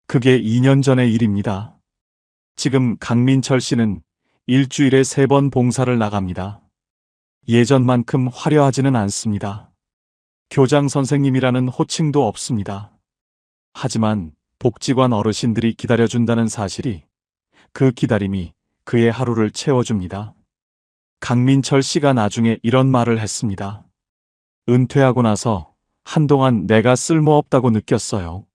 그게 2년 전의 일입니다. 지금 강민철 씨는 일주일에 3번 봉사를 나갑니다. 예전만큼 화려하지는 않습니다. 교장 선생님이라는 호칭도 없습니다. 하지만 복지관 어르신들이 기다려준다는 사실이, 그 기다림이 그의 하루를 채워줍니다. 강민철 씨가 나중에 이런 말을 했습니다. 은퇴하고 나서 한동안 내가 쓸모없다고 느꼈어요.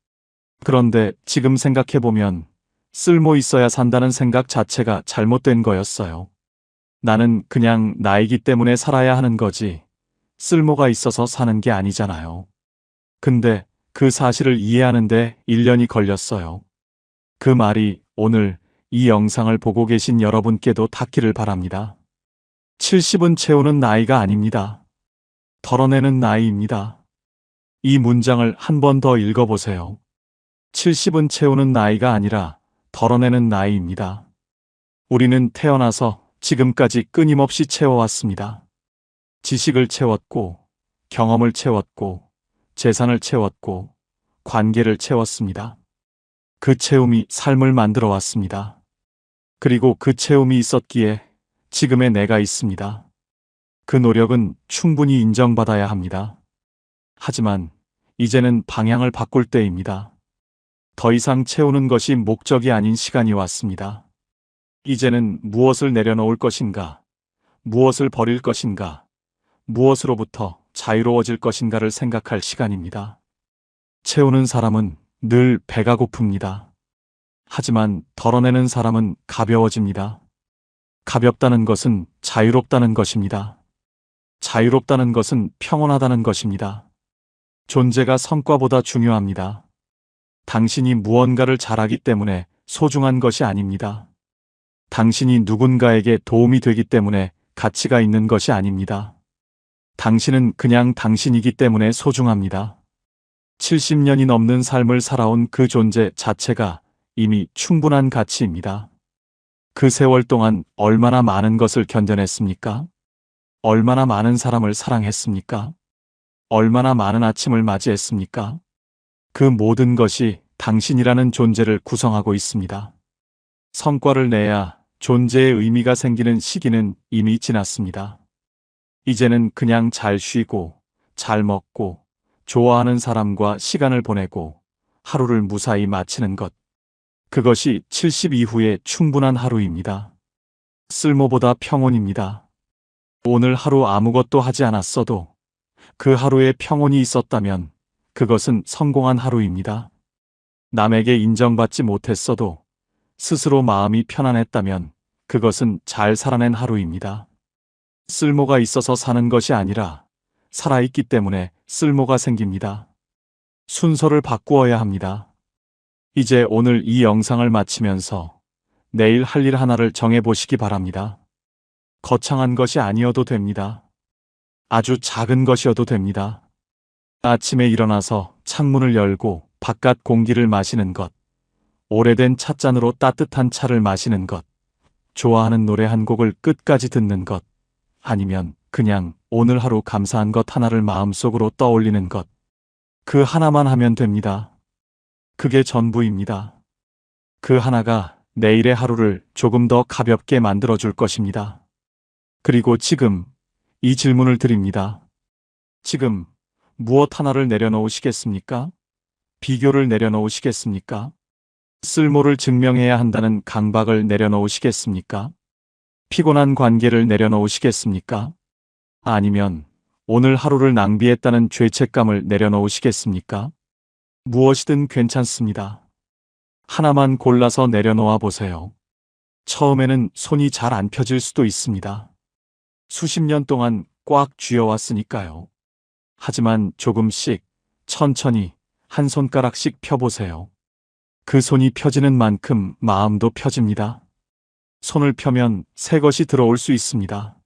그런데 지금 생각해보면 쓸모 있어야 산다는 생각 자체가 잘못된 거였어요. 나는 그냥 나이기 때문에 살아야 하는 거지 쓸모가 있어서 사는 게 아니잖아요. 근데 그 사실을 이해하는데 1년이 걸렸어요. 그 말이 오늘 이 영상을 보고 계신 여러분께도 닿기를 바랍니다. 70은 채우는 나이가 아닙니다. 덜어내는 나이입니다. 이 문장을 한 번 더 읽어보세요. 70은 채우는 나이가 아니라 덜어내는 나이입니다. 우리는 태어나서 지금까지 끊임없이 채워왔습니다. 지식을 채웠고, 경험을 채웠고, 재산을 채웠고, 관계를 채웠습니다. 그 채움이 삶을 만들어 왔습니다. 그리고 그 채움이 있었기에 지금의 내가 있습니다. 그 노력은 충분히 인정받아야 합니다. 하지만 이제는 방향을 바꿀 때입니다. 더 이상 채우는 것이 목적이 아닌 시간이 왔습니다. 이제는 무엇을 내려놓을 것인가, 무엇을 버릴 것인가, 무엇으로부터 자유로워질 것인가를 생각할 시간입니다. 채우는 사람은 늘 배가 고픕니다. 하지만 덜어내는 사람은 가벼워집니다. 가볍다는 것은 자유롭다는 것입니다. 자유롭다는 것은 평온하다는 것입니다. 존재가 성과보다 중요합니다. 당신이 무언가를 잘하기 때문에 소중한 것이 아닙니다. 당신이 누군가에게 도움이 되기 때문에 가치가 있는 것이 아닙니다. 당신은 그냥 당신이기 때문에 소중합니다. 70년이 넘는 삶을 살아온 그 존재 자체가 이미 충분한 가치입니다. 그 세월 동안 얼마나 많은 것을 견뎌냈습니까? 얼마나 많은 사람을 사랑했습니까? 얼마나 많은 아침을 맞이했습니까? 그 모든 것이 당신이라는 존재를 구성하고 있습니다. 성과를 내야 존재의 의미가 생기는 시기는 이미 지났습니다. 이제는 그냥 잘 쉬고, 잘 먹고, 좋아하는 사람과 시간을 보내고, 하루를 무사히 마치는 것. 그것이 70 이후의 충분한 하루입니다. 쓸모보다 평온입니다. 오늘 하루 아무것도 하지 않았어도 그 하루에 평온이 있었다면 그것은 성공한 하루입니다. 남에게 인정받지 못했어도 스스로 마음이 편안했다면 그것은 잘 살아낸 하루입니다. 쓸모가 있어서 사는 것이 아니라 살아있기 때문에 쓸모가 생깁니다. 순서를 바꾸어야 합니다. 이제 오늘 이 영상을 마치면서 내일 할 일 하나를 정해보시기 바랍니다. 거창한 것이 아니어도 됩니다. 아주 작은 것이어도 됩니다. 아침에 일어나서 창문을 열고 바깥 공기를 마시는 것, 오래된 찻잔으로 따뜻한 차를 마시는 것, 좋아하는 노래 한 곡을 끝까지 듣는 것, 아니면 그냥 오늘 하루 감사한 것 하나를 마음속으로 떠올리는 것. 그 하나만 하면 됩니다. 그게 전부입니다. 그 하나가 내일의 하루를 조금 더 가볍게 만들어줄 것입니다. 그리고 지금 이 질문을 드립니다. 지금 무엇 하나를 내려놓으시겠습니까? 비교를 내려놓으시겠습니까? 쓸모를 증명해야 한다는 강박을 내려놓으시겠습니까? 피곤한 관계를 내려놓으시겠습니까? 아니면 오늘 하루를 낭비했다는 죄책감을 내려놓으시겠습니까? 무엇이든 괜찮습니다. 하나만 골라서 내려놓아 보세요. 처음에는 손이 잘 안 펴질 수도 있습니다. 수십 년 동안 꽉 쥐어왔으니까요. 하지만 조금씩, 천천히 한 손가락씩 펴보세요. 그 손이 펴지는 만큼 마음도 펴집니다. 손을 펴면 새 것이 들어올 수 있습니다.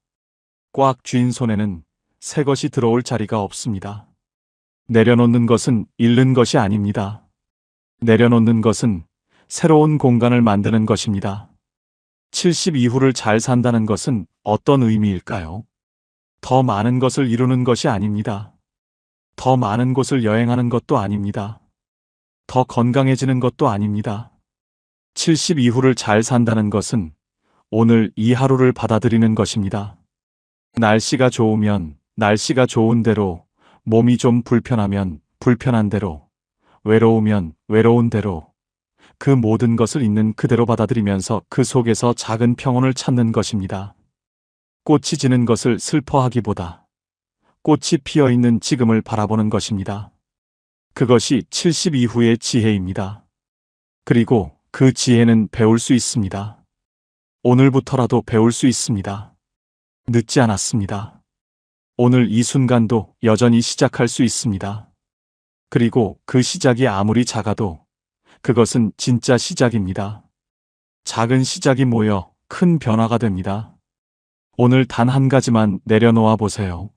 꽉 쥔 손에는 새 것이 들어올 자리가 없습니다. 내려놓는 것은 잃는 것이 아닙니다. 내려놓는 것은 새로운 공간을 만드는 것입니다. 70 이후를 잘 산다는 것은 어떤 의미일까요? 더 많은 것을 이루는 것이 아닙니다. 더 많은 곳을 여행하는 것도 아닙니다. 더 건강해지는 것도 아닙니다. 70 이후를 잘 산다는 것은 오늘 이 하루를 받아들이는 것입니다. 날씨가 좋으면 날씨가 좋은 대로, 몸이 좀 불편하면 불편한 대로, 외로우면 외로운 대로, 그 모든 것을 있는 그대로 받아들이면서 그 속에서 작은 평온을 찾는 것입니다. 꽃이 지는 것을 슬퍼하기보다 꽃이 피어 있는 지금을 바라보는 것입니다. 그것이 70 이후의 지혜입니다. 그리고 그 지혜는 배울 수 있습니다. 오늘부터라도 배울 수 있습니다. 늦지 않았습니다. 오늘 이 순간도 여전히 시작할 수 있습니다. 그리고 그 시작이 아무리 작아도 그것은 진짜 시작입니다. 작은 시작이 모여 큰 변화가 됩니다. 오늘 단 한 가지만 내려놓아 보세요.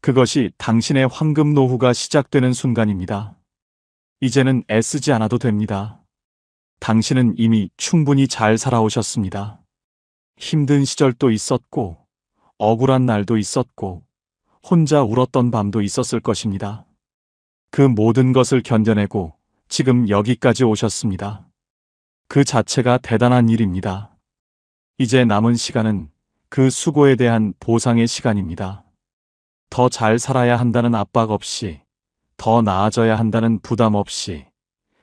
그것이 당신의 황금 노후가 시작되는 순간입니다. 이제는 애쓰지 않아도 됩니다. 당신은 이미 충분히 잘 살아오셨습니다. 힘든 시절도 있었고, 억울한 날도 있었고, 혼자 울었던 밤도 있었을 것입니다. 그 모든 것을 견뎌내고 지금 여기까지 오셨습니다. 그 자체가 대단한 일입니다. 이제 남은 시간은 그 수고에 대한 보상의 시간입니다. 더 잘 살아야 한다는 압박 없이, 더 나아져야 한다는 부담 없이,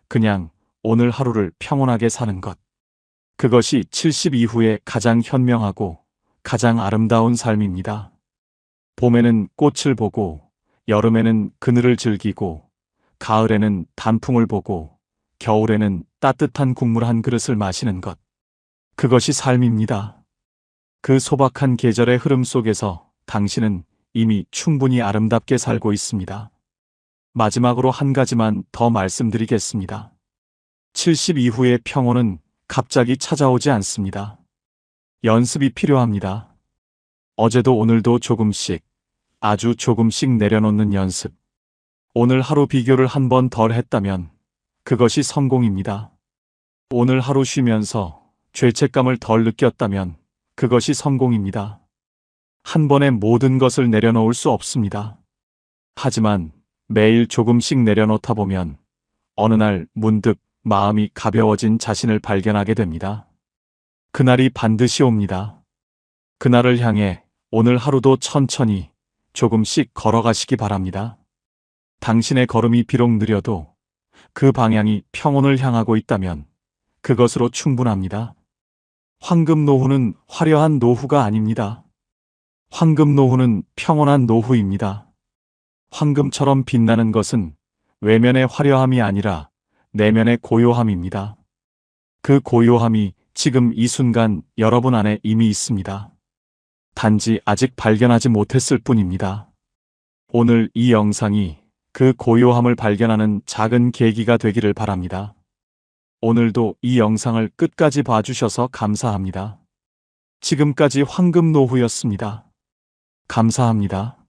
그냥 오늘 하루를 평온하게 사는 것. 그것이 70 이후에 가장 현명하고 가장 아름다운 삶입니다. 봄에는 꽃을 보고, 여름에는 그늘을 즐기고, 가을에는 단풍을 보고, 겨울에는 따뜻한 국물 한 그릇을 마시는 것. 그것이 삶입니다. 그 소박한 계절의 흐름 속에서 당신은 이미 충분히 아름답게 살고 있습니다. 마지막으로 한 가지만 더 말씀드리겠습니다. 70 이후의 평온은 갑자기 찾아오지 않습니다. 연습이 필요합니다. 어제도 오늘도 조금씩, 아주 조금씩 내려놓는 연습. 오늘 하루 비교를 한 번 덜 했다면 그것이 성공입니다. 오늘 하루 쉬면서 죄책감을 덜 느꼈다면 그것이 성공입니다. 한 번에 모든 것을 내려놓을 수 없습니다. 하지만 매일 조금씩 내려놓다 보면 어느 날 문득 마음이 가벼워진 자신을 발견하게 됩니다. 그날이 반드시 옵니다. 그날을 향해 오늘 하루도 천천히 조금씩 걸어가시기 바랍니다. 당신의 걸음이 비록 느려도 그 방향이 평온을 향하고 있다면 그것으로 충분합니다. 황금 노후는 화려한 노후가 아닙니다. 황금 노후는 평온한 노후입니다. 황금처럼 빛나는 것은 외면의 화려함이 아니라 내면의 고요함입니다. 그 고요함이 지금 이 순간 여러분 안에 이미 있습니다. 단지 아직 발견하지 못했을 뿐입니다. 오늘 이 영상이 그 고요함을 발견하는 작은 계기가 되기를 바랍니다. 오늘도 이 영상을 끝까지 봐주셔서 감사합니다. 지금까지 황금 노후였습니다. 감사합니다.